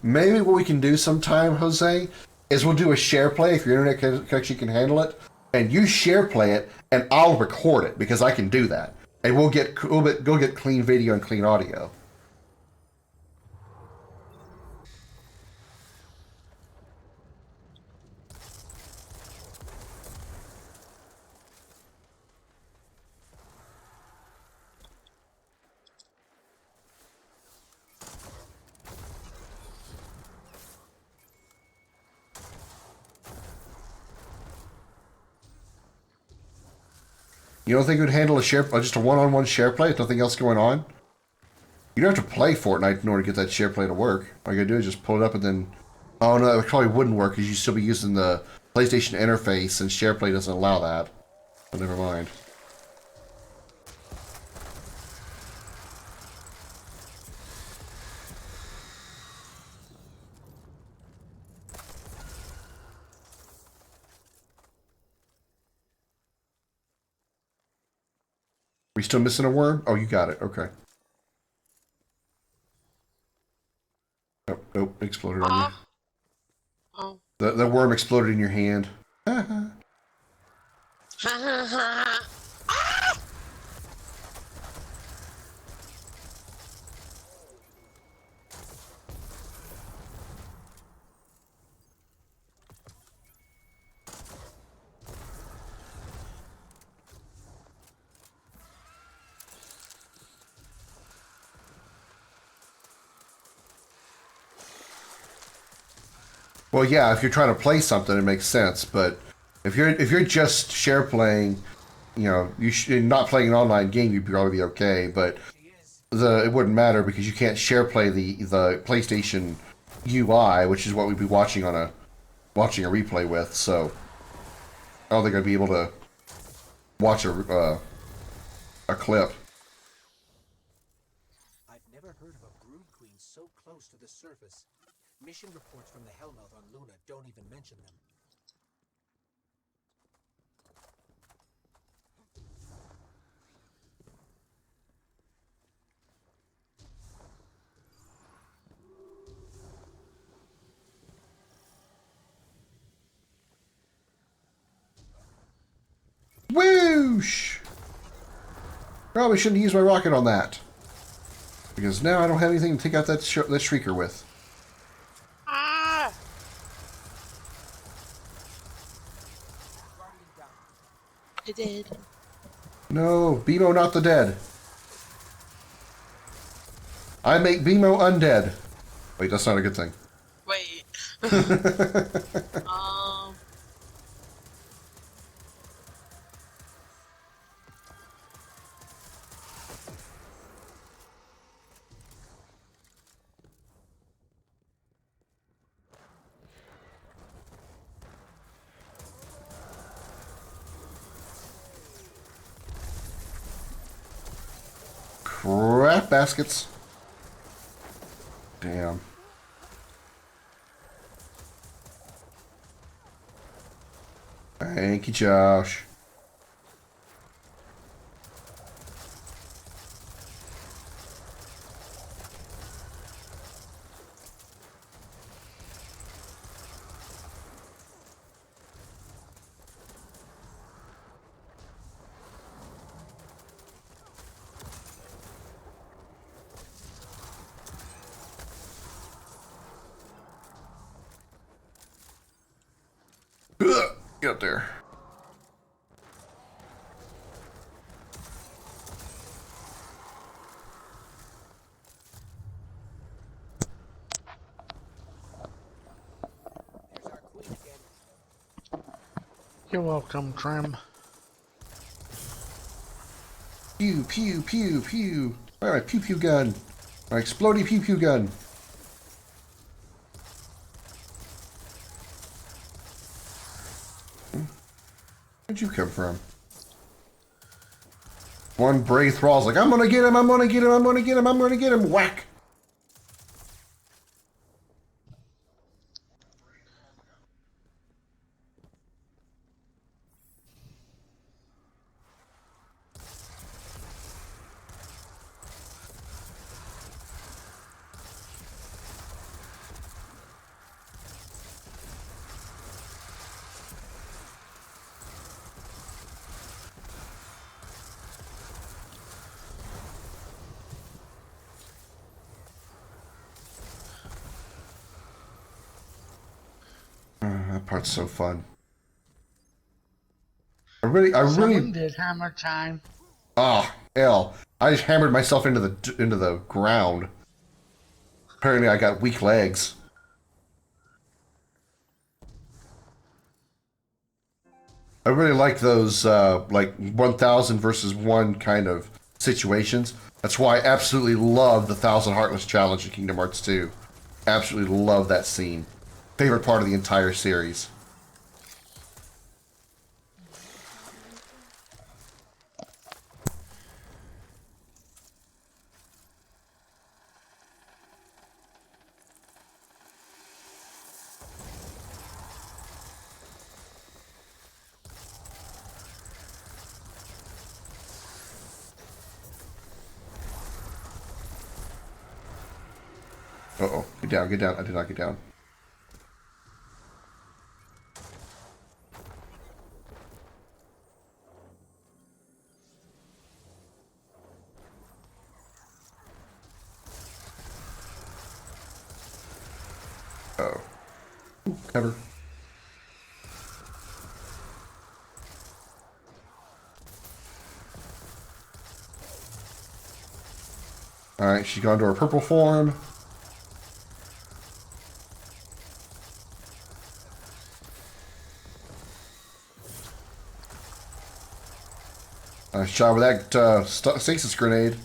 Maybe what we can do sometime, Jose, is we'll do a share play if your internet connection can handle it. And you share play it, and I'll record it because I can do that, and we'll get clean video and clean audio. You don't think it would handle just a one-on-one share play with nothing else going on? You don't have to play Fortnite in order to get that share play to work. All you gotta do is just pull it up and then... Oh no, it probably wouldn't work because you'd still be using the PlayStation interface and share play doesn't allow that. But never mind. We still missing a worm? Oh, you got it. Okay. Oh, nope. It exploded on you.
Oh.
The worm exploded in your hand.
Ha ha ha.
Well, yeah, if you're trying to play something, it makes sense. But if you're just share playing, you know, not playing an online game, you'd probably be okay. But it wouldn't matter because you can't share play the PlayStation UI, which is what we'd be watching a replay with. So I don't think I'd be able to watch a clip.
I've never heard of a brood queen so close to the surface. Mission reports from the Hellmouth on Luna don't even mention them.
Whoosh! Probably shouldn't use my rocket on that. Because now I don't have anything to take out that shrieker with.
Ah! I did.
No, BMO not the dead. I make BMO undead. Wait, that's not a good thing.
Wait.
Crap baskets. Damn. Thank you, Josh. Ugh, get up there.
There's our queen again.
You're welcome, Trim.
Pew, pew, pew, pew. Alright, pew pew gun. My explodey pew pew gun. Where'd you come from? One brave thrall's like, I'm gonna get him, I'm gonna get him, I'm gonna get him, I'm gonna get him. Whack! That part's so fun.
Someone did hammer time.
Ah, hell. I just hammered myself into the ground. Apparently I got weak legs. I really like those like 1000 versus 1 kind of situations. That's why I absolutely love the 1000 Heartless Challenge in Kingdom Hearts 2. Absolutely love that scene. Favorite part of the entire series. Uh-oh. Get down, get down. I did not get down. Oh. Ooh, cover. Alright, she's gone to her purple form. Nice shot with that stasis grenade.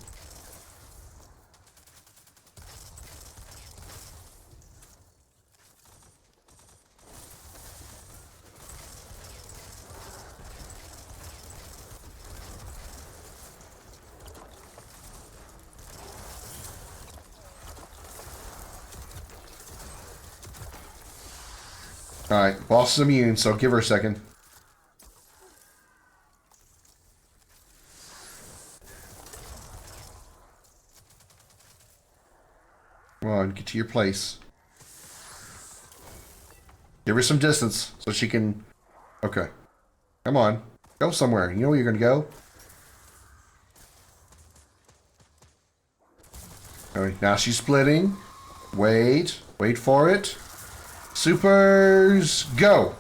Alright, boss is immune, so give her a second. Come on, get to your place. Give her some distance so she can... Okay. Come on. Go somewhere. You know where you're gonna go? Alright, now she's splitting. Wait. Wait for it. Supers, go!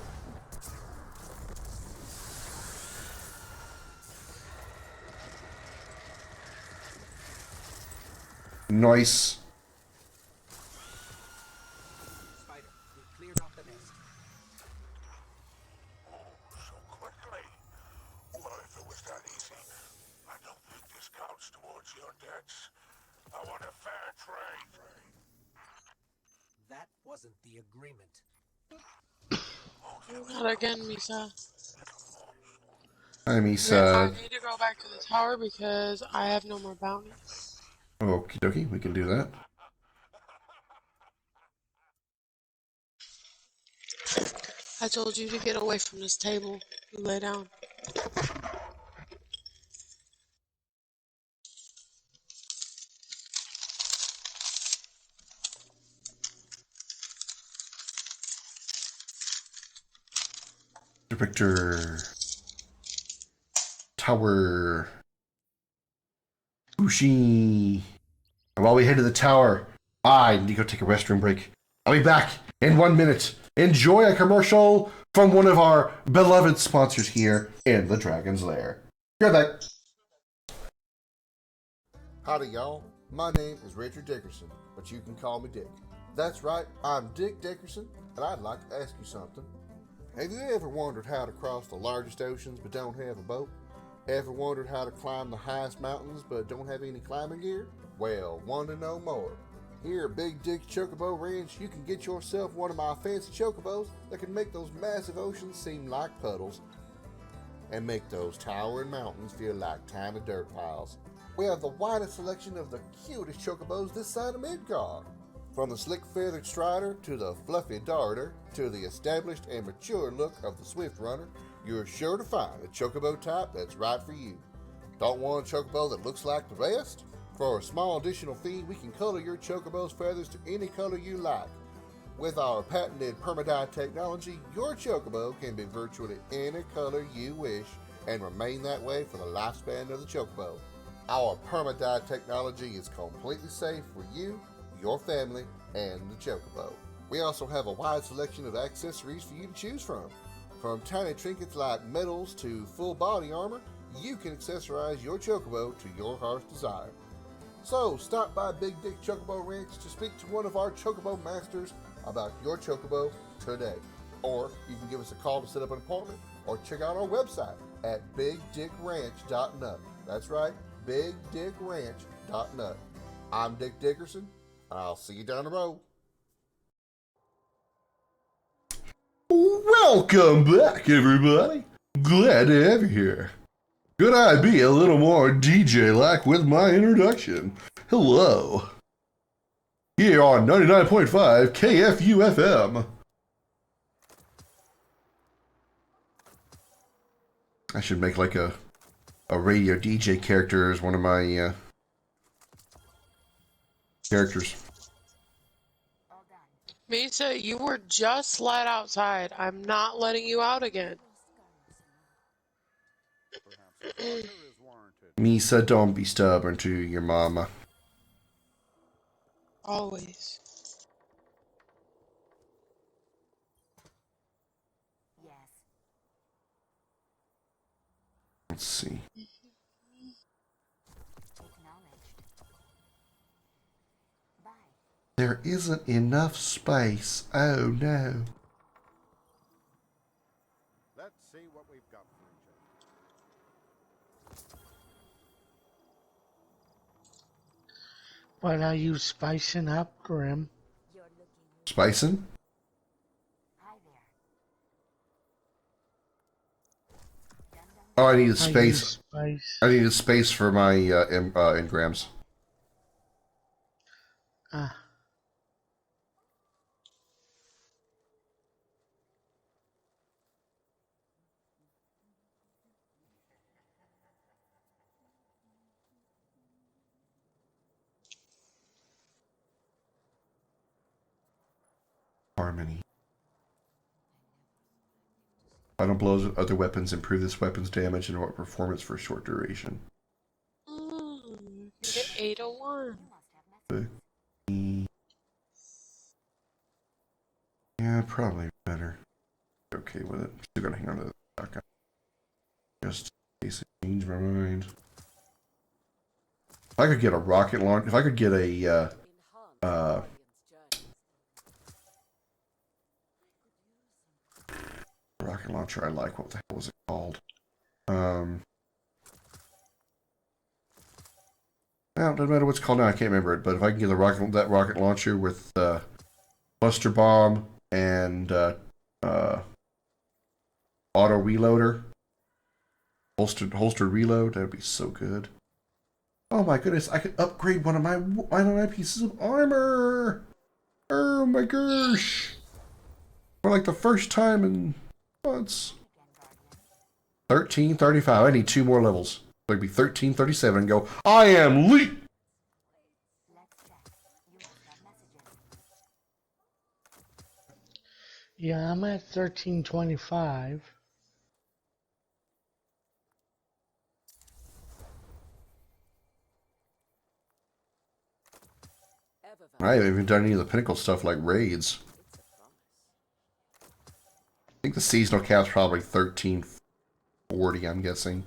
Nice.
Spider, we cleared off the nest.
So quickly. Well, if it was that easy, I don't think this counts towards your debts. I want a fair trade.
That wasn't the agreement.
Not again, Misa.
Hi,
I
Misa.
need to go back to the tower because I have no more bounties.
Okie dokie, we can do that.
I told you to get away from this table. You lay down.
Victor. Tower. Bushi. And while we head to the tower, I need to go take a restroom break. I'll be back in 1 minute. Enjoy a commercial from one of our beloved sponsors here in the Dragon's Lair. You're back. Howdy, y'all. My name is Richard Dickerson, but you can call me Dick. That's right, I'm Dick Dickerson, and I'd like to ask you something. Have you ever wondered how to cross the largest oceans but don't have a boat? Ever wondered how to climb the highest mountains but don't have any climbing gear? Well, want to know more? Here at Big Dick's Chocobo Ranch, you can get yourself one of my fancy chocobos that can make those massive oceans seem like puddles and make those towering mountains feel like tiny dirt piles. We have the widest selection of the cutest chocobos this side of Midgard. From the slick feathered strider to the fluffy darter to the established and mature look of the swift runner, you're sure to find a chocobo type that's right for you. Don't want a chocobo that looks like the rest? For a small additional fee, we can color your chocobo's feathers to any color you like. With our patented permadye technology, your chocobo can be virtually any color you wish and remain that way for the lifespan of the chocobo. Our permadye technology is completely safe for you, your family, and the chocobo. We also have a wide selection of accessories for you to choose from. From tiny trinkets like medals to full body armor, you can accessorize your chocobo to your heart's desire. So stop by Big Dick Chocobo Ranch to speak to one of our chocobo masters about your chocobo today. Or you can give us a call to set up an appointment or check out our website at bigdickranch.nut. That's right, bigdickranch.nut. I'm Dick Dickerson, and I'll see you down the road. Welcome back, everybody. Glad to have you here. Could I be a little more DJ-like with my introduction? Hello. Here on 99.5 KFU-FM. I should make like a radio DJ character as one of my characters.
Misa, you were just let outside. I'm not letting you out again.
Misa, don't be stubborn to your mama.
Always.
Let's see. There isn't enough space. Oh no.
Let's see what we've got for each other.
What are you spicing up, Grim?
Spicing? Oh, I need a space. I need a space for my engrams.
Ah.
Harmony. Final blows of other weapons improve this weapon's damage and what performance for a short duration.
Get 801.
Yeah, probably better. Okay with it. Still gonna hang on to the shotgun. Just in case I change my mind. If I could get a rocket launch, if I could get a rocket launcher I like, what the hell was it called? Well, it doesn't matter what it's called now, I can't remember it, but if I can get that rocket launcher with Buster Bomb and auto reloader, holstered reload, that would be so good. Oh my goodness, I could upgrade one of my pieces of armor. Oh my gosh. For like the first time in months. 1335. I need 2 more levels. So it'd be 1337 and go, I am Lee!
Yeah, I'm at 1325.
I haven't even done any of the pinnacle stuff like raids. I think the seasonal cap's probably 1340, I'm guessing.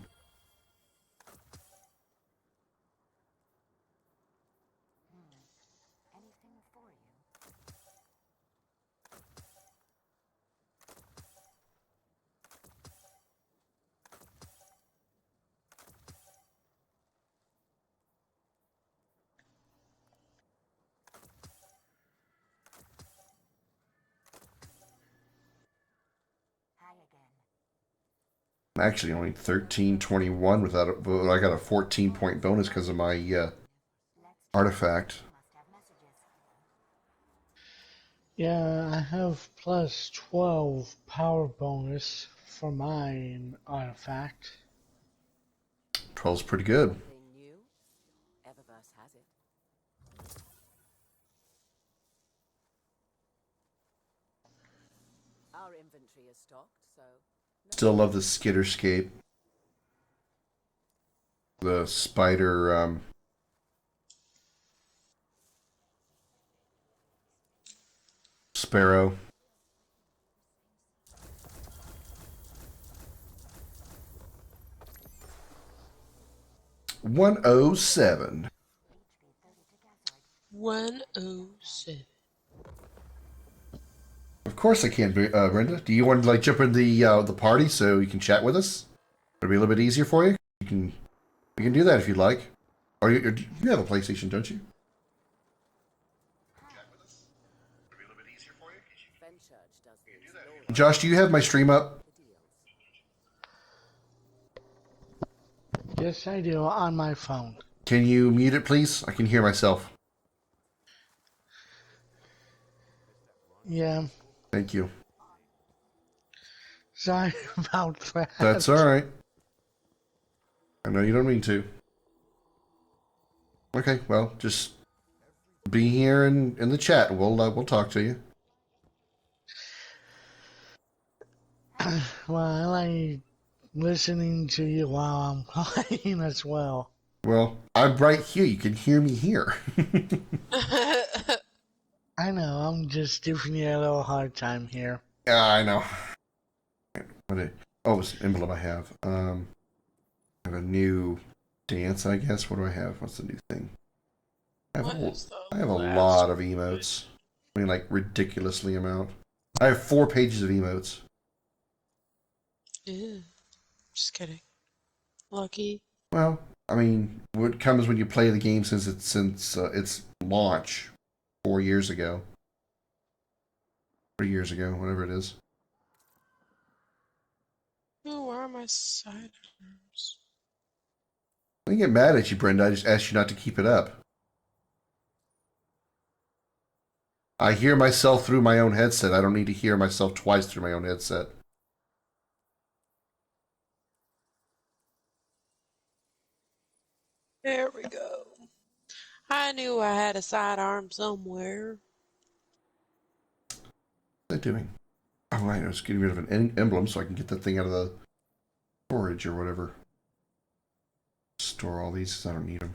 Actually, only 1321 without it, but I got a 14-point bonus because of my artifact.
Yeah, I have plus 12 power bonus for my artifact.
12's pretty good.
Our inventory is stocked, so
Still love the skitterscape. The spider, sparrow. $107.
107.
Of course I can, Brenda. Do you want to like jump in the party so you can chat with us? It'll be a little bit easier for you. We can do that if you'd like. Or you have a PlayStation, don't you? Josh, do you have my stream up?
Yes, I do, on my phone.
Can you mute it, please? I can hear myself.
Yeah.
Thank you.
Sorry about that.
That's alright. I know you don't mean to. Okay, well, just be here in the chat. We'll talk to you.
Well, I like listening to you while I'm playing as well.
Well, I'm right here. You can hear me here.
I know, I'm just giving you a little hard time here.
Yeah, I know. It's an emblem I have. I have a new dance, I guess. What do I have? What's the new thing? I have a lot of emotes. I mean, like, ridiculously amount. I have 4 pages of emotes.
Ew. Just kidding. Lucky.
Well, I mean, what comes when you play the game since its launch 4 years ago, 3 years ago, whatever it is.
Oh, where are my sidearms?
I didn't get mad at you, Brenda. I just asked you not to keep it up. I hear myself through my own headset. I don't need to hear myself twice through my own headset.
There we go. I knew I had a sidearm somewhere.
What's that doing? Oh, right. I was getting rid of an emblem so I can get that thing out of the storage or whatever. Store all these because I don't need them.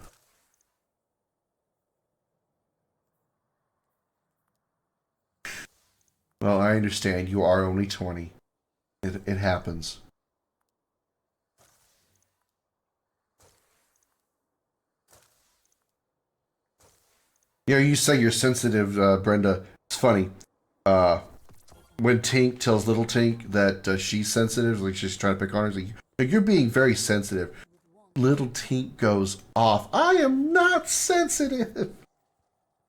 Well, I understand. You are only 20. It happens. You know, you say you're sensitive, Brenda. It's funny. When Tink tells little Tink that she's sensitive, like she's trying to pick on her, like, you're being very sensitive. Little Tink goes off. I am not sensitive.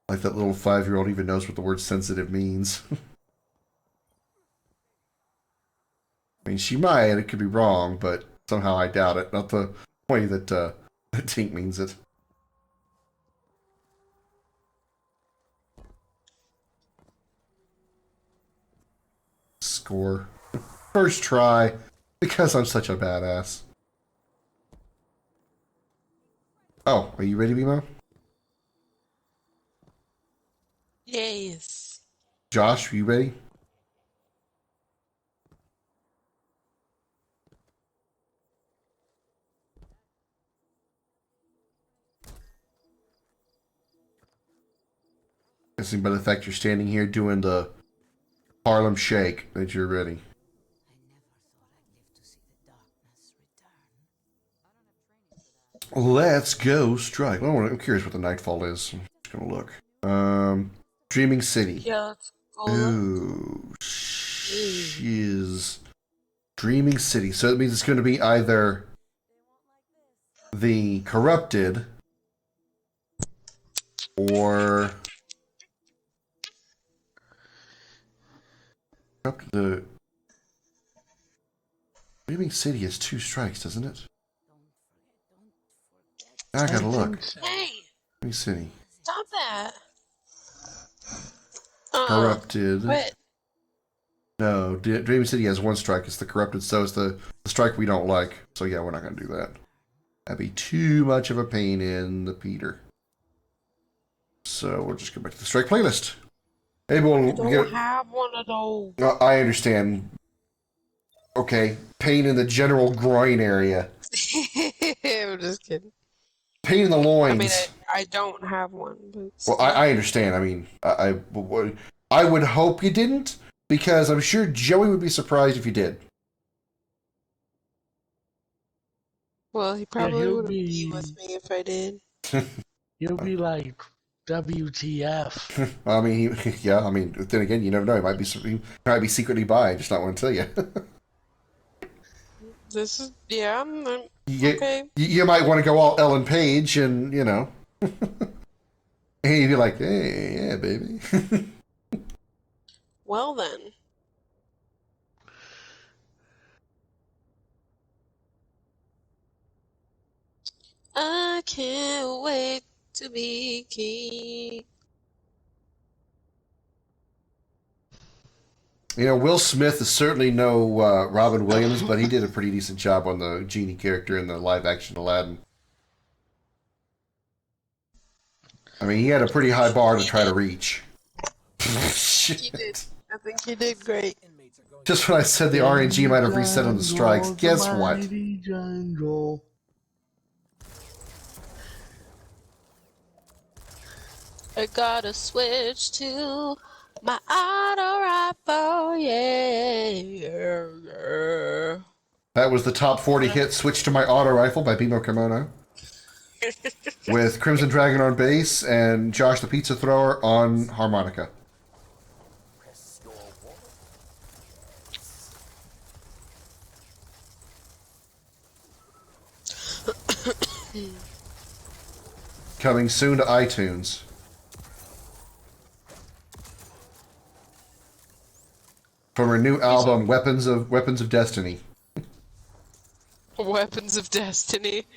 Like that little 5-year-old even knows what the word sensitive means. I mean, she might. It could be wrong, but somehow I doubt it. Not the way that Tink means it. Score. First try. Because I'm such a badass. Oh, are you ready, Bimo?
Yes.
Josh, are you ready? Guessing by the fact you're standing here doing the Harlem Shake that you're ready. Let's go strike. I'm curious what the nightfall is. I'm just gonna look. Dreaming City.
Yeah, let's go.
Ooh, shiz. Dreaming City. So it means it's going to be either the Corrupted or the Dreaming City has 2 strikes, doesn't it? Now I gotta look.
Hey,
Dreaming City.
stop that.
Corrupted.
Quit.
No, Dreaming City has 1 strike. It's the Corrupted, so it's the strike we don't like. So yeah, we're not gonna do that. That'd be too much of a pain in the Peter. So we'll just go back to the strike playlist. Hey, we'll
I don't have one of those.
I understand. Okay, pain in the general groin area.
I'm just kidding.
Pain in the loins.
I mean, I don't have one. But
well, I understand. I mean, I would hope you didn't, because I'm sure Joey would be surprised if you did.
Well, he probably
he'll
wouldn't be
be-
with me if I did.
You'll be like, WTF.
I mean, yeah. I mean, then again, you never know. He might be secretly by, just not want to tell you.
This is I'm
okay. You might want to go all Ellen Page, and you know, and you'd be like, "Hey, yeah, baby."
Well then. I can't wait to be king.
You know, Will Smith is certainly no Robin Williams, but he did a pretty decent job on the genie character in the live-action Aladdin. I mean, he had a pretty high bar to try to reach.
He did. I think he did great.
Just when I said the RNG might have reset on the strikes, guess what?
Jungle.
I gotta switch to my auto rifle, yeah.
That was the top 40 hit Switch to My Auto Rifle by Bimo Kimono. With Crimson Dragon on bass and Josh the Pizza Thrower on harmonica. Coming soon to iTunes. From her new album, Weapons of Destiny.
Weapons of Destiny.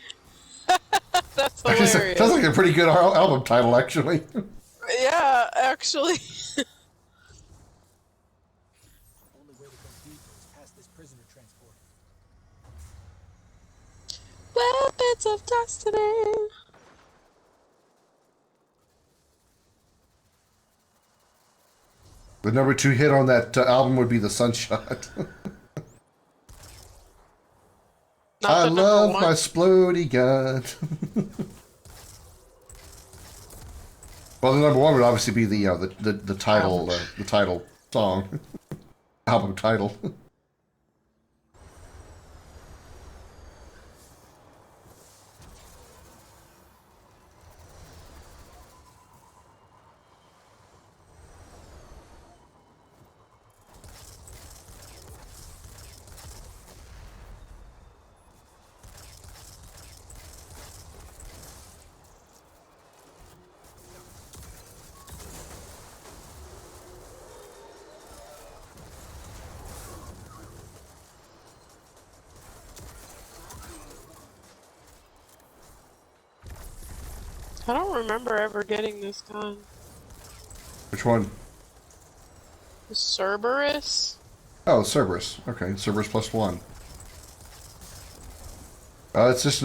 That's
Sounds
hilarious.
like a pretty good album title, actually.
Yeah, actually.
Only way to go deeper is past this prisoner transport.
Weapons of Destiny.
The number 2 hit on that album would be The Sunshot. I love my splody gun. Well, the number 1 would obviously be the title the title song, album title.
I don't remember ever getting this gun.
Which one?
The Cerberus?
Oh, Cerberus. Okay, Cerberus +1. It's just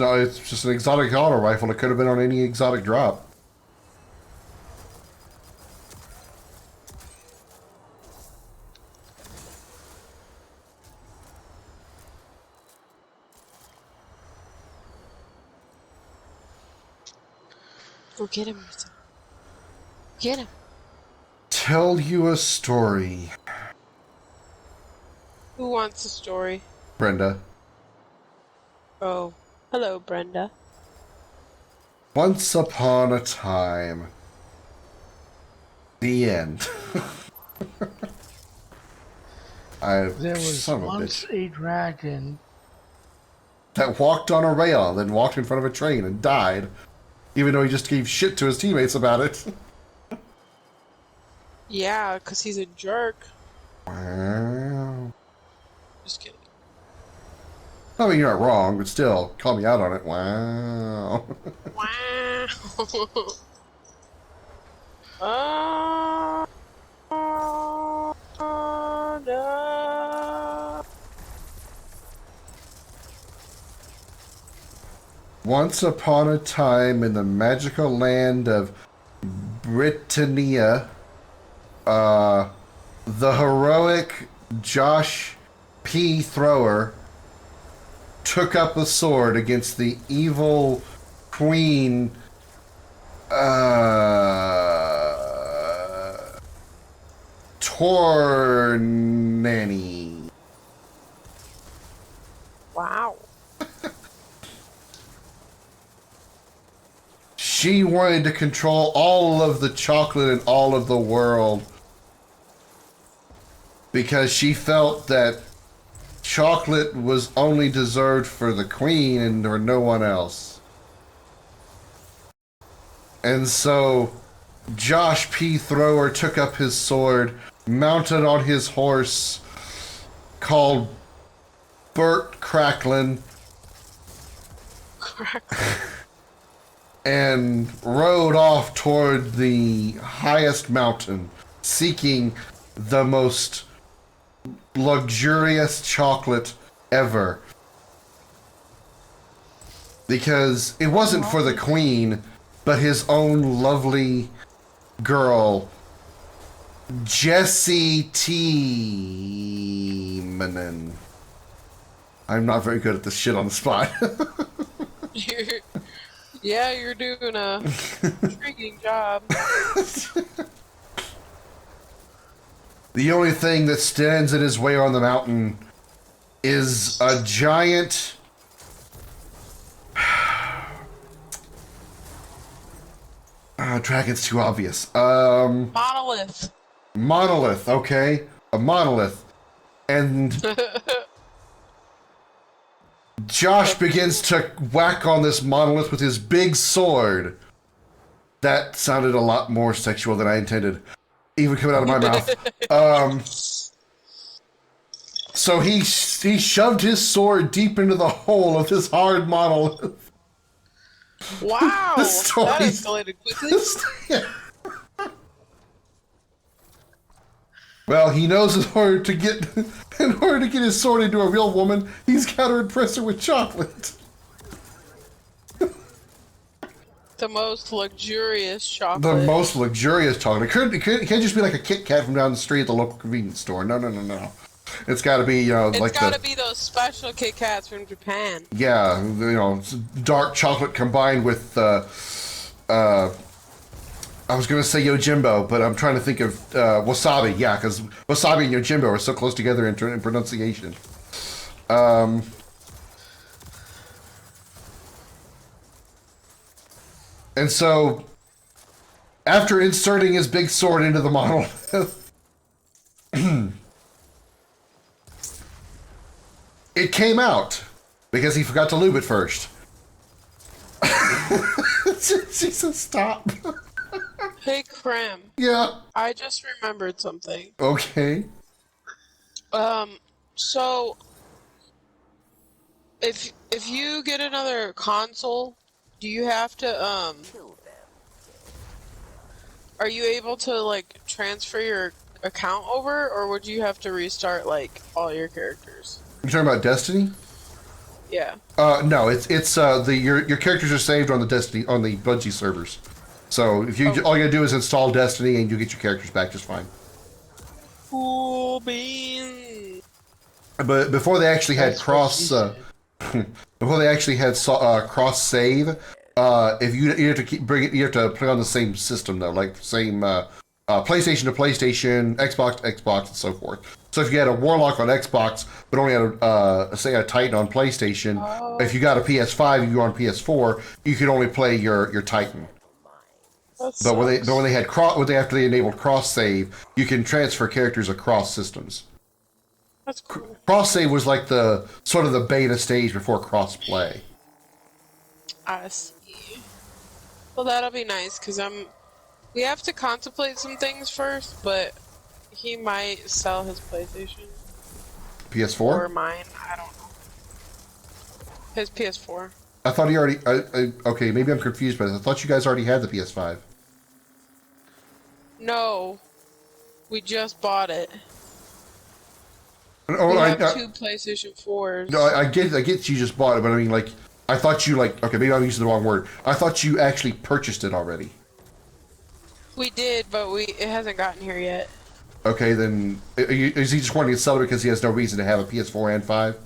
an exotic auto rifle. It could have been on any exotic drop.
Go get him, Marcel. Get him.
Tell you a story.
Who wants a story?
Brenda.
Oh, hello, Brenda.
Once upon a time. The end.
There was
son of a
once
bitch.
a dragon.
That walked on a rail, then walked in front of a train and died. Even though he just gave shit to his teammates about it.
Yeah, because he's a jerk.
Wow.
Just kidding.
I mean, you're not wrong, but still, call me out on it. Wow.
Wow. No.
Once upon a time in the magical land of Britannia, the heroic Josh P. Thrower took up a sword against the evil queen, Tornani.
Wow.
She wanted to control all of the chocolate in all of the world because she felt that chocolate was only deserved for the queen and for no one else. And so Josh P. Thrower took up his sword, mounted on his horse called Bert Cracklin, and rode off toward the highest mountain, seeking the most luxurious chocolate ever. Because it wasn't for the queen, but his own lovely girl, Jessie T. Manin. I'm not very good at this shit on the spot.
Yeah, you're doing a intriguing job.
The only thing that stands in his way on the mountain is a giant... dragon's too obvious.
Monolith.
Monolith, okay? A monolith. And Josh begins to whack on this monolith with his big sword. That sounded a lot more sexual than I intended, even coming out of my mouth. So he shoved his sword deep into the hole of this hard monolith.
Wow,
This story-
that escalated quickly.
Well, he knows in order to get his sword into a real woman, he's got to impress her with chocolate.
The most luxurious chocolate.
The most luxurious chocolate. It can't just be like a Kit Kat from down the street at the local convenience store. No. It's got to be,
It's got to be those special Kit Kats from Japan.
Yeah, dark chocolate combined with, I was going to say Yojimbo, but I'm trying to think of wasabi. Yeah, because wasabi and Yojimbo are so close together in pronunciation. And so, after inserting his big sword into the monolith, it came out because he forgot to lube it first. She said, "Stop."
Hey, Krim.
Yeah.
I just remembered something.
Okay.
So if you get another console, do you have to are you able to like transfer your account over, or would you have to restart like all your characters?
You talking about Destiny?
Yeah.
No, it's your characters are saved on the Bungie servers. So if all you gotta do is install Destiny and you get your characters back just fine.
Cool beans.
But before they actually had cross save, if you have to you have to play on the same system though, like same PlayStation to PlayStation, Xbox to Xbox, and so forth. So if you had a Warlock on Xbox, but only had a Titan on PlayStation, if you got a PS5, you were on PS4, you could only play your Titan. But when they after they enabled cross save, you can transfer characters across systems.
That's cool.
Cross save was like the sort of the beta stage before cross play.
I see. Well, that'll be nice because we have to contemplate some things first, but he might sell his PlayStation.
PS4?
Or mine, I don't know. His PS4.
I thought he already. Okay, maybe I'm confused, but I thought you guys already had the PS5.
No, we just bought it.
Oh,
we have two PlayStation 4s.
No, I get you just bought it, but I mean, like, I thought you okay, maybe I'm using the wrong word. I thought you actually purchased it already.
We did, but it hasn't gotten here yet.
Okay, then is he just wanting to sell it because he has no reason to have a PS4 and 5?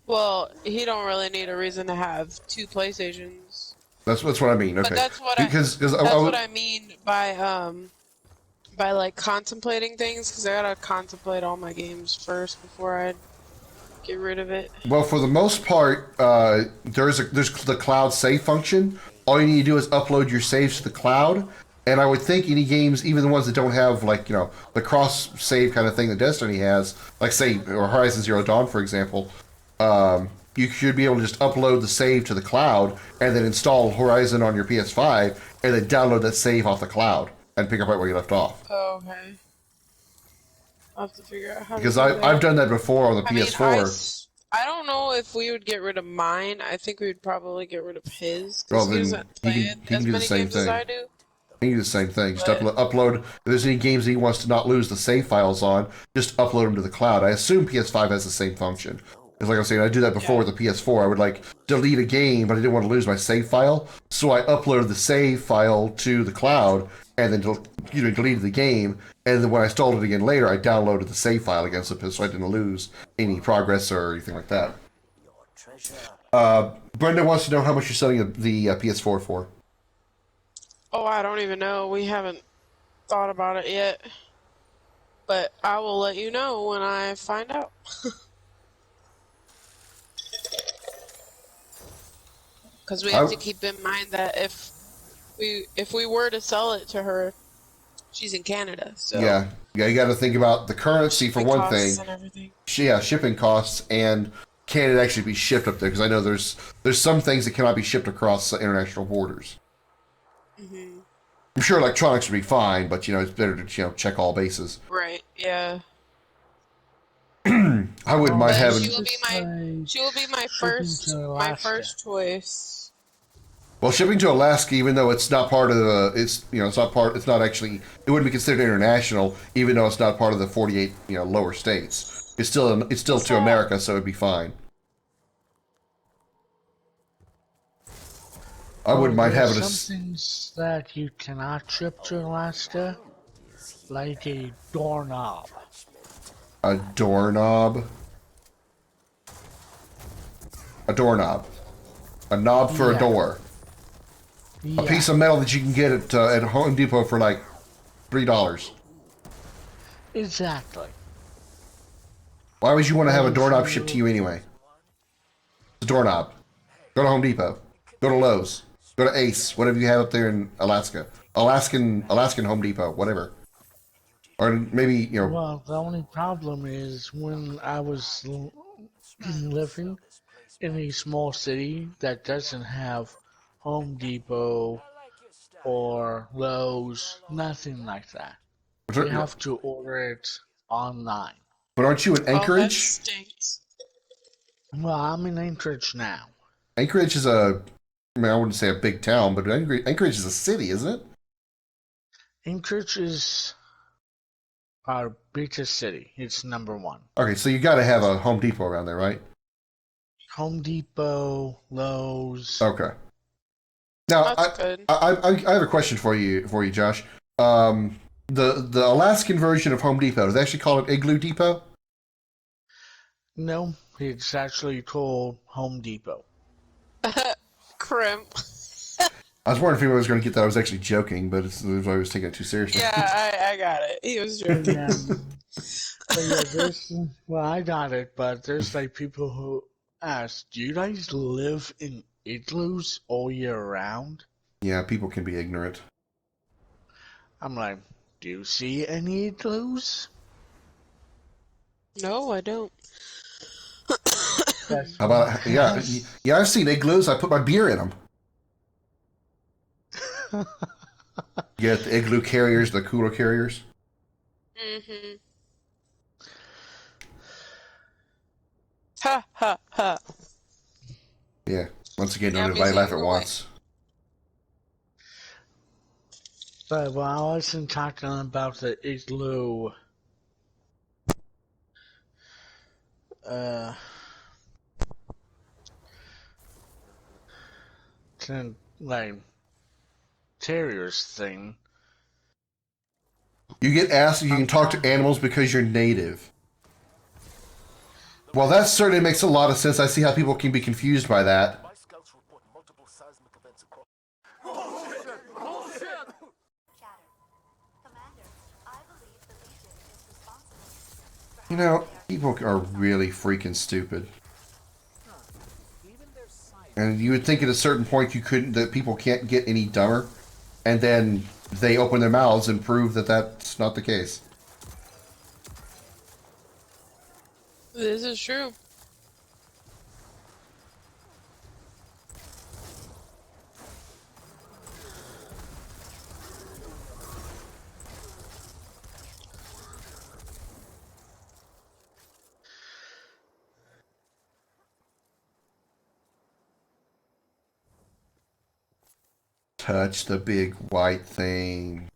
Well, he don't really need a reason to have two PlayStations.
That's what I mean. Okay,
but that's what I mean by like contemplating things, because I gotta contemplate all my games first before I get rid of it.
Well, for the most part, there's the cloud save function. All you need to do is upload your saves to the cloud, and I would think any games, even the ones that don't have the cross save kind of thing that Destiny has, like say or Horizon Zero Dawn, for example, you should be able to just upload the save to the cloud and then install Horizon on your PS5 and then download that save off the cloud and pick up right where you left off.
Oh, okay. I'll have to figure out how
Because
to do that.
I've done that before on the PS4.
I don't know if we would get rid of mine. I think we would probably get rid of his.
Well,
Because he doesn't play as many games as I do.
He can do the same thing. Just upload. If there's any games that he wants to not lose the save files on, just upload them to the cloud. I assume PS5 has the same function. Because like I was saying, I do that before with the PS4. I would delete a game, but I didn't want to lose my save file. So I uploaded the save file to the cloud and then deleted the game. And then when I installed it again later, I downloaded the save file again so I didn't lose any progress or anything like that. Brenda wants to know how much you're selling the PS4 for.
Oh, I don't even know. We haven't thought about it yet. But I will let you know when I find out. Because we have to keep in mind that if we were to sell it to her, she's in Canada. So
yeah, you got to think about the currency for one thing.
And everything.
Yeah, shipping costs, and can it actually be shipped up there? Because I know there's some things that cannot be shipped across international borders.
Mm-hmm.
I'm sure electronics would be fine, but it's better to check all bases.
Right. Yeah.
I wouldn't mind
But
having.
she will be my first choice.
Well, shipping to Alaska, even though it's not part of the, it's not actually, it wouldn't be considered international, even though it's not part of the 48, lower states. It's still to America, so it'd be fine. I wouldn't mind having
some things that you cannot ship to Alaska, like a doorknob.
A doorknob. A doorknob. A knob for a door.
Yeah.
A piece of metal that you can get at Home Depot for like $3.
Exactly.
Why would you want to have a doorknob shipped to you anyway? It's a doorknob. Go to Home Depot. Go to Lowe's. Go to Ace. Whatever you have up there in Alaska. Alaskan Home Depot. Whatever. Or maybe,
Well, the only problem is when I was living in a small city that doesn't have Home Depot or Lowe's, nothing like that. You have to order it online.
But aren't you in Anchorage?
Oh, that stinks.
Well, I'm in Anchorage now.
Anchorage is I wouldn't say a big town, but Anchorage is a city, isn't it?
Anchorage is our biggest city. It's #1.
Okay, so you got to have a Home Depot around there, right?
Home Depot, Lowe's.
Okay. Now,
That's good.
I have a question for you, Josh. The Alaskan version of Home Depot, is it actually called Igloo Depot?
No, it's actually called Home Depot.
Crimp.
I was wondering if anyone was going to get that. I was actually joking, but I was taking it too seriously.
Yeah, I got it. He was joking.
Well, I got it, but there's like people who ask, do you guys live in igloos all year round?
Yeah, people can be ignorant.
I'm like, do you see any igloos?
No, I don't.
How about, yeah, I've seen igloos. I put my beer in them. You get the igloo carriers, the cooler carriers.
Mm-hmm. Ha ha ha.
Yeah. Once again,
Yeah,
don't everybody
me
laugh
too.
at once.
But when I wasn't talking about the igloo, like terriers thing.
You get asked if you can talk to animals because you're native. Well, that certainly makes a lot of sense. I see how people can be confused by that.
My scouts report multiple seismic events across.
Chatter. Commander, I believe the Legion is responsible.
People are really freaking stupid. And you would think at a certain point that people can't get any dumber, and then they open their mouths and prove that that's not the case.
This is true.
Touch the big white thing.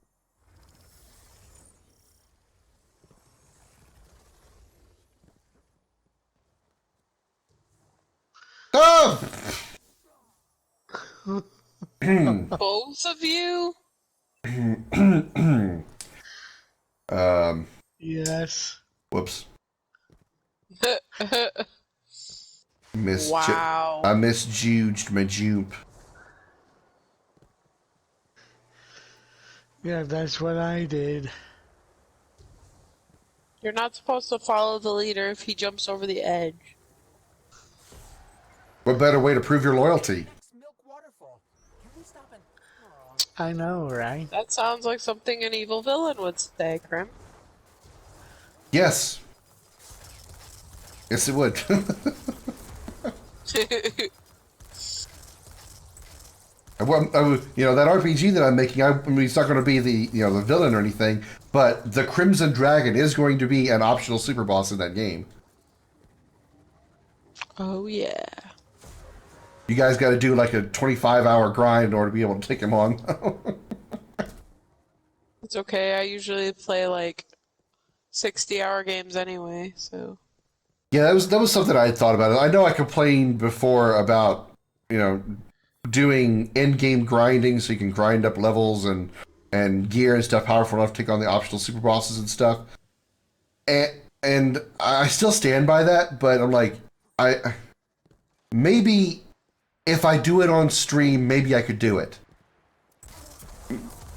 Oh!
Both of you?
Yes.
Whoops.
Wow.
I misjudged my jupe.
Yeah, that's what I did.
You're not supposed to follow the leader if he jumps over the edge.
What better way to prove your loyalty?
I know, right?
That sounds like something an evil villain would say, Crim.
Yes. Yes, it would. You know, that RPG that I'm making, I mean, it's not going to be the, you know, the villain or anything, but the Crimson Dragon is going to be an optional super boss in that game.
Oh yeah.
You guys got to do like a 25-hour grind in order to be able to take him on.
It's okay. I usually play like 60-hour games anyway, so.
Yeah, that was something I had thought about. I know I complained before about, you know, doing in-game grinding so you can grind up levels and gear and stuff powerful enough to take on the optional super bosses and stuff. And I still stand by that, but I'm like, maybe if I do it on stream, maybe I could do it.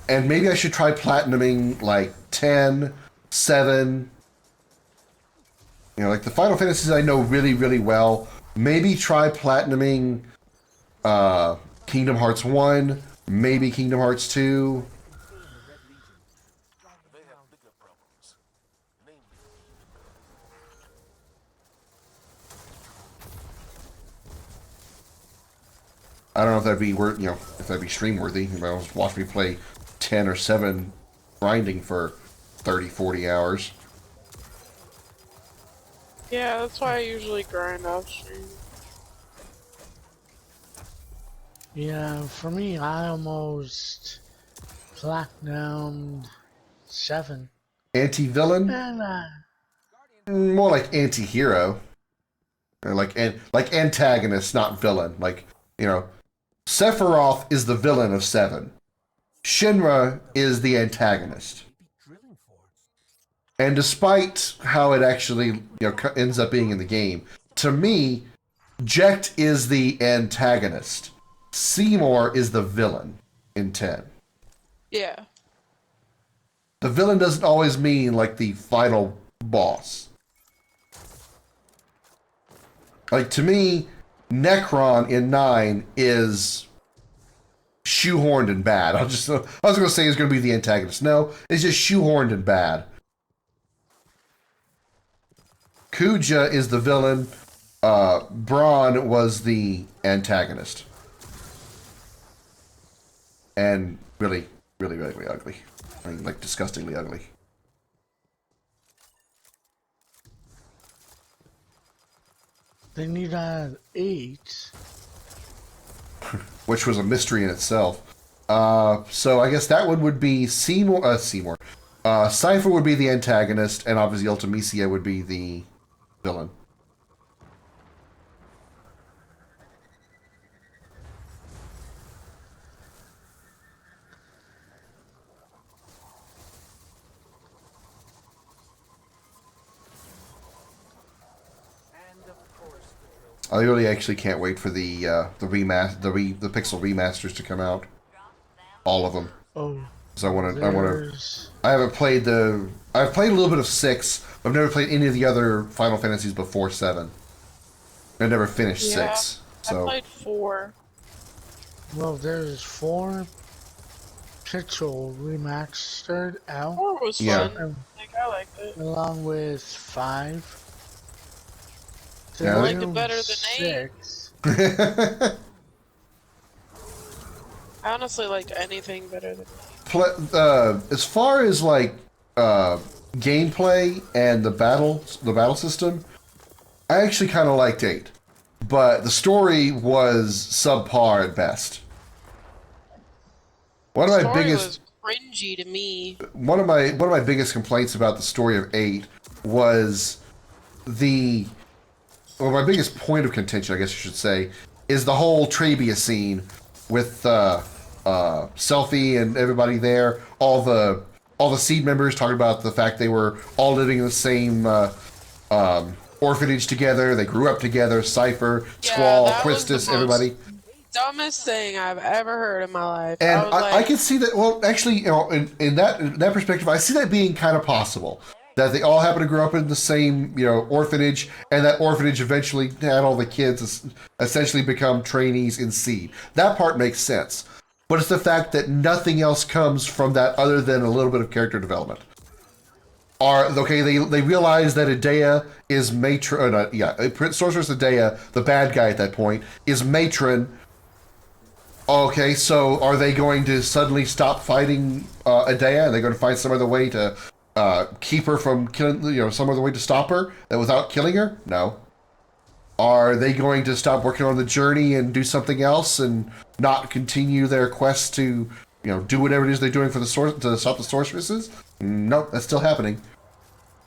And maybe I should try platinuming like 10, 7. You know, like the Final Fantasies I know really, really well. Maybe try platinuming Kingdom Hearts 1, maybe Kingdom Hearts 2. I don't know if that'd be worth, you know, if that'd be stream worthy. You know, watch me play 10 or 7 grinding for 30, 40 hours.
Yeah, that's why I usually grind off stream.
Yeah, for me, I almost platinumed 7.
Anti-villain?
And
More like anti-hero. Or like antagonist, not villain. Like, you know, Sephiroth is the villain of 7. Shinra is the antagonist. And despite how it actually, you know, ends up being in the game, to me, Jecht is the antagonist. Seymour is the villain in 10.
Yeah.
The villain doesn't always mean like the final boss. Like to me, Necron in 9 is shoehorned and bad. I was going to say he's going to be the antagonist. No, it's just shoehorned and bad. Kuja is the villain. Braun was the antagonist. And really, really, really, really ugly. I mean, like, disgustingly ugly.
they need to add 8.
Which was a mystery in itself. So I guess that one would be Seymour. Cypher would be the antagonist, and obviously Ultimecia would be the villain. I really actually can't wait for the Pixel remasters to come out. All of them.
Oh.
So I haven't played I've played a little bit of 6. I've never played any of the other Final Fantasies before 7. I never finished 6. So
I played 4.
Well, there's 4 Pixel remastered out.
4 was fun. I liked it.
Along with 5.
I liked it better than 8. I honestly liked anything better than 8.
As far as like gameplay and the battle system, I actually kind of liked 8, but the story was subpar at best.
The story was cringy to me.
One of my biggest complaints about the story of 8 was my biggest point of contention, I guess you should say, is the whole Trabia scene with Selphie and everybody there, all the seed members talking about the fact they were all living in the same orphanage together. They grew up together. Cypher, Squall, Christus, everybody.
Dumbest thing I've ever heard in my life.
And I can see that. Well, actually, you know, in that perspective, I see that being kind of possible. That they all happen to grow up in the same, you know, orphanage, and that orphanage eventually had all the kids essentially become trainees in Seed. That part makes sense. But it's the fact that nothing else comes from that other than a little bit of character development. are okay. They realize that Idea is matron. Sorceress Idea, the bad guy at that point, is matron. Okay, so are they going to suddenly stop fighting Idea? Are they going to find some other way to keep her from killing? Some other way to stop her without killing her? No. Are they going to stop working on the journey and do something else and not continue their quest to, do whatever it is they're doing for to stop the sorceresses? No, that's still happening.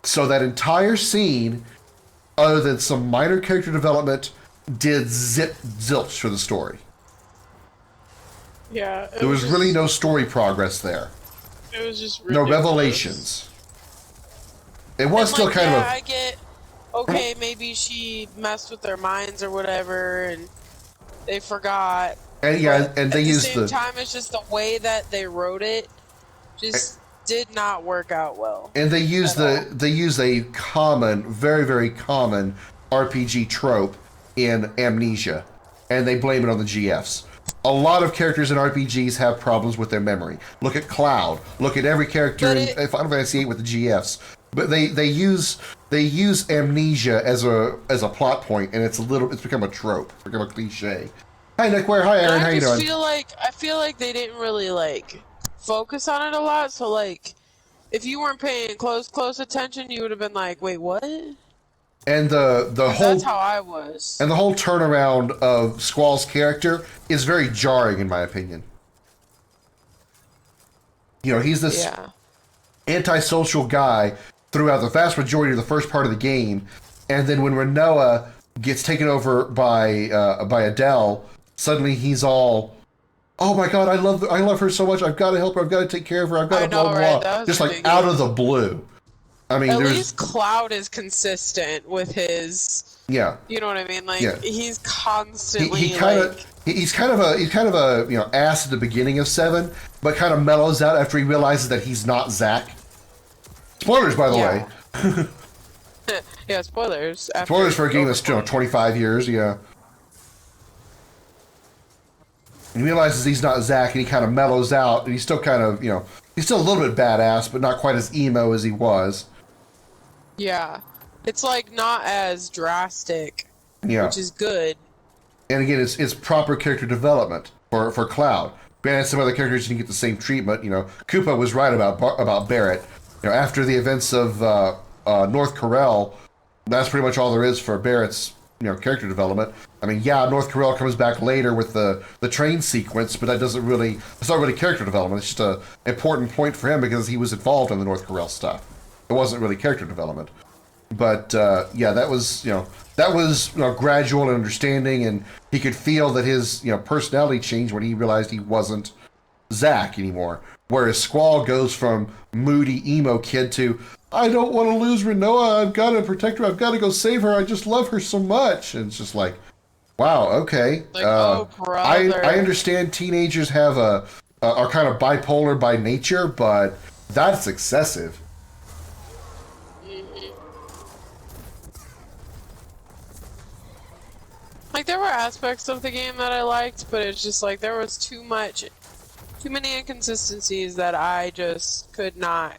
So that entire scene, other than some minor character development, did zilch for the story.
Yeah.
There was really no story progress there.
It was just
no
ridiculous.
revelations. It was still kind of.
I get. Okay, maybe she messed with their minds or whatever, and they forgot.
And and they used
at the same time, it's just the way that they wrote it just did not work out well.
And they use a common, very, very common RPG trope in Amnesia, and they blame it on the GFs. A lot of characters in RPGs have problems with their memory. Look at Cloud. Look at every character in Final Fantasy VIII with the GFs. But they use Amnesia as a plot point, and it's become a trope. It's become a cliche. Hi Nickware. Hi Aaron. How you doing?
I feel like they didn't really focus on it a lot. So if you weren't paying close attention, you would have been like, wait, what?
And the whole
that's how I was.
And the whole turnaround of Squall's character is very jarring, in my opinion. He's this antisocial guy throughout the vast majority of the first part of the game, and then when Renoa gets taken over by Adele, suddenly he's all, "Oh my God, I love her so much. I've got to help her. I've got to take care of her. I've got to blah blah blah." Just ridiculous. Out of the blue. I mean,
at least Cloud is consistent with his.
Yeah.
You know what I mean? He's constantly
he's kind of a ass at the beginning of 7, but kind of mellows out after he realizes that he's not Zack. Spoilers, by the way.
Yeah, spoilers.
Spoilers for a game that's 25 years. Yeah. He realizes he's not Zack, and he kind of mellows out, and he's still kind of he's still a little bit badass, but not quite as emo as he was.
Yeah. It's not as drastic, which is good.
And again, it's proper character development for Cloud. Granted, some other characters didn't get the same treatment. Koopa was right about Barrett. After the events of North Corel, that's pretty much all there is for Barrett's character development. I mean, North Corel comes back later with the train sequence, but it's not really character development. It's just an important point for him because he was involved in the North Corel stuff. It wasn't really character development. But that was gradual and understanding, and he could feel that his personality changed when he realized he wasn't Zack anymore. Whereas Squall goes from moody emo kid to, "I don't want to lose Renoa. I've got to protect her. I've got to go save her. I just love her so much." And it's just like, wow, okay.
Oh, brother.
I understand teenagers are kind of bipolar by nature, but that's excessive.
There were aspects of the game that I liked, but it's just there was too many inconsistencies that I just could not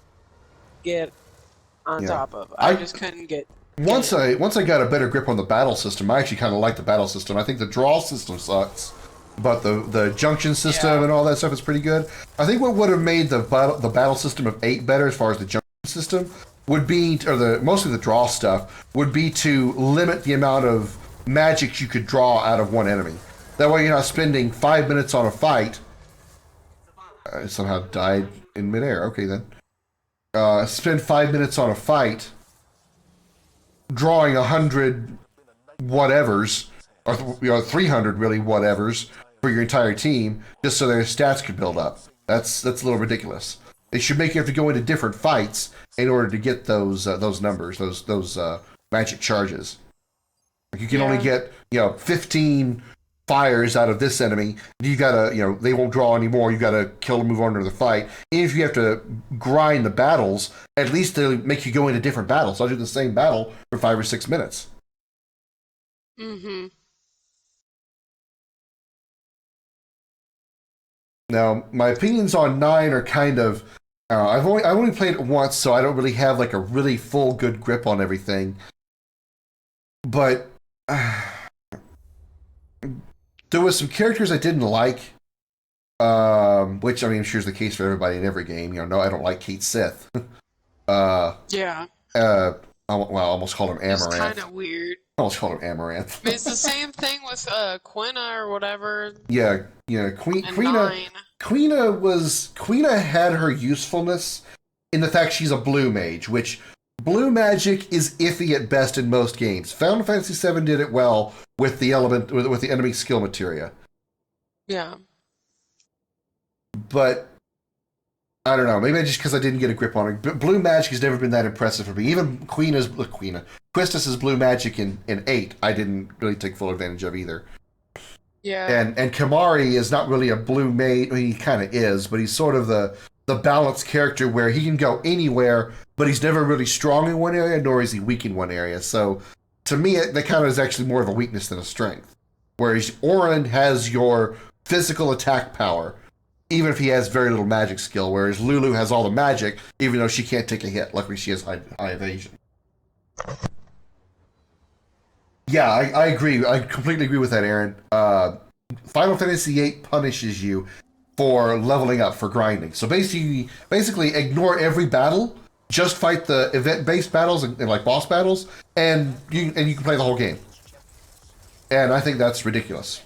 get on top of. I just couldn't get.
Once I got a better grip on the battle system, I actually kind of like the battle system. I think the draw system sucks, but the junction system and all that stuff is pretty good. I think what would have made the battle system of 8 better, as far as the junction system, would be, or mostly the draw stuff, would be to limit the amount of magic you could draw out of one enemy. That way you're not spending 5 minutes on a fight. I somehow died in midair. Okay then. Spend 5 minutes on a fight drawing 100 whatevers, or 300 really whatevers for your entire team, just so their stats could build up. That's a little ridiculous. They should make you have to go into different fights in order to get those numbers, those magic charges. You can only get 15 fires out of this enemy. You gotta they won't draw anymore. You gotta kill them, move on to the fight. And if you have to grind the battles, at least they'll make you go into different battles. I'll do the same battle for 5 or 6 minutes.
Mm-hmm.
Now, my opinions on 9 are kind of I've only played it once, so I don't really have like a really full good grip on everything. But there was some characters I didn't like, which I mean, I'm sure is the case for everybody in every game. You know, no, I don't like Kate Sith.
Yeah.
Well, I almost called him
It's
Amaranth.
kind of weird.
I almost called him Amaranth.
I mean, it's the same thing with Quina or whatever.
Yeah,
And
Quina.
9.
Quina had her usefulness in the fact she's a blue mage, which blue magic is iffy at best in most games. Final Fantasy VII did it well with the with the enemy skill materia,
Yeah.
but I don't know. Maybe just because I didn't get a grip on it. Blue magic has never been that impressive for me. Even Quistis' blue magic in 8, I didn't really take full advantage of either.
Yeah.
And Kamari is not really a blue mage. I mean, he kind of is, but he's sort of the balanced character where he can go anywhere, but he's never really strong in one area, nor is he weak in one area. So to me, that kind of is actually more of a weakness than a strength. Whereas Orin has your physical attack power, even if he has very little magic skill, whereas Lulu has all the magic, even though she can't take a hit. Luckily, she has high evasion. Yeah, I agree. I completely agree with that, Aaron. Final Fantasy VIII punishes you for leveling up, for grinding. So basically ignore every battle, just fight the event-based battles and like boss battles, and you can play the whole game. And I think that's ridiculous.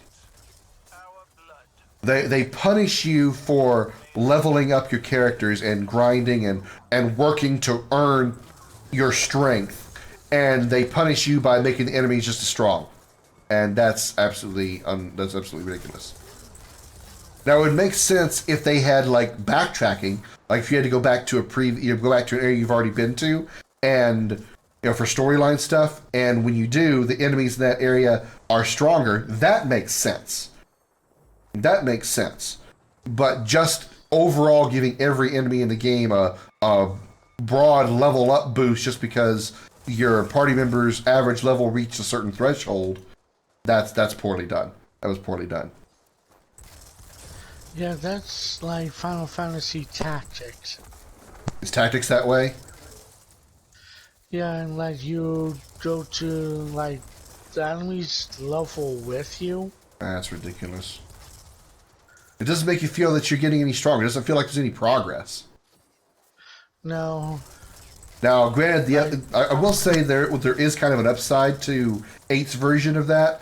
They punish you for leveling up your characters and grinding and working to earn your strength, and they punish you by making the enemies just as strong, and that's absolutely ridiculous. Now it would make sense if they had like backtracking, like if you had to go back to go back to an area you've already been to, and for storyline stuff, and when you do, the enemies in that area are stronger. That makes sense. That makes sense. But just overall giving every enemy in the game a broad level up boost just because your party member's average level reached a certain threshold, that's poorly done. That was poorly done.
Yeah, that's like Final Fantasy Tactics.
Is Tactics that way?
Yeah, and like you go to like the enemy's level with you.
That's ridiculous. It doesn't make you feel that you're getting any stronger. It doesn't feel like there's any progress.
No.
Now, granted, I will say there is kind of an upside to 8's version of that,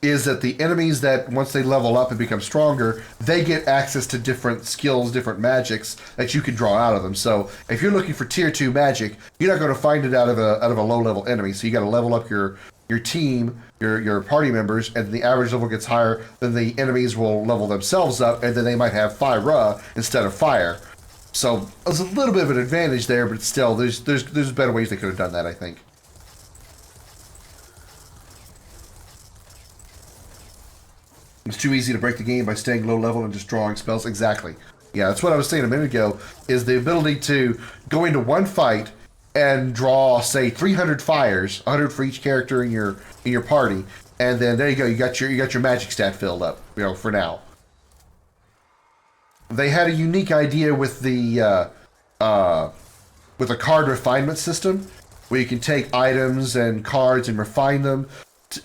is that the enemies that, once they level up and become stronger, they get access to different skills, different magics that you can draw out of them. So if you're looking for tier 2 magic, you're not going to find it out of a low-level enemy. So you got to level up your team, your party members, and the average level gets higher, then the enemies will level themselves up, and then they might have fire instead of fire. So there's a little bit of an advantage there, but still, there's better ways they could have done that, I think. It's too easy to break the game by staying low level and just drawing spells. Exactly. Yeah, that's what I was saying a minute ago, is the ability to go into one fight and draw, say, 300 fires, 100 for each character in your party, and then there you go, you got your magic stat filled up, for now. They had a unique idea with the card refinement system, where you can take items and cards and refine them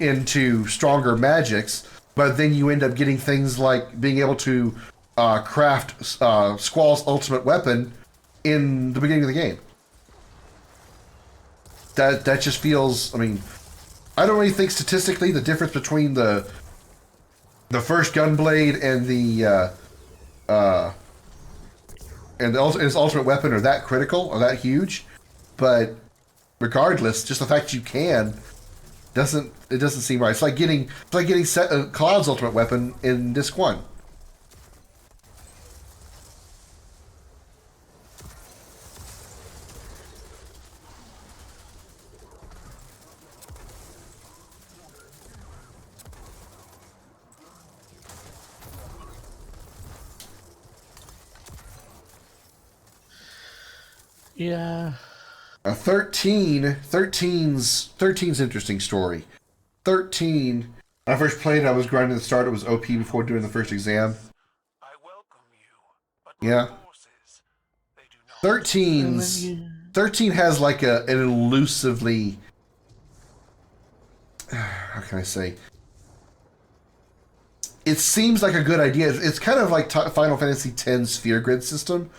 into stronger magics, but then you end up getting things like being able to craft Squall's ultimate weapon in the beginning of the game. That just feels, I mean, I don't really think statistically the difference between the first Gunblade and his ultimate weapon are that critical or that huge, but regardless, just the fact you can doesn't seem right. It's like getting Cloud's ultimate weapon in Disc 1.
Yeah.
13's interesting story. 13, when I first played, I was grinding at the start. It was OP before doing the first exam.
I welcome you, but
Yeah.
forces, they do
13 has like an elusively, how can I say? It seems like a good idea. It's kind of like Final Fantasy X sphere grid system,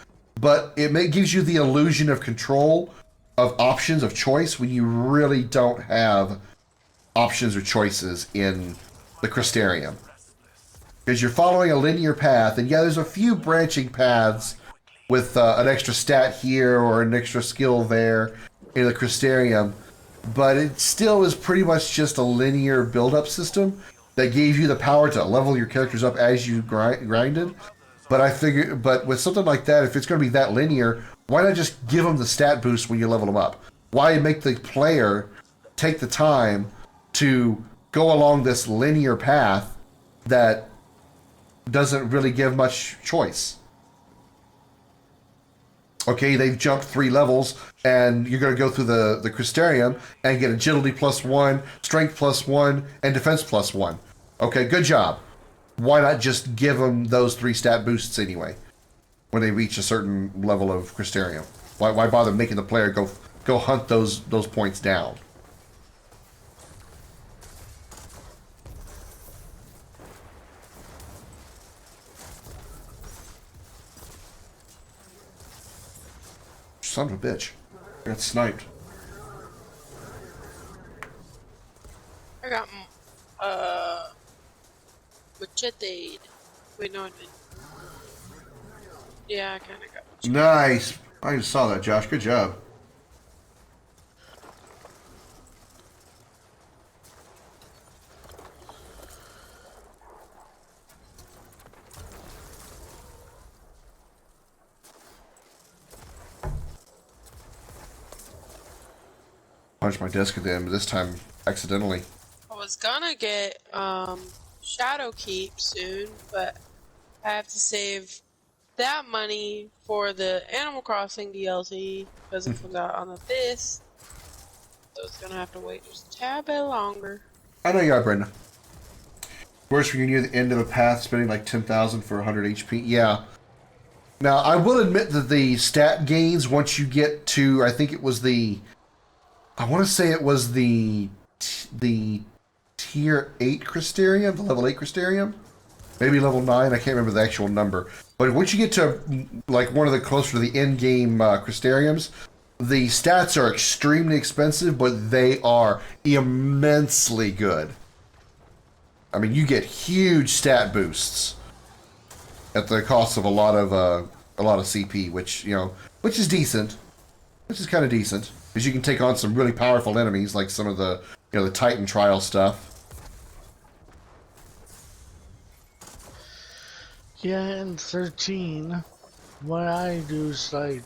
but gives you the illusion of control, of options, of choice when you really don't have options or choices in the Crystarium. Because you're following a linear path, and yeah, there's a few branching paths with an extra stat here or an extra skill there in the Crystarium, but it still is pretty much just a linear build-up system that gave you the power to level your characters up as you grinded. But I figure, but with something like that, if it's going to be that linear, why not just give them the stat boost when you level them up? Why make the player take the time to go along this linear path that doesn't really give much choice? Okay, they've jumped 3 levels, and you're going to go through the Crystarium and get agility +1, strength +1, and defense +1. Okay, good job. Why not just give them those 3 stat boosts anyway when they reach a certain level of Crystarium? Why bother making the player go hunt those points down? Son of a bitch. I got sniped.
I got machete. Wait, no, I didn't. Yeah, I kind of got machete.
Nice. I just saw that, Josh. Good job. Punched my desk at the end, but this time accidentally.
I was gonna get Shadow Keep soon, but I have to save that money for the Animal Crossing DLC because it comes out on the 5th. So it's gonna have to wait just a tad bit longer.
I know you are, Brenda. Worse when you're near the end of a path, spending like 10,000 for 100 HP. Yeah. Now, I will admit that the stat gains once you get to, I think it was I want to say it was the tier 8 Crystarium, the level 8 Crystarium. Maybe level 9, I can't remember the actual number. But once you get to like one of the closer to the end game Crystariums, the stats are extremely expensive, but they are immensely good. I mean, you get huge stat boosts at the cost of a lot of CP, which is decent, which is kind of decent, because you can take on some really powerful enemies, like some of the the Titan trial stuff.
Yeah, and 13, what I do is like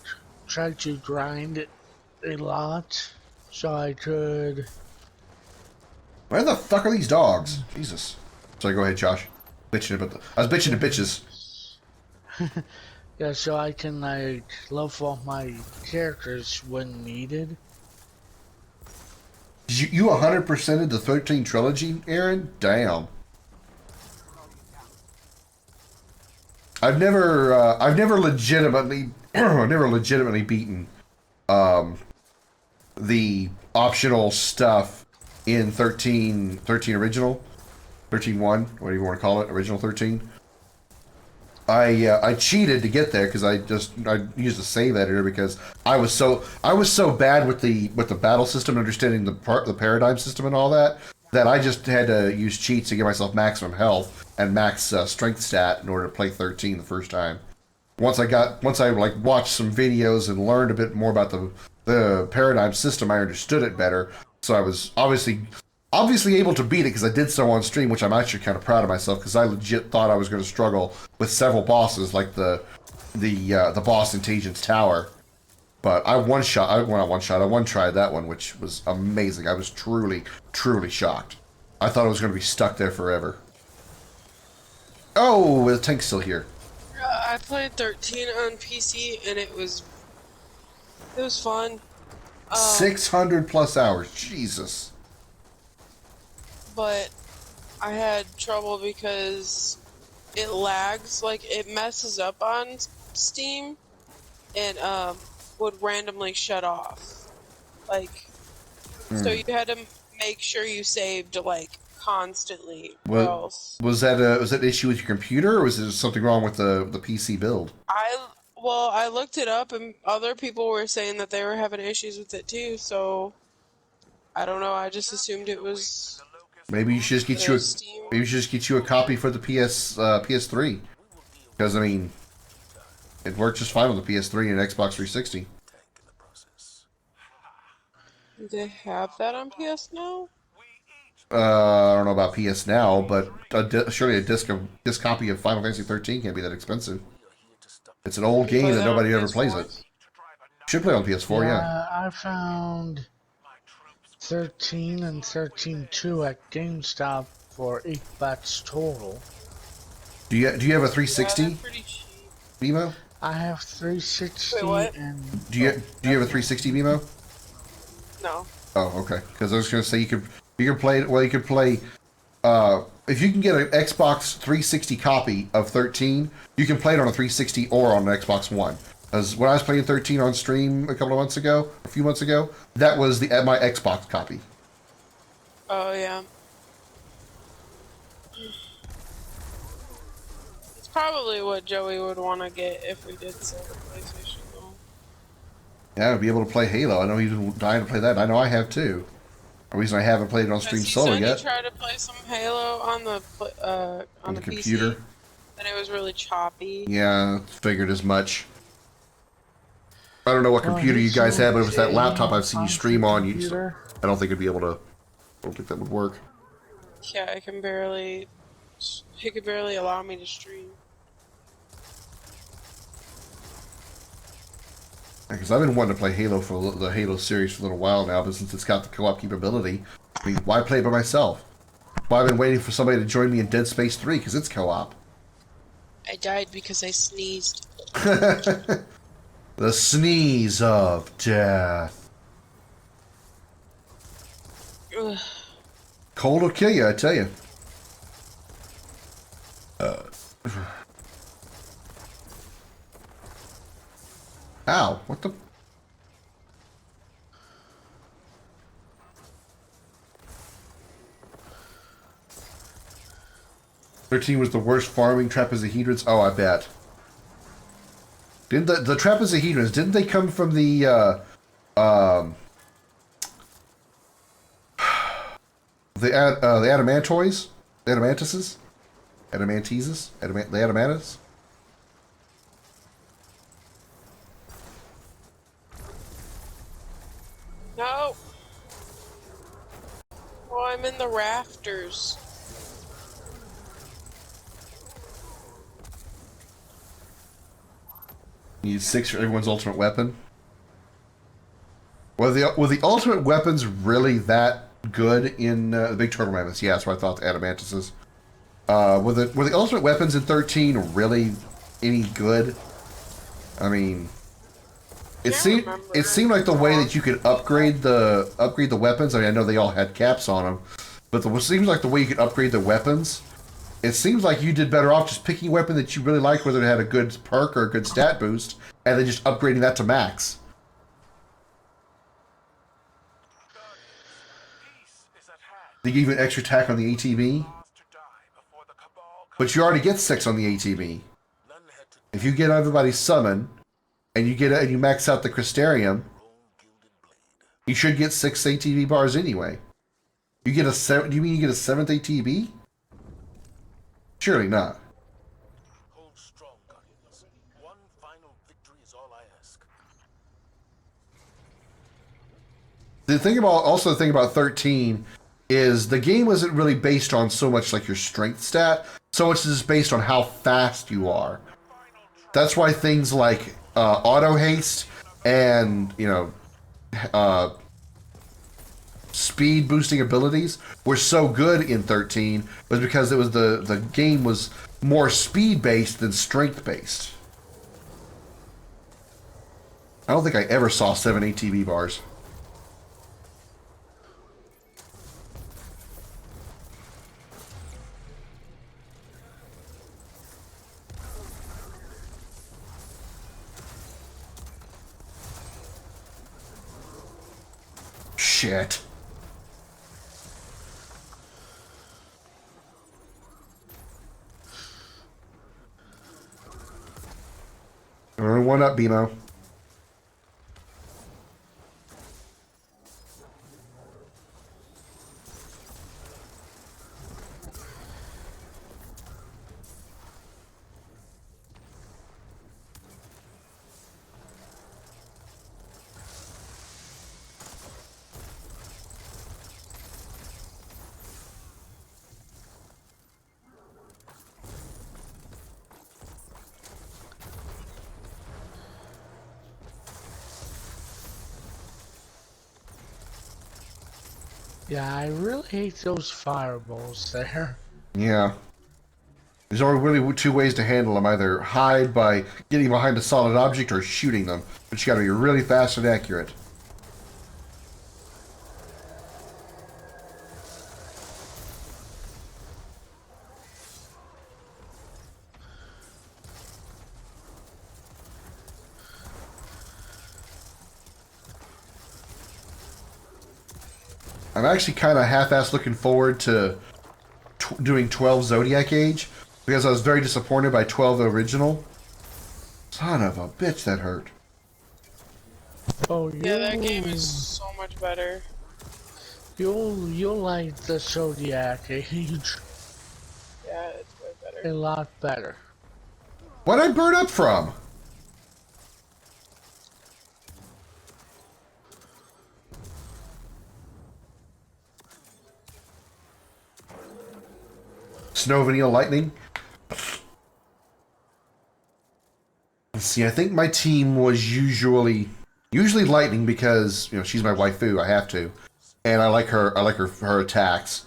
try to grind it a lot so I could.
Where the fuck are these dogs? Jesus. Sorry, go ahead, Josh. I was bitching to bitches.
Yeah, so I can like level up my characters when needed.
You 100%ed the 13 trilogy, Aaron? Damn. I've never legitimately beaten the optional stuff in 13 original, 13.1, whatever you want to call it, original 13. I cheated to get there because I used a save editor because I was so bad with the battle system, understanding the paradigm system and all that I just had to use cheats to give myself maximum health and max strength stat in order to play 13 the first time. Once I like watched some videos and learned a bit more about the paradigm system, I understood it better. So I was obviously able to beat it because I did so on stream, which I'm actually kind of proud of myself because I legit thought I was going to struggle with several bosses like the boss in Tajin's Tower. But I one-tried that one, which was amazing. I was truly, truly shocked. I thought I was going to be stuck there forever. Oh, the tank's still here.
I played 13 on PC and it was fun.
600 plus hours, Jesus.
But I had trouble because it lags, like it messes up on Steam and would randomly shut off. Like, so you had to make sure you saved like constantly, or
What
else.
was that? Was that an issue with your computer, or was there something wrong with the PC build?
I looked it up, and other people were saying that they were having issues with it too. So I don't know. I just assumed it was
Maybe you should just get you
the
a
Steam.
maybe you should just get you a copy for the PS3 because I mean it worked just fine on the PS3 and Xbox 360.
Do they have that on PS now?
I don't know about PS now, but surely a disc copy of Final Fantasy 13 can't be that expensive. It's an old
You
game
play
that
that on
nobody ever plays
PS4?
it. Should play on PS4, yeah.
Yeah, I found 13 and 13.2 at GameStop for $8 total.
Do you have a
Yeah, they're
360,
pretty cheap.
BMO?
I have 360
Wait, what?
and
Do you have a 360, BMO?
No.
Oh, okay. Because I was gonna say you could play it. Well, you could play. If you can get an Xbox 360 copy of 13, you can play it on a 360 or on an Xbox One. As when I was playing 13 on stream a few months ago, that was my Xbox copy.
Oh yeah. It's probably what Joey would want to get if we did sell the PlayStation though.
Yeah, to be able to play Halo. I know he's been dying to play that. I know I have too. The reason I haven't played it on stream
He
solo
said
yet.
he tried to play some Halo on the
computer.
PC, and it was really choppy.
Yeah, figured as much. I don't know what computer you guys have, but it was that laptop I've seen you stream on. I don't think it'd be able to. I don't think that would work.
Yeah, he could barely allow me to stream.
Because I've been wanting to play Halo for the Halo series for a little while now, but since it's got the co-op capability, I mean, why play it by myself? Why I've been waiting for somebody to join me in Dead Space 3 because it's co-op.
I died because I sneezed.
The sneeze of death.
Ugh.
Cold will kill you, I tell you. Ow, what the? "13 was the worst farming trapezohedrons." Oh, I bet. Didn't the trapezohedrons, didn't they come from the the adamantoids? The adamantises? Adamantises? The adamantis?
No. Oh, I'm in the rafters.
You need 6 for everyone's ultimate weapon. Were the ultimate weapons really that good in the big turtle mammoths? Yeah, that's what I thought. The adamantises. Were the ultimate weapons in 13 really any good? I mean, it seemed like the way that you could upgrade the weapons. I mean, I know they all had caps on them, but it seems like the way you could upgrade the weapons. It seems like you did better off just picking a weapon that you really liked, whether it had a good perk or a good stat boost, and then just upgrading that to max. They give you an extra attack on the ATB, but you already get 6 on the ATB. If you get everybody's summon, and you max out the Crystarium, you should get 6 ATB bars anyway. You get a 7. Do you mean you get a 7th ATB? Surely not.
Hold strong, Guardians. One final victory is all I ask.
The thing about 13 is the game wasn't really based on so much like your strength stat, so much as it's based on how fast you are. That's why things like auto haste and speed boosting abilities were so good in 13, was because it was the game was more speed based than strength based. I don't think I ever saw 7 ATB bars. Shit. One up, Bimo.
Yeah, I really hate those fireballs there.
Yeah. There's only really two ways to handle them. Either hide by getting behind a solid object or shooting them. But you gotta be really fast and accurate. I'm actually kind of half-assed looking forward to doing 12 Zodiac Age, because I was very disappointed by 12 original. Son of a bitch, that hurt.
Oh,
Yeah, that game is so much better.
You'll like the Zodiac Age
Yeah, it's way better.
a lot better.
What'd I burn up from? Snow, Vanilla, Lightning. Let's see, I think my team was usually Lightning because, you know, she's my waifu, I have to. And I like her attacks.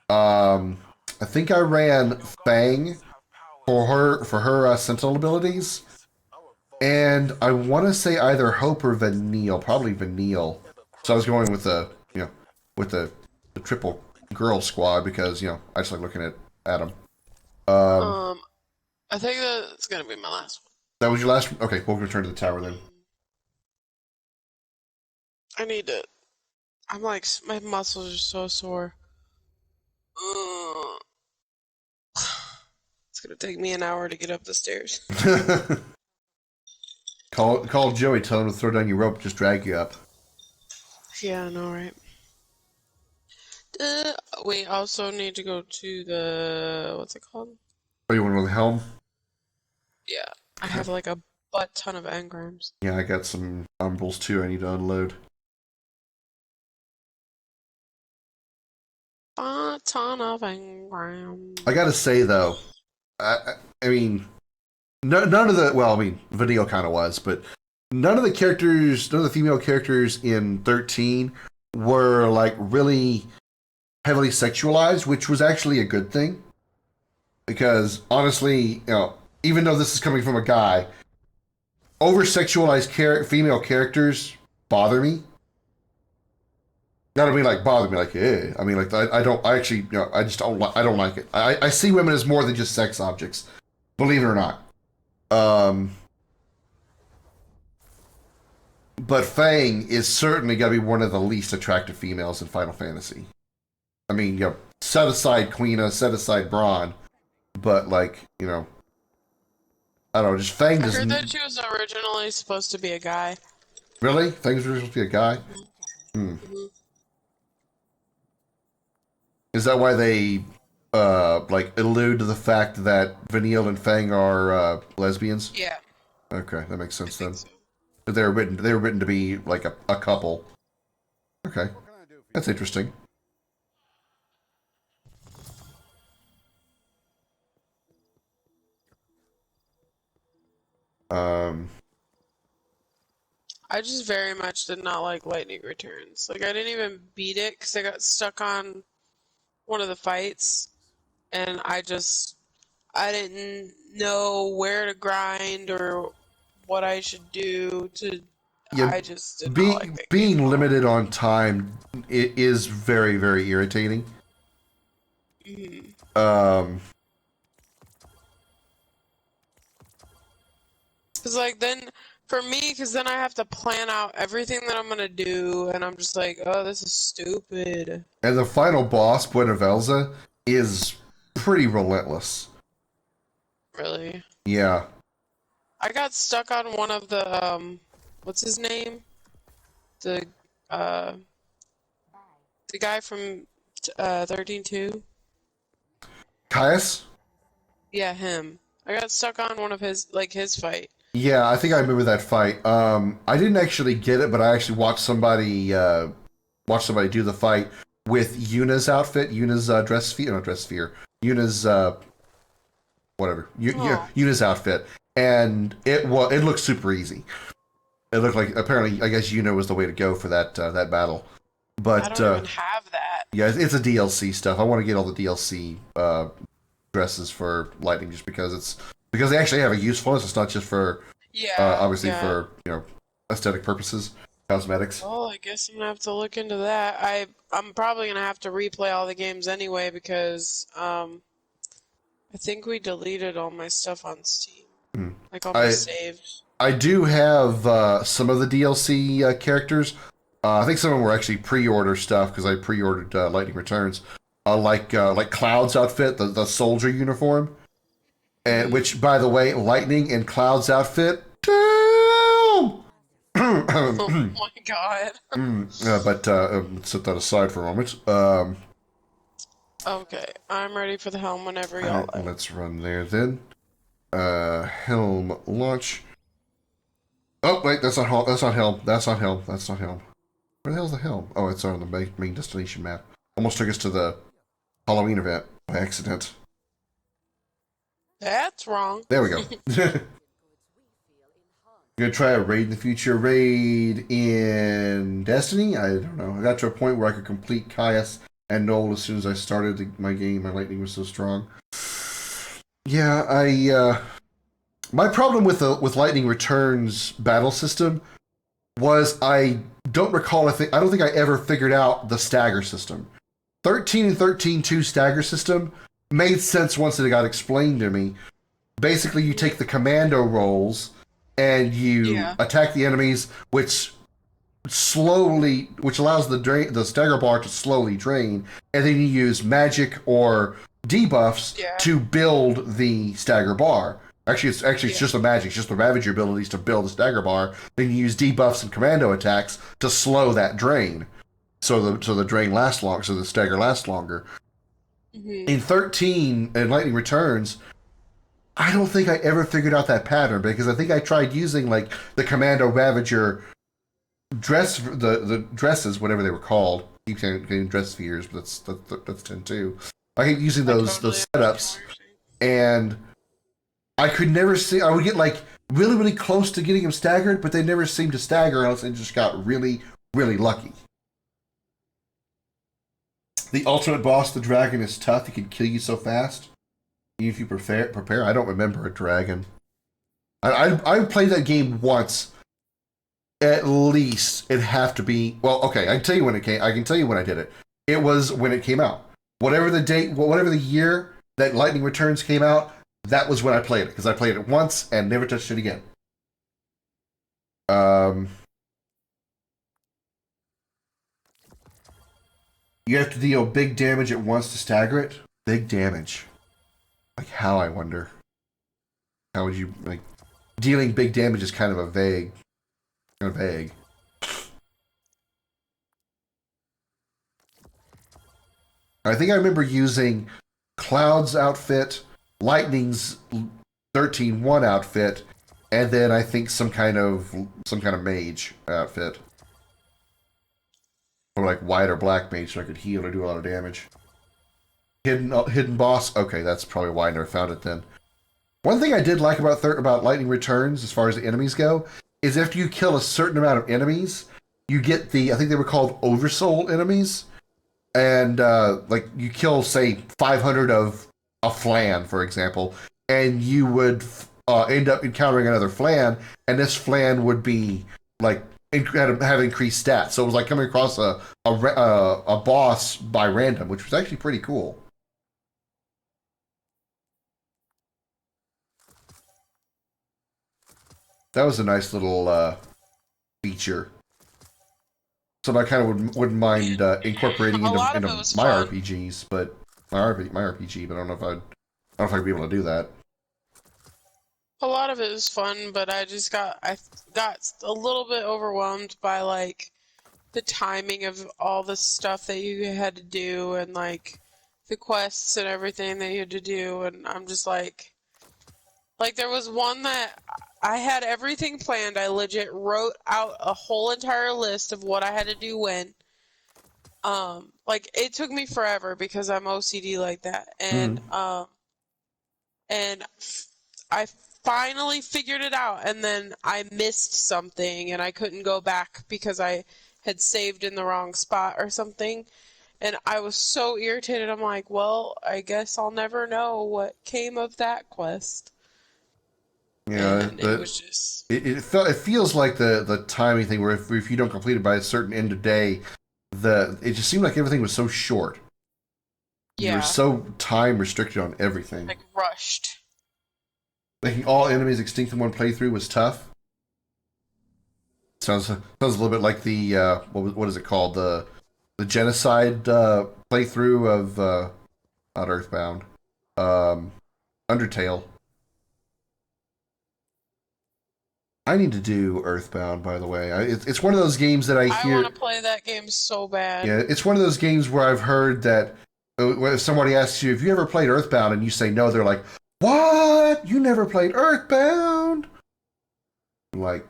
I think I ran Fang for her Sentinel abilities. And I want to say either Hope or Vanille, probably Vanille. So I was going with the, you know, with the triple girl squad because, you know, I just like looking at them.
I think that's gonna be my last one.
That was your last one? Okay, we'll return to the tower then.
I need to. I'm like, my muscles are so sore. It's gonna take me an hour to get up the stairs.
Call Joey, tell him to throw down your rope, just drag you up.
Yeah, I know, right? We also need to go to the, what's it called?
Oh, you want to the helm?
Yeah, I have like a butt ton of engrams.
Yeah, I got some umbrals too I need to unload.
A ton of engrams.
I gotta say though, I mean, none of the, well, I mean, Vanille kind of was, but none of the female characters in 13 were like really heavily sexualized, which was actually a good thing. Because honestly, you know, even though this is coming from a guy, over-sexualized female characters bother me. Not I mean like bother me, like, eh. I mean, like, I actually, you know, I just don't, I don't like it. I see women as more than just sex objects, believe it or not. But Fang is certainly got to be one of the least attractive females in Final Fantasy. I mean, you know, set aside Quina, set aside Braun, but like, you know, I don't know, just Fang
I
doesn't.
heard that she was originally supposed to be a guy.
Really? Fang's supposed to be a guy?
Mm-hmm.
Is that why they like allude to the fact that Vanille and Fang are lesbians?
Yeah.
Okay, that makes sense then.
So.
They were written to be like a couple. Okay. That's interesting.
I just very much did not like Lightning Returns. Like, I didn't even beat it because I got stuck on one of the fights, and I didn't know where to grind or what I should do to.
Yeah,
I just did not like that
being
game.
limited on time is very, very irritating.
Mm-hmm. Because, like, then For me, because then I have to plan out everything that I'm gonna do, and I'm just like, oh, this is stupid.
And the final boss, Buenavelza, is pretty relentless.
Really?
Yeah.
I got stuck on one of the, what's his name? The, uh, the guy from, 13-2?
Caius?
Yeah, him. I got stuck on one of his, like, his fight.
Yeah, I think I remember that fight. I didn't actually get it, but I actually watched somebody do the fight with Yuna's outfit, Yuna's dress sphere, not dress sphere, Yuna's whatever, Yuna's outfit, and it looked super easy. It looked like apparently I guess Yuna was the way to go for that battle. But
I don't even have that.
yeah, it's a DLC stuff. I want to get all the DLC dresses for Lightning just because they actually have a usefulness. It's not just for obviously for aesthetic purposes, cosmetics.
Oh, I guess I'm gonna have to look into that. I'm probably gonna have to replay all the games anyway because I think we deleted all my stuff on Steam, like all my saves.
I do have some of the DLC characters. I think some of them were actually pre-order stuff because I pre-ordered Lightning Returns, like Cloud's outfit, the soldier uniform, and which, by the way, Lightning and Cloud's outfit. Damn!
Oh my god.
But let's set that aside for a moment.
Okay, I'm ready for the helm whenever y'all like.
Let's run there then. Helm launch. Oh wait, that's not helm. That's not helm. That's not helm. That's not helm. Where the hell's the helm? Oh, it's on the main destination map. Almost took us to the Halloween event by accident.
That's wrong.
There we go. Gonna try a raid in the future. Raid in Destiny? I don't know. I got to a point where I could complete Caius and Noel as soon as I started my game. My lightning was so strong. Yeah, my problem with Lightning Returns battle system was I don't recall. I don't think I ever figured out the stagger system. 13 and 13-2 stagger system made sense once it got explained to me. Basically, you take the commando rolls and you attack the enemies, which allows the stagger bar to slowly drain, and then you use magic or debuffs to build the stagger bar. Actually, it's just the magic, it's just the Ravager abilities to build the stagger bar. Then you use debuffs and commando attacks to slow that drain, so the drain lasts longer, so the stagger lasts longer. Mm-hmm. In 13 and Lightning Returns, I don't think I ever figured out that pattern because I think I tried using like the Commando Ravager the dresses, whatever they were called. You keep getting dress spheres, but that's 10-2. I keep using those setups, and I could never see. I would get like really, really close to getting them staggered, but they never seemed to stagger unless they just got really, really lucky. The ultimate boss, the dragon, is tough. He can kill you so fast. Even if you prepare. I don't remember a dragon. I played that game once. At least it'd have to be. Well, okay. I can tell you when it came. I can tell you when I did it. It was when it came out. Whatever the date, whatever the year that Lightning Returns came out, that was when I played it because I played it once and never touched it again. You have to deal big damage at once to stagger it. Big damage. Like how, I wonder. How would you, like, dealing big damage is kind of vague. I think I remember using Cloud's outfit, Lightning's 13-1 outfit, and then I think some kind of mage outfit. Or like white or black mage so I could heal or do a lot of damage. Hidden boss? Okay, that's probably why I never found it then. One thing I did like about Lightning Returns, as far as the enemies go, is after you kill a certain amount of enemies, you get I think they were called Oversoul enemies. And, like, you kill, say, 500 of a Flan, for example, and you would end up encountering another Flan, and this Flan would be, like, have increased stats. So it was like coming across a boss by random, which was actually pretty cool. That was a nice little feature. So I kind of wouldn't mind incorporating
A lot of
into
it was
my
fun.
RPGs, but my RPG, but I don't know if I'd be able to do that.
A lot of it was fun, but I got a little bit overwhelmed by like the timing of all the stuff that you had to do and like the quests and everything that you had to do, and I'm just like there was one that I had everything planned. I legit wrote out a whole entire list of what I had to do when. Like it took me forever because I'm OCD like that, and I finally figured it out, and then I missed something and I couldn't go back because I had saved in the wrong spot or something, and I was so irritated. I'm like, well, I guess I'll never know what came of that quest.
Yeah,
And it was just
it feels like the timing thing where if you don't complete it by a certain end of day, it just seemed like everything was so short. You were
yeah,
so time restricted on everything.
like rushed.
Making all enemies extinct in one playthrough was tough. Sounds a little bit like the what is it called, the genocide playthrough of not Earthbound, Undertale. I need to do Earthbound, by the way. It's one of those games that I
I
hear.
want to play that game so bad.
Yeah, it's one of those games where I've heard that if somebody asks you, "Have you ever played Earthbound?" and you say no, they're like, "What? You never played Earthbound?" I'm like,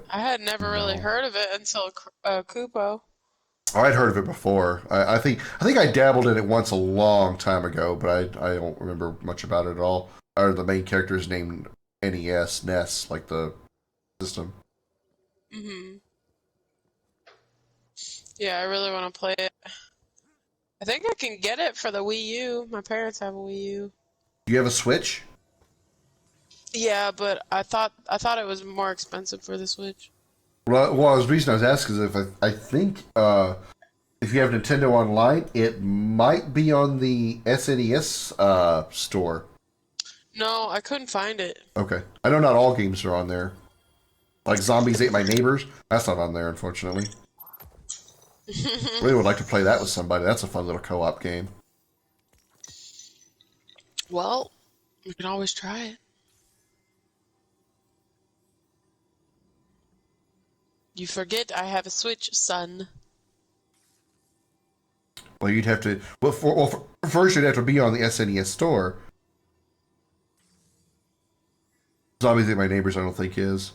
I had never really
no.
heard of it until Kupo.
Oh, I'd heard of it before. I think I dabbled in it once a long time ago, but I don't remember much about it at all. Or the main character is named NES, like the system.
Yeah, I really want to play it. I think I can get it for the Wii U. My parents have a Wii U.
Do you have a Switch?
Yeah, but I thought it was more expensive for the Switch.
Well, the reason I was asking is if I think if you have Nintendo Online, it might be on the SNES store.
No, I couldn't find it.
Okay. I know not all games are on there. Like Zombies Ate My Neighbors, that's not on there, unfortunately. Really would like to play that with somebody. That's a fun little co-op game.
Well, we can always try it. You forget I have a Switch, son.
Well, you'd have to. First you'd have to be on the SNES store. Zombies Ate My Neighbors, I don't think is.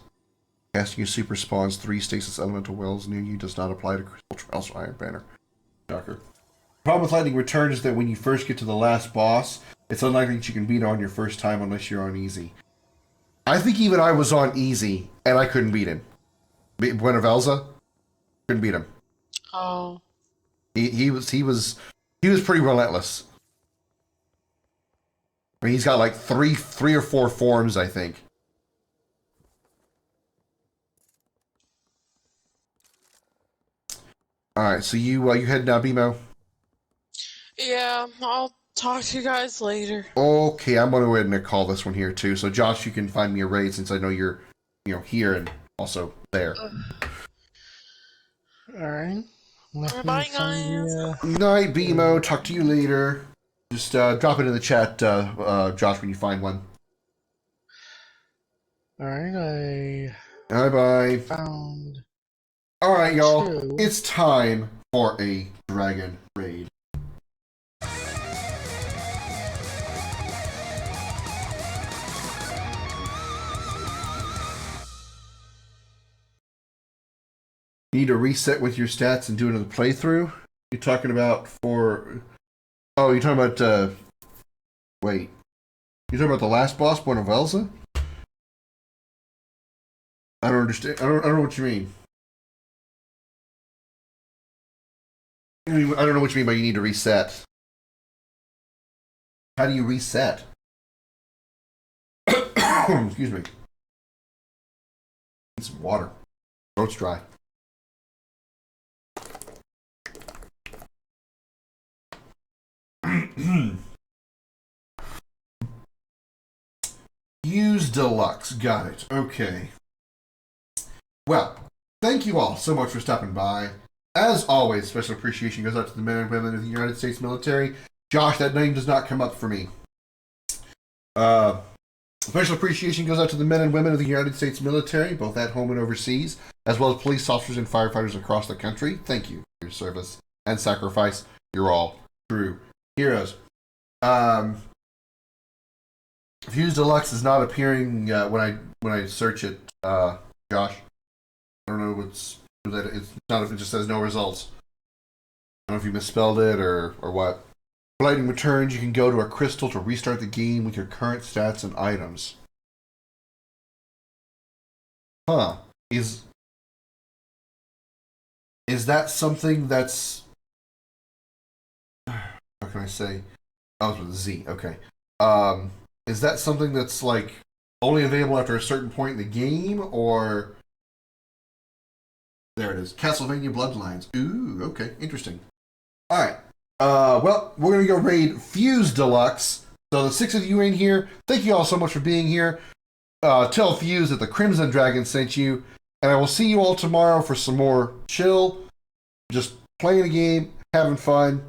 Casting your super spawns 3 stasis elemental wells near you does not apply to Crystal Trials or Iron Banner. Shocker. The problem with Lightning Return is that when you first get to the last boss, it's unlikely that you can beat it on your first time unless you're on easy. I think even I was on easy, and I couldn't beat him. Buenavelza? Couldn't beat him.
Oh.
He was pretty relentless. I mean, he's got like three or four forms, I think. All right, so you head now, BMO?
Yeah, I'll talk to you guys later.
Okay, I'm going to go ahead and call this one here too. So Josh, you can find me a raid since I know you're, here and also there.
Alright.
Bye, guys.
Night, BMO. Talk to you later. Just drop it in the chat, Josh, when you find one.
Alright,
Bye bye.
found.
All right, y'all.
2.
It's time for a dragon raid. You need to reset with your stats and do another playthrough? You're talking about for... Oh, you're talking about, wait. You're talking about the last boss, Buenavelza? I don't understand. I don't know what you mean. I don't know what you mean by you need to reset. How do you reset? Excuse me. Need some water. Throat's dry. Use deluxe. Got it. Okay. Well, thank you all so much for stopping by. As always, special appreciation goes out to the men and women of the United States military. Josh, that name does not come up for me. Special appreciation goes out to the men and women of the United States military, both at home and overseas, as well as police officers and firefighters across the country. Thank you for your service and sacrifice. You're all true heroes. Fuse Deluxe is not appearing when I search it, Josh. I don't know what's that. It's not. It just says no results. I don't know if you misspelled it or what. For lightning returns, you can go to a crystal to restart the game with your current stats and items. Huh. Is that something that's... How can I say? Oh, it's with a Z. Okay. Is that something that's like only available after a certain point in the game, or... There it is. Castlevania Bloodlines. Ooh, okay. Interesting. Alright. Well, we're going to go raid Fuse Deluxe. So the 6 of you in here, thank you all so much for being here. Tell Fuse that the Crimson Dragon sent you. And I will see you all tomorrow for some more chill. Just playing a game, having fun.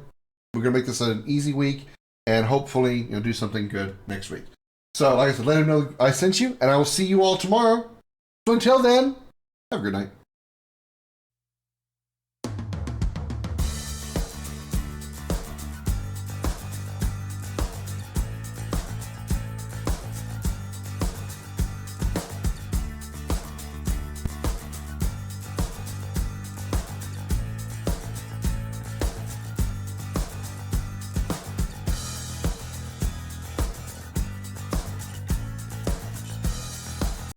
We're going to make this an easy week. And hopefully, do something good next week. So, like I said, let him know I sent you. And I will see you all tomorrow. So until then, have a good night.